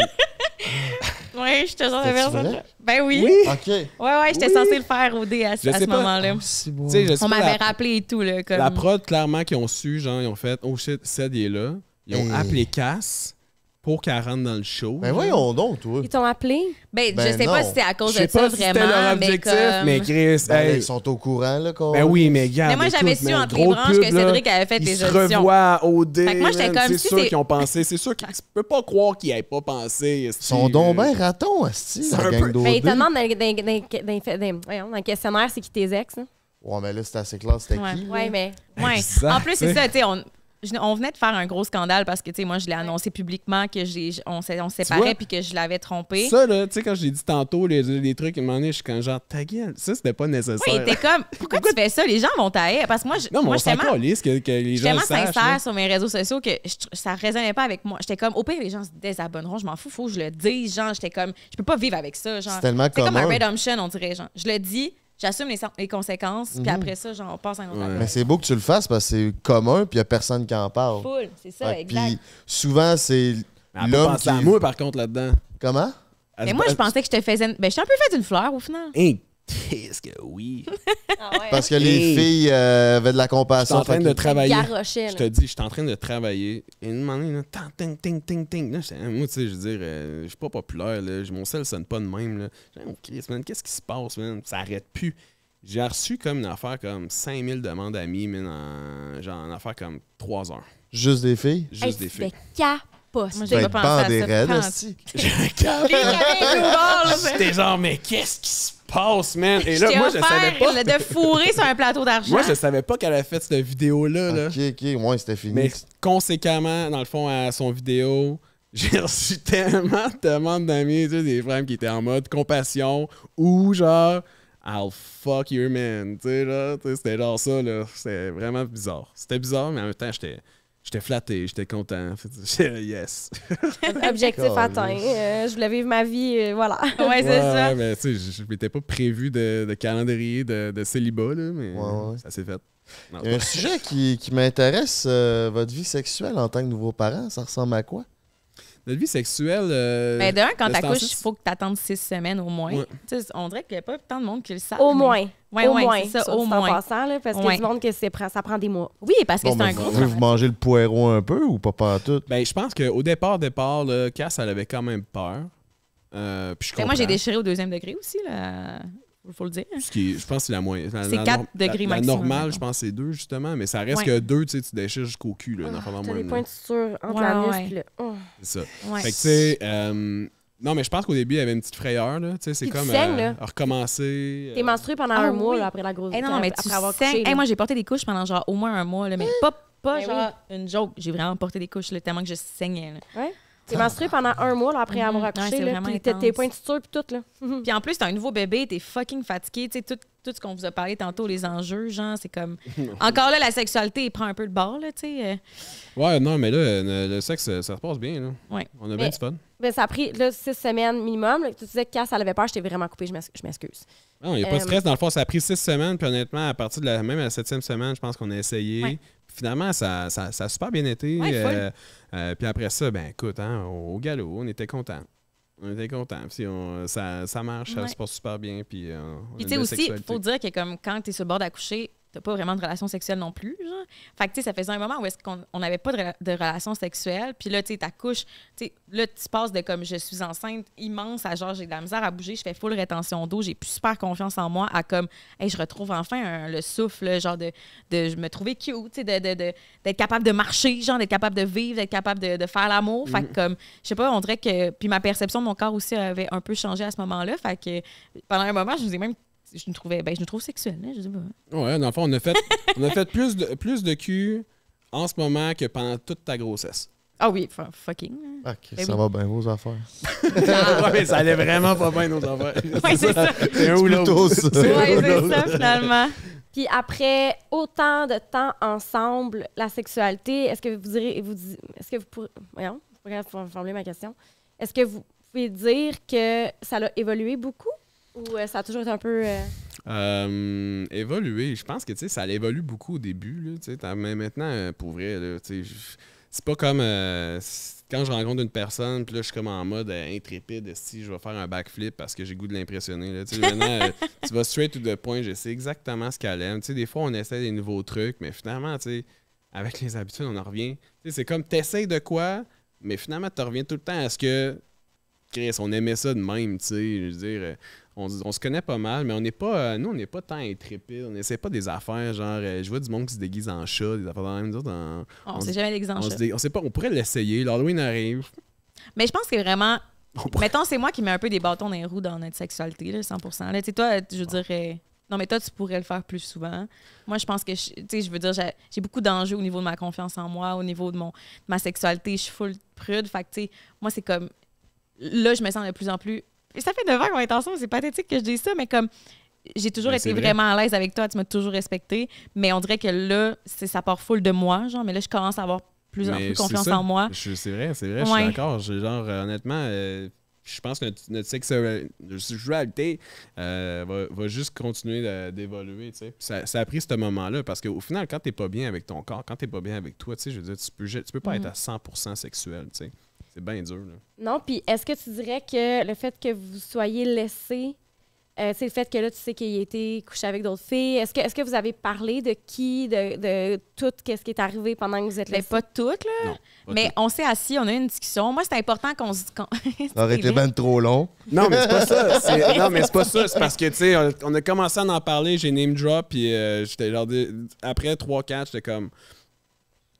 Ouais, je te jure de C'était-tu faire vrai? ça. Ben oui. OK. Ouais, j'étais censée le faire au dé à Je ce sais pas. moment-là. C'est bon. tu sais, je sais On pas, m'avait la- rappelé et tout, là. Comme... La prod, clairement, qu'ils ont su, genre, ils ont fait, oh shit, Ced, il est là. Ils ont Hey. appelé Cass pour qu'elle rentre dans le show. Ben genre. voyons donc, toi. Ils t'ont appelé? Ben, Ben je sais pas non. si c'est à cause Je sais de ça pas si c'était vraiment, leur mais objectif, comme... mais Chris, Ben, hey, ils sont au courant, là, qu'on... ben oui, mais regarde, Mais moi, j'avais écoute, su man, entre les gros branches pub, que là, Cédric avait fait ils les se auditions. revoient au dé. Fait que moi, j'étais man, comme c'est si sûr c'est- qu'ils ont pensé. C'est sûr qu'ils ne peuvent pas croire qu'ils n'avaient pas pensé. Ils sont donc bien ratons, asti, C'est la un gang peu- d'OD. Ben, ils te demandent dans le questionnaire, c'est qui tes ex, hein? Ouais, mais là, c'est assez clair, c'était Ouais. qui? là? Ouais, mais. Ouais. Exact, En plus, c'est tu sais. ça, tu sais, on venait de faire un gros scandale parce que, tu sais, moi, je l'ai annoncé publiquement que on vois? séparait puis que je l'avais trompé. Ça, là, tu sais, quand j'ai dit tantôt les trucs, à un moment donné, je suis comme genre, ta gueule, ça, c'était pas nécessaire. Oui, t'es comme, pourquoi tu fais ça? Les gens vont t'haïr. Parce que moi, Non, mais moi on j'étais s'en tellement- calisse que les j'étais gens le tellement sachent. sincère là. sur mes réseaux sociaux que ça résonnait pas avec moi. J'étais comme, au pire, les gens se désabonneront, je m'en fous, faut que je le dise. Genre, j'étais comme, je peux pas vivre avec ça. Genre, C'est tellement c'est comme un commun. redemption, on dirait. Genre, je le dis, j'assume les conséquences, puis après ça, genre, on passe à un autre Ouais. affaire. Mais c'est beau que tu le fasses parce que c'est commun puis il n'y a personne qui en parle. Full, c'est ça, Ouais, exact. puis souvent, c'est Mais elle a pas l'homme pensé qui... à moi, par contre, là-dedans. Comment? Mais moi, je pensais que je te faisais. Ben, je t'ai un peu fait une fleur au final. Hey, qu'est-ce que oui. Ah ouais. Parce que les Hey. filles avaient de la Je suis compassion. en train fait de que- travailler. Garochais, Je là. te dis, je suis en train de travailler. Et une moment là, ting, ting, ting, ting. Là, moi, tu sais, je veux dire, je suis pas populaire. Là. Mon sel sonne pas de même. Là. Oh, Chris, man, qu'est-ce qui se passe, man? Ça arrête plus. J'ai reçu comme une affaire comme 5000 demandes d'amis, man, genre une affaire comme 3 heures. Juste des filles? Juste Hey, des tu filles. fais capote. Moi, Tu vas j'ai être pas pensé à bandé ça. raide, Quand- esti. J'étais genre, mais qu'est-ce qui se passe, man? Et là, J'étais moi, je savais pas. offert de fourrer sur un plateau d'argent. Moi, je savais pas qu'elle avait fait cette vidéo-là. Là. OK, ouais, c'était fini. Mais conséquemment, dans le fond, à son vidéo, j'ai reçu tellement de demandes d'amis, tu sais, des femmes qui étaient en mode compassion ou genre I'll fuck your man. Tu sais, là, tu sais, c'était genre ça, là. C'était vraiment bizarre. C'était bizarre, mais en même temps, j'étais flatté, j'étais content. J'étais yes. Objectif Calme. atteint. Je voulais vivre ma vie, voilà. Ouais, c'est ça. mais tu sais, je m'étais pas prévu de calendrier de célibat, là, mais Ouais. ça s'est fait. Non, Il y a un sujet qui m'intéresse, votre vie sexuelle en tant que nouveau parent, ça ressemble à quoi? Notre vie sexuelle. Ben, d'un, quand de ce t'accouches, temps-ci, il faut que t'attendes 6 semaines au moins. Ouais. Tu sais, on dirait qu'il n'y a pas tant de monde qui le savent. Au mais- moins. Ouais, au ouais, moins. c'est ça, Soit au dit en moins. passant, là, parce qu'il y Ouais. a du monde que ça prend des mois. Oui, parce que Bon, c'est ben, un gros vous mangez le poireau un peu ou pas tout? Ben, je pense qu'au départ, là, Cass, elle avait quand même peur. Puis je Fait que moi, j'ai comprends. déchiré au 2e degré aussi, là. Faut le dire. Ce qui est- je pense que c'est la moyenne. C'est 4 degrés la maximum, normale, mettons. je pense que c'est 2, justement. Mais ça reste Ouais. que 2, tu sais, tu déchires jusqu'au cul, là. dans T'as moins des points de suture entre Ouais, l'anus ouais. puis le... Oh. C'est ça. Ouais. Fait que, tu sais, non, mais je pense qu'au début, il y avait une petite frayeur, là. Tu sais, c'est Puis tu comme saignes, là. recommencer. T'es menstrué pendant Ah un mois oui. là, après la grosse Eh non, mais tu après avoir saignes. couché. Eh, là. moi, j'ai porté des couches pendant genre au moins un mois, là, mais pas Ben genre une joke. J'ai vraiment porté des couches là, tellement que je saignais. Là. Ouais. T'es menstrué pendant un mois là, après avoir Ouais, accouché. c'est là, vraiment puis t'as tes intense. points de suture puis tout. Là. Puis en plus, t'as un nouveau bébé, t'es fucking fatigué. Tu sais, tout ce qu'on vous a parlé tantôt, les enjeux, genre, c'est comme. Encore là, la sexualité, il prend un peu le bord, là, tu sais. Ouais, non, mais là, le sexe, ça se passe bien, là. Ouais. On a bien Mais- du fun. Ben, ça a pris là, 6 semaines minimum. Là. Tu disais que Cass, elle avait peur, je t'ai vraiment coupé, je m'excuse. Non, il n'y a pas de stress. Dans le fond, ça a pris 6 semaines. Puis honnêtement, à partir de même la 7e semaine, je pense qu'on a essayé. Ouais. Puis finalement, ça a super bien été. Ouais, Puis après ça, ben écoute, hein, au galop, on était contents. On était contents. Puis ça marche, ça Ouais. se passe super bien. Puis, on a Puis une tu sais belle aussi, il sexualité. faut dire que comme quand t'es sur le bord d'accoucher, t'as pas vraiment de relation sexuelle non plus, genre. Fait que, tu sais, ça faisait un moment où est-ce qu'on n'avait pas de relation sexuelle. Puis là, tu sais, t'accouches, tu sais, là, tu passes de comme je suis enceinte immense à genre j'ai de la misère à bouger, je fais full rétention d'eau, j'ai plus super confiance en moi à comme, hey, je retrouve enfin le souffle, genre de je me trouver cute, tu sais, d'être capable de marcher, genre d'être capable de vivre, d'être capable de faire l'amour. Fait que, comme, je sais pas, on dirait que. Puis ma perception de mon corps aussi avait un peu changé à ce moment-là. Fait que pendant un moment, je me même. Je nous trouve sexuelle, hein, je sais pas. Ouais, dans le fond, on a fait plus de cul en ce moment que pendant toute ta grossesse. Ah oui, fucking. OK, ça va bien, vos affaires. Ouais, mais ça allait vraiment pas bien, nos affaires. Ouais, c'est ça. C'est un ou l'autre. Plutôt ça. Ouais, c'est ça, finalement. Puis après autant de temps ensemble, la sexualité, est-ce que vous pourrez... Voyons, je pourrais formuler ma question. Est-ce que vous pouvez dire que ça a évolué beaucoup? Ou ça a toujours été un peu... Évoluer, je pense que ça évolue beaucoup au début. Là, mais maintenant, pour vrai, là, c'est pas comme quand je rencontre une personne, puis là, je suis comme en mode intrépide, si je vais faire un backflip parce que j'ai goût de l'impressionner. Là. Maintenant, tu vas straight to the point, je sais exactement ce qu'elle aime. Des fois, on essaie des nouveaux trucs, mais finalement, avec les habitudes, on en revient. C'est comme t'essayes de quoi, mais finalement, tu reviens tout le temps à ce que Chris, on aimait ça de même, je veux dire, on se connaît pas mal, mais on n'est pas, nous, on n'est pas tant intrépides, on n'essaie pas des affaires, genre, je vois du monde qui se déguise en chat, des affaires dans la même, on s'est jamais déguisé en chat. On sait pas, on pourrait l'essayer, l'Halloween arrive. Mais je pense que vraiment, mettons, c'est moi qui mets un peu des bâtons dans les roues dans notre sexualité, là, 100%. Là, toi, je dirais... Non, mais toi, tu pourrais le faire plus souvent. Moi, je pense que, je veux dire, j'ai beaucoup d'enjeux au niveau de ma confiance en moi, au niveau de ma sexualité, je suis full prude. Fait que, moi, c'est comme... Là, je me sens de plus en plus... Et ça fait 9 ans qu'on est ensemble, c'est pathétique que je dise ça, mais comme j'ai toujours été vraiment à l'aise avec toi, tu m'as toujours respecté, mais on dirait que là, ça part full de moi, genre, mais là, je commence à avoir plus en plus confiance en moi. C'est vrai, je suis d'accord. Genre, honnêtement, je pense que notre sexualité va juste continuer d'évoluer, tu sais. Ça a pris ce moment-là, parce qu'au final, quand t'es pas bien avec ton corps, quand t'es pas bien avec toi, tu sais, je veux dire, tu peux pas être à 100% sexuel, tu sais. C'est bien dur, là. Non, puis est-ce que tu dirais que le fait que vous soyez laissé, c'est le fait que là, tu sais qu'il a été couché avec d'autres filles, est-ce que vous avez parlé de qui, de tout, qu'est-ce qui est arrivé pendant que vous êtes laissé? Pas toutes, là. Non, mais toutes. on s'est assis, on a eu une discussion. Moi, c'est important qu'on se... Ça aurait été ben trop long. Non, mais c'est pas ça. Non, mais c'est pas ça. C'est parce que, tu sais, on a commencé à en parler, j'ai name drop, puis j'étais genre... Après 3-4, j'étais comme...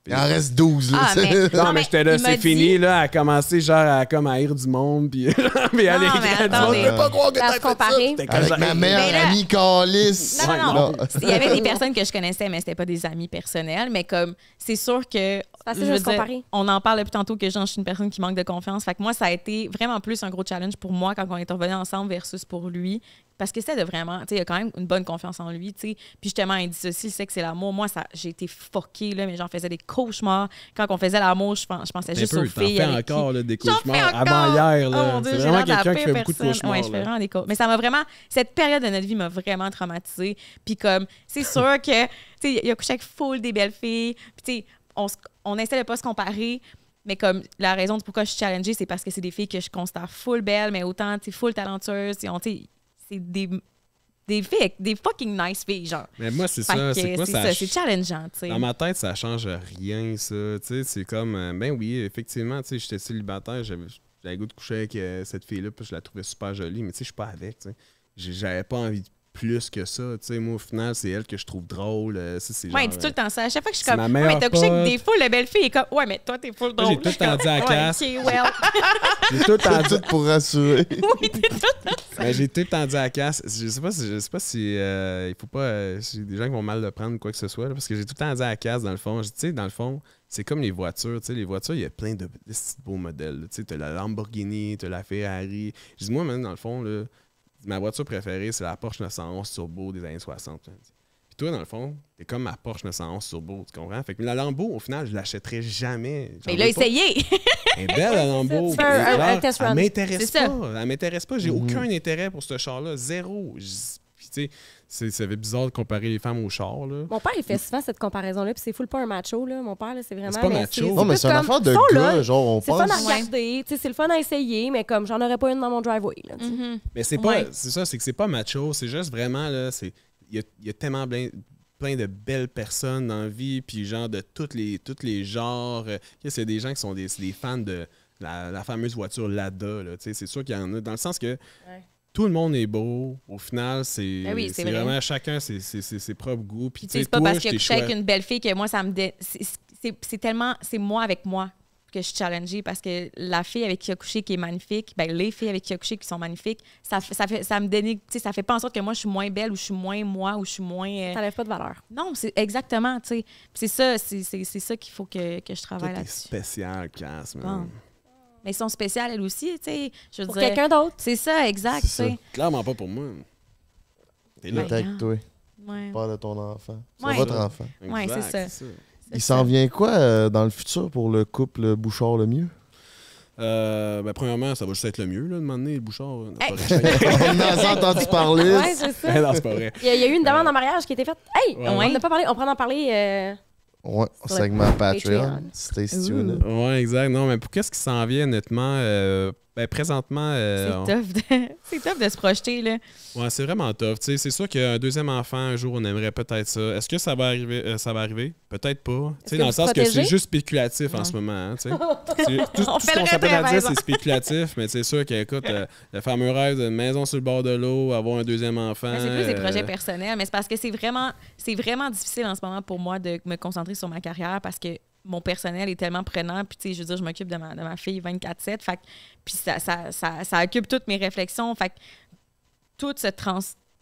Il en reste 12, là. Ah, mais- Non, Non, mais j'étais là, il m'a c'est fini, dit- là, à commencer, genre, à comme haïr du monde, puis mais aller mais écrire du monde. attendez. Je peux pas croire que À t'as se fait ça. comparer. C'était quand Avec j'arrive. ma meilleure Mais là- amie Calice. Non. Il y avait des personnes que je connaissais, mais c'était pas des amis personnels. Mais comme, c'est sûr que. facile je de veux se dire, comparer. on en parle depuis tantôt que genre, je suis une personne qui manque de confiance. Fait que moi, ça a été vraiment plus un gros challenge pour moi quand on est revenus ensemble versus pour lui. Parce que c'était de vraiment, tu sais, il a quand même une bonne confiance en lui, tu sais. Puis justement, il dit aussi, le sexe, c'est l'amour. Moi, j'ai été fuckée, là, mais j'en faisais des cauchemars. Quand on faisait l'amour, je pensais juste aux filles. T'en fais avec qui- encore, là, des J'en fais cauchemars encore! avant hier, Oh là. mon Dieu, C'est j'ai vraiment l'air de la quelqu'un qui pire fait beaucoup de personne. cauchemars, Ouais, je fais là. vraiment des cauchemars. Mais ça m'a vraiment... Cette période de notre vie m'a vraiment traumatisée. Puis comme, c'est sûr que, tu sais, il a couché avec full des belles filles. Puis tu sais, on essaie de pas se comparer. Mais comme, la raison de pourquoi je suis challengée, c'est parce que c'est des filles que je considère full belles, mais autant, tu sais, full talentueuses. Tu sais, c'est des filles, des fucking nice filles, genre. Mais moi, c'est Fait ça. que C'est quoi c'est ça? ça, c'est challengeant, tu sais. Dans ma tête, ça change rien, ça. Tu sais, c'est comme, ben oui, effectivement, tu sais, j'étais célibataire, j'avais le goût de coucher avec cette fille-là, puis je la trouvais super jolie, mais tu sais, je suis pas avec, tu sais. J'avais pas envie de plus que ça, tu sais. Moi, au final, c'est elle que je trouve drôle. Ça, c'est Ouais, genre, dis tout le temps ça. À chaque fois que je suis c'est comme, ma ouais, mais meilleure t'as couché avec pote. des foules de belles filles, et comme, ouais, mais toi, t'es full Moi, drôle. j'ai tout le temps dit à Cass. Ouais, ok, well. J'ai tout le temps C'est dit. tout pour rassurer. Oui, t'es tout le temps ça. Ben, j'ai tout le temps dit à Cass. Je sais pas si il faut pas. Si des gens qui vont mal le prendre ou quoi que ce soit, là, parce que j'ai tout le temps dit à Cass, dans le fond. Tu sais, dans le fond, c'est comme les voitures. Tu sais, les voitures, il y a plein de beaux modèles. Tu sais, t'as la Lamborghini, t'as la Ferrari. Je dis, moi, même, dans le fond, là, ma voiture préférée, c'est la Porsche 911 Turbo des années 60. Là. Puis toi, dans le fond, t'es comme ma Porsche 911 Turbo, tu comprends? Fait que la Lambo, au final, je l'achèterai jamais. Mais il a essayé. Elle est belle, la Lambo. Tu fais un Genre, test elle run. m'intéresse C'est ça. pas. Elle m'intéresse pas. J'ai aucun intérêt pour ce char-là. Zéro. Puis, tu sais, ça fait bizarre de comparer les femmes aux chars, là. Mon père, il fait souvent cette comparaison-là, puis c'est full pas un macho, là. Mon père, là, c'est vraiment... C'est pas macho. Non, mais plus c'est une comme, affaire de ils sont là, gars, genre, on c'est fun à pense. regarder, tu sais, c'est le fun à essayer, mais comme j'en aurais pas une dans mon driveway, là, tu sais. Mhm. Mais c'est pas. Ouais. C'est ça, c'est que c'est pas macho. C'est juste vraiment, là, il y a tellement plein de belles personnes dans la vie, puis genre de tous les genres. C'est des gens qui sont des fans de la fameuse voiture Lada. Là, c'est sûr qu'il y en a, dans le sens que tout le monde est beau. Au final, c'est vraiment chacun ses propres goûts. Puis, c'est pas parce que je couche avec une belle fille que moi, ça me... C'est tellement... C'est moi avec moi que je suis challengée, parce que la fille avec qui il a couché qui est magnifique, ben les filles avec qui il a couché qui sont magnifiques, ça me dénigre, ça fait pas en sorte que moi je suis moins belle ou je suis moins moi ou je suis moins... Ça n'enlève pas de valeur. Non, c'est exactement, tu sais. C'est ça qu'il faut que je travaille là-dessus. C'est spécial, Cass, man. Mais ils sont spéciales, elles aussi, tu sais. Pour quelqu'un d'autre. C'est ça, exact, tu sais. Clairement pas pour moi. T'es là. T'es avec toi. Ouais. Pas de ton enfant. C'est Ouais. votre enfant. Oui, c'est ça. Il s'en vient quoi dans le futur pour le couple Bouchard-Lemieux? Premièrement, ça va juste être le mieux, là, de m'emmener, le Bouchard. On en a entendu parler. Oui, c'est ça. Non, c'est pas vrai. Il y a eu une demande en mariage qui a été faite. Hey, Ouais. on n'a pas parlé, on prend en parler. Ouais, Sur segment le Patreon. Patreon. Stay tuned. Ouais, exact. Non, mais pour qu'est-ce qui s'en vient, honnêtement, présentement... C'est tough de se projeter, là. Ouais, c'est vraiment tough. Tu sais, c'est sûr qu'un deuxième enfant, un jour, on aimerait peut-être ça. Est-ce que ça va arriver? Ça va arriver? Peut-être pas. Tu sais, dans le sens que c'est juste spéculatif en ce moment. Hein, tu sais. Tout ce qu'on s'appelle à dire, c'est spéculatif, mais c'est sûr qu'écoute, le fameux rêve de maison sur le bord de l'eau, avoir un deuxième enfant... C'est plus des projets personnels, mais c'est parce que c'est vraiment difficile en ce moment pour moi de me concentrer sur ma carrière, parce que mon personnel est tellement prenant, puis tu sais, je veux dire, je m'occupe de ma fille 24/7, fait puis ça occupe toutes mes réflexions, fait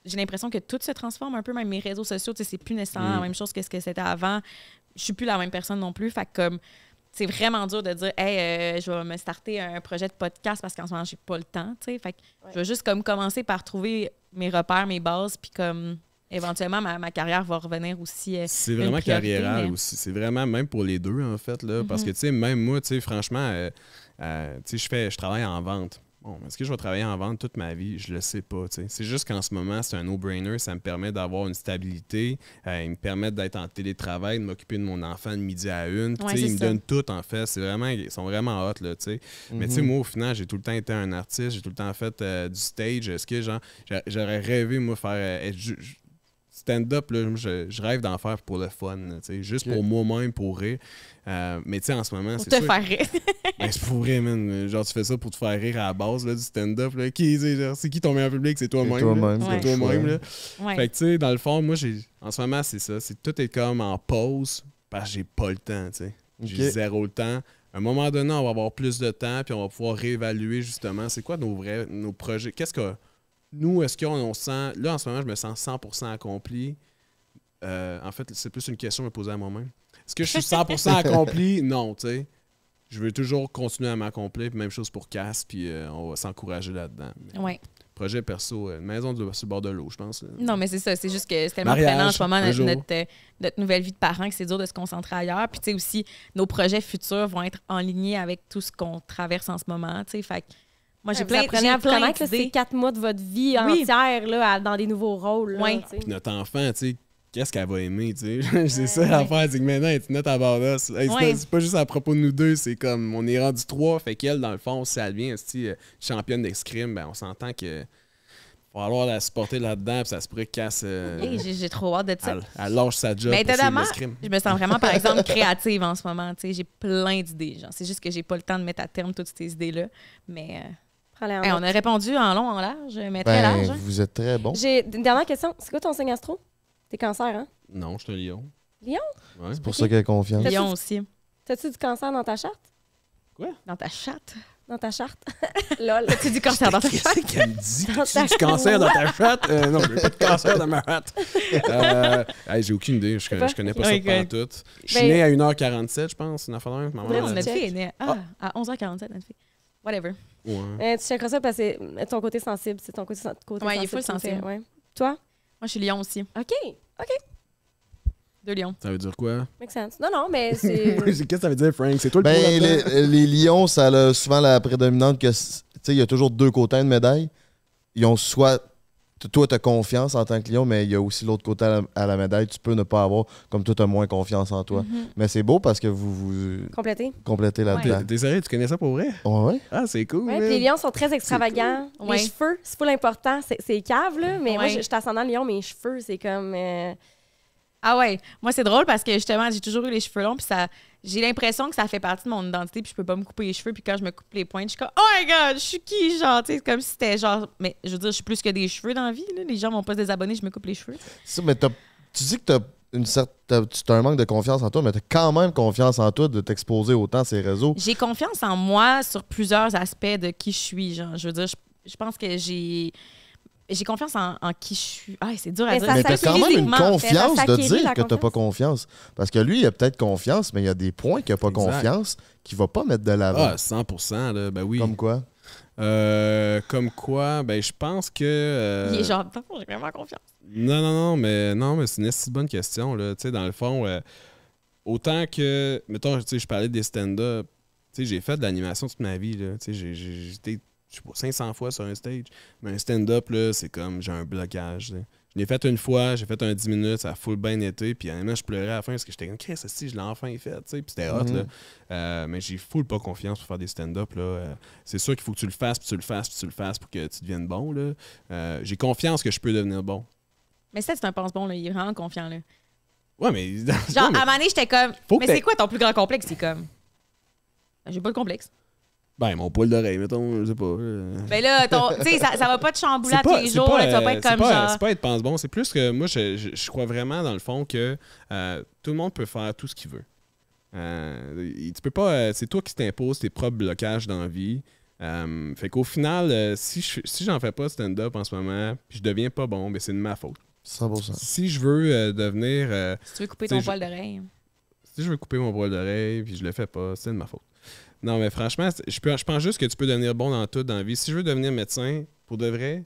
j'ai l'impression que tout se transforme un peu, même mes réseaux sociaux, tu sais, c'est plus nécessairement la même chose que ce que c'était avant. Je suis plus la même personne non plus, fait que comme c'est vraiment dur de dire hey, je vais me starter un projet de podcast parce qu'en ce moment j'ai pas le temps, tu sais, fait que je vais juste comme commencer par trouver mes repères, mes bases, puis comme éventuellement ma carrière va revenir aussi. C'est vraiment carriéral aussi, c'est vraiment même pour les deux en fait là, parce que tu sais, même moi, tu sais, franchement, tu sais, je travaille en vente. Bon, est-ce que je vais travailler en vente toute ma vie? Je le sais pas. T'sais. C'est juste qu'en ce moment, c'est un no-brainer. Ça me permet d'avoir une stabilité. Il me permet d'être en télétravail, de m'occuper de mon enfant de midi à 1. Ils me donnent tout, en fait. Ils sont vraiment hot. Là, Mais moi, au final, j'ai tout le temps été un artiste. J'ai tout le temps fait du stage. Est-ce que j'aurais rêvé, moi, faire... stand-up, là, je rêve d'en faire pour le fun, juste pour moi-même, pour rire. Mais tu sais, en ce moment, c'est pour te faire rire. Ben, c'est pour rire, man. Genre, tu fais ça pour te faire rire à la base là, du stand-up. Là. C'est qui ton meilleur public? C'est toi-même. C'est toi-même. C'est toi-même. Là. Ouais. Fait que, tu sais, dans le fond, moi, en ce moment, c'est ça. Tout est comme en pause parce que j'ai pas le temps, tu sais. J'ai zéro le temps. À un moment donné, on va avoir plus de temps puis on va pouvoir réévaluer, justement, c'est quoi nos projets. Qu'est-ce que... Nous, est-ce qu'on sent... Là, en ce moment, je me sens 100% accompli. En fait, c'est plus une question à me poser à moi-même. Est-ce que je suis 100% accompli? Non, tu sais. Je veux toujours continuer à m'accomplir. Même chose pour Cass, puis on va s'encourager là-dedans. Oui. Projet perso, une maison sur le bord de l'eau, je pense. Non, mais c'est ça. C'est juste que c'est tellement prenant en ce moment notre nouvelle vie de parents que c'est dur de se concentrer ailleurs. Puis, tu sais, aussi, nos projets futurs vont être en ligne avec tout ce qu'on traverse en ce moment. Tu sais, fait moi, j'ai plein d'idées. C'est 4 mois de votre vie entière là, dans des nouveaux rôles. Oui. Puis notre enfant, tu sais, qu'est-ce qu'elle va aimer, tu sais? C'est ça l'affaire, c'est que maintenant, elle est notre abordasse. C'est pas juste à propos de nous deux, c'est comme, on est rendu 3, fait qu'elle, dans le fond, si elle devient championne d'escrime, ben on s'entend que va falloir la supporter là-dedans, puis ça se pourrait casse. J'ai trop hâte de ça. Elle lâche sa job pour l'escrime. Je me sens vraiment, par exemple, créative en ce moment. J'ai plein d'idées. C'est juste que j'ai pas le temps de mettre à terme toutes ces idées-là. Mais on a répondu en long, en large, mais très large. Hein? Vous êtes très bon. J'ai une dernière question. C'est quoi ton signe astro? T'es cancer, hein? Non, je suis un lion. Lion? Ouais. C'est pour ça qu'elle a confiance. Lion aussi. T'as-tu du cancer dans ta charte? Quoi? Dans ta chatte? Dans ta charte? Lol. T'as-tu du cancer dans ta chatte? Qu'est-ce qu'elle me dit? T'as du cancer dans ta chatte? Non, j'ai pas de cancer dans ma chatte. J'ai aucune idée. Je connais pas ça pantoute. Je suis né à 1h47, je pense. Une affaire de même. Notre fille est née à 11h47, notre fille. Whatever. Ouais. Tu checkeras ça parce que c'est ton côté sensible. C'est ton côté sensible. Ouais, il est full sensible. Ouais. Toi? Moi, je suis lion aussi. OK. 2 lions. Ça veut dire quoi? Make sense. Non, mais c'est... Qu'est-ce que ça veut dire, Frank? C'est toi le les lions, ça a souvent la prédominante que, tu sais, il y a toujours deux côtés de médaille. Ils ont soit... Toi, tu as confiance en tant que lion, mais il y a aussi l'autre côté à la médaille. Tu peux ne pas avoir, comme toi, tu as moins confiance en toi. Mais c'est beau parce que vous complétez là-dedans. T'es sérieux? Tu connais ça pour vrai? Ouais. Ah, c'est cool. Ouais, les lions sont très extravagants. Cool. Les cheveux, c'est pas l'important. C'est cave, là. Mais moi, je suis ascendant lion, mes cheveux, c'est comme... Ah ouais, moi c'est drôle parce que justement j'ai toujours eu les cheveux longs puis j'ai l'impression que ça fait partie de mon identité puis je peux pas me couper les cheveux puis quand je me coupe les pointes je suis comme oh my god je suis qui genre tu sais comme si c'était genre mais je veux dire je suis plus que des cheveux dans la vie là. Les gens vont pas se désabonner je me coupe les cheveux. Ça, mais tu dis que t'as un manque de confiance en toi mais t'as quand même confiance en toi de t'exposer autant à ces réseaux. J'ai confiance en moi sur plusieurs aspects de qui je suis genre je veux dire je pense que j'ai confiance en qui je suis. Ah, c'est dur à dire. Mais t'as quand même une confiance de dire que t'as pas confiance. Parce que lui, il a peut-être confiance, mais il y a des points qu'il a pas confiance qu'il va pas mettre de l'avant. Ah, 100%, là, ben oui. Comme quoi? Comme quoi, ben je pense que... Il est genre, j'ai vraiment confiance. Non, mais c'est une si bonne question, là. Tu sais, dans le fond, autant que... Mettons, tu sais, je parlais des stand-up. Tu sais, j'ai fait de l'animation toute ma vie, là. Tu sais, j'étais... Je sais pas, 500 fois sur un stage. Mais un stand-up, là, c'est comme j'ai un blocage. Là. Je l'ai fait une fois, j'ai fait un 10 minutes, ça a full bien été. Puis honnêtement, je pleurais à la fin parce que j'étais comme, qu'est-ce que je l'ai enfin fait. Puis c'était hot. Là. Mais j'ai full pas confiance pour faire des stand-up. Là. C'est sûr qu'il faut que tu le fasses, puis tu le fasses, puis tu le fasses pour que tu deviennes bon. Là. J'ai confiance que je peux devenir bon. Mais ça, c'est un pense-bon. Là. Il est vraiment confiant. Là. Ouais, mais. Genre, à un moment donné, j'étais comme, mais c'est quoi ton plus grand complexe? C'est comme, j'ai pas de complexe. Ben, mon poil d'oreille, mettons, je sais pas. Ben là, tu sais, ça va pas te chambouler à tous les jours. Là, tu vas pas être comme genre... C'est pas être pense-bon, c'est plus que moi, je crois vraiment dans le fond que tout le monde peut faire tout ce qu'il veut. Tu peux pas... c'est toi qui t'imposes tes propres blocages dans la vie. Fait qu'au final, si j'en fais pas stand-up en ce moment, puis je deviens pas bon, ben c'est de ma faute. 100%. Si je veux devenir... si tu veux couper ton poil d'oreille. Si je veux couper mon poil d'oreille, puis je le fais pas, c'est de ma faute. Non, mais franchement, je pense juste que tu peux devenir bon dans tout dans la vie. Si je veux devenir médecin, pour de vrai,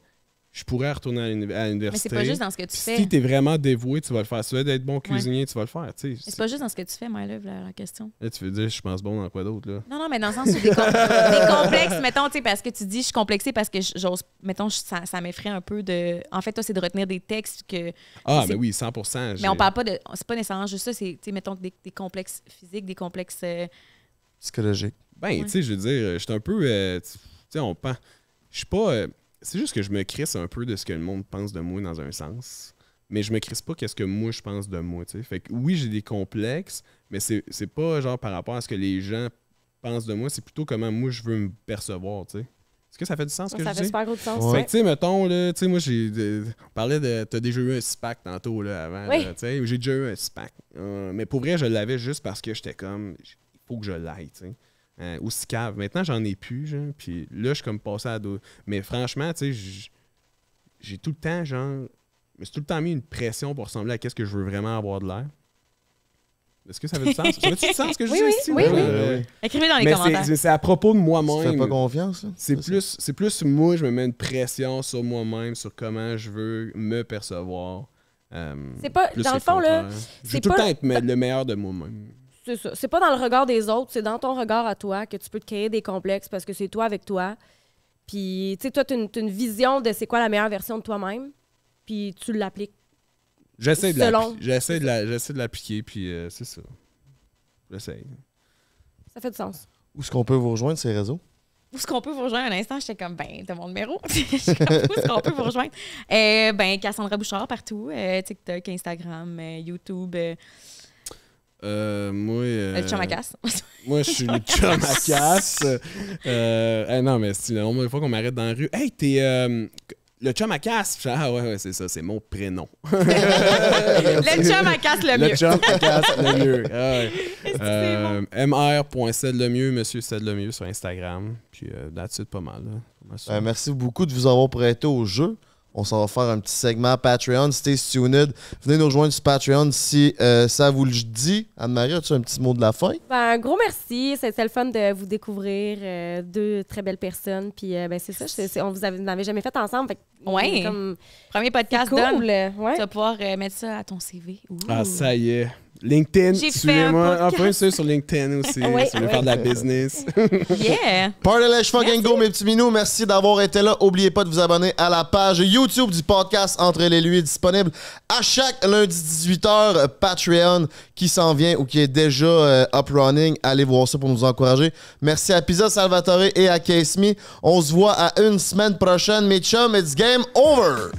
je pourrais retourner à l'université. Mais c'est pas juste dans ce que tu fais. Si tu es vraiment dévoué, tu vas le faire. Si tu veux être bon cuisinier, tu vas le faire. C'est pas juste dans ce que tu fais, my love, la question. Là, tu veux dire, je pense bon dans quoi d'autre, là? Non, mais dans le sens où des complexes, mettons, tu sais, parce que tu dis, je suis complexée parce que j'ose, mettons, ça m'effraie un peu de... En fait, toi, c'est de retenir des textes que... Ah, ben oui, 100%. Mais on parle pas de... C'est pas nécessairement juste ça, c'est, tu sais, mettons, des complexes physiques, des complexes... psychologiques. Ben, tu sais, je veux dire, je suis un peu... tu sais, on pense... Je suis pas... c'est juste que je me crisse un peu de ce que le monde pense de moi dans un sens. Mais je me crisse pas qu'est-ce que moi, je pense de moi, tu sais. Fait que oui, j'ai des complexes, mais c'est pas genre par rapport à ce que les gens pensent de moi, c'est plutôt comment moi, je veux me percevoir, tu sais. Est-ce que ça fait du sens, ce que je dis? Ça fait super gros de sens. Ouais. Fait que, tu sais, mettons, là, tu sais, moi, on parlait de... T'as déjà eu un SPAC tantôt, là, avant. Oui. Tu sais, j'ai déjà eu un SPAC. Mais pour vrai, je l'avais juste parce que j'étais comme... Il faut que je l'aille, tu sais. Aussi cave. Maintenant, j'en ai plus, genre. Puis là, je suis comme passé à d'autres. Mais franchement, tu sais, j'ai tout le temps, genre... Je me suis tout le temps mis une pression pour ressembler à qu'est-ce que je veux vraiment avoir de l'air. Est-ce que ça fait du sens? Ça fait du sens ce que je dis ici? Oui. Écrivez dans les commentaires. C'est à propos de moi-même. Tu fais pas confiance, là? C'est plus moi, je me mets une pression sur moi-même, sur comment je veux me percevoir. C'est pas... Dans le fond, là... Je veux tout le temps être le meilleur de moi-même. C'est ça. C'est pas dans le regard des autres, c'est dans ton regard à toi que tu peux te créer des complexes parce que c'est toi avec toi. Puis, tu sais, toi, t'as une vision de c'est quoi la meilleure version de toi-même, puis tu l'appliques. J'essaie de l'appliquer, puis c'est ça. J'essaie. Ça fait du sens. Où est-ce qu'on peut vous rejoindre, ces réseaux? Où est-ce qu'on peut vous rejoindre? Un instant, j'étais comme, ben, t'as mon numéro. Où est-ce qu'on peut vous rejoindre? Ben, Cassandra Bouchard partout. TikTok, Instagram, YouTube. Le chum à casse. Moi, je suis le chum à casse. Non, mais c'est la première fois qu'on m'arrête dans la rue. Hey, t'es le chum à casse. Ah ouais, c'est ça, c'est mon prénom. Le chum à casse le mieux. Le chum à casse le mieux. mr.cedlemieux, monsieur Cedlemieux sur Instagram. Puis that's it, pas mal. Merci beaucoup de vous avoir prêté au jeu. On s'en va faire un petit segment Patreon. Stay tuned. Venez nous rejoindre sur Patreon si ça vous le dit. Anne-Marie, as-tu un petit mot de la fin? Ben, un gros merci. C'était le fun de vous découvrir. Deux très belles personnes. Puis, ben, c'est ça. On vous avait jamais fait ensemble. Fait, comme premier podcast, cool. Ouais. Tu vas pouvoir mettre ça à ton CV. Ouh. Ah, ça y est. LinkedIn, suivez-moi. Après, c'est sur LinkedIn aussi. Si vous voulez faire de la business. Yeah! Party fucking go, mes petits minous. Merci d'avoir été là. N'oubliez pas de vous abonner à la page YouTube du podcast Entre les Lui, disponible à chaque lundi 18h. Patreon qui s'en vient ou qui est déjà up running. Allez voir ça pour nous encourager. Merci à Pizza Salvatore et à Case Me. On se voit à une semaine prochaine. Mes chums, it's game over!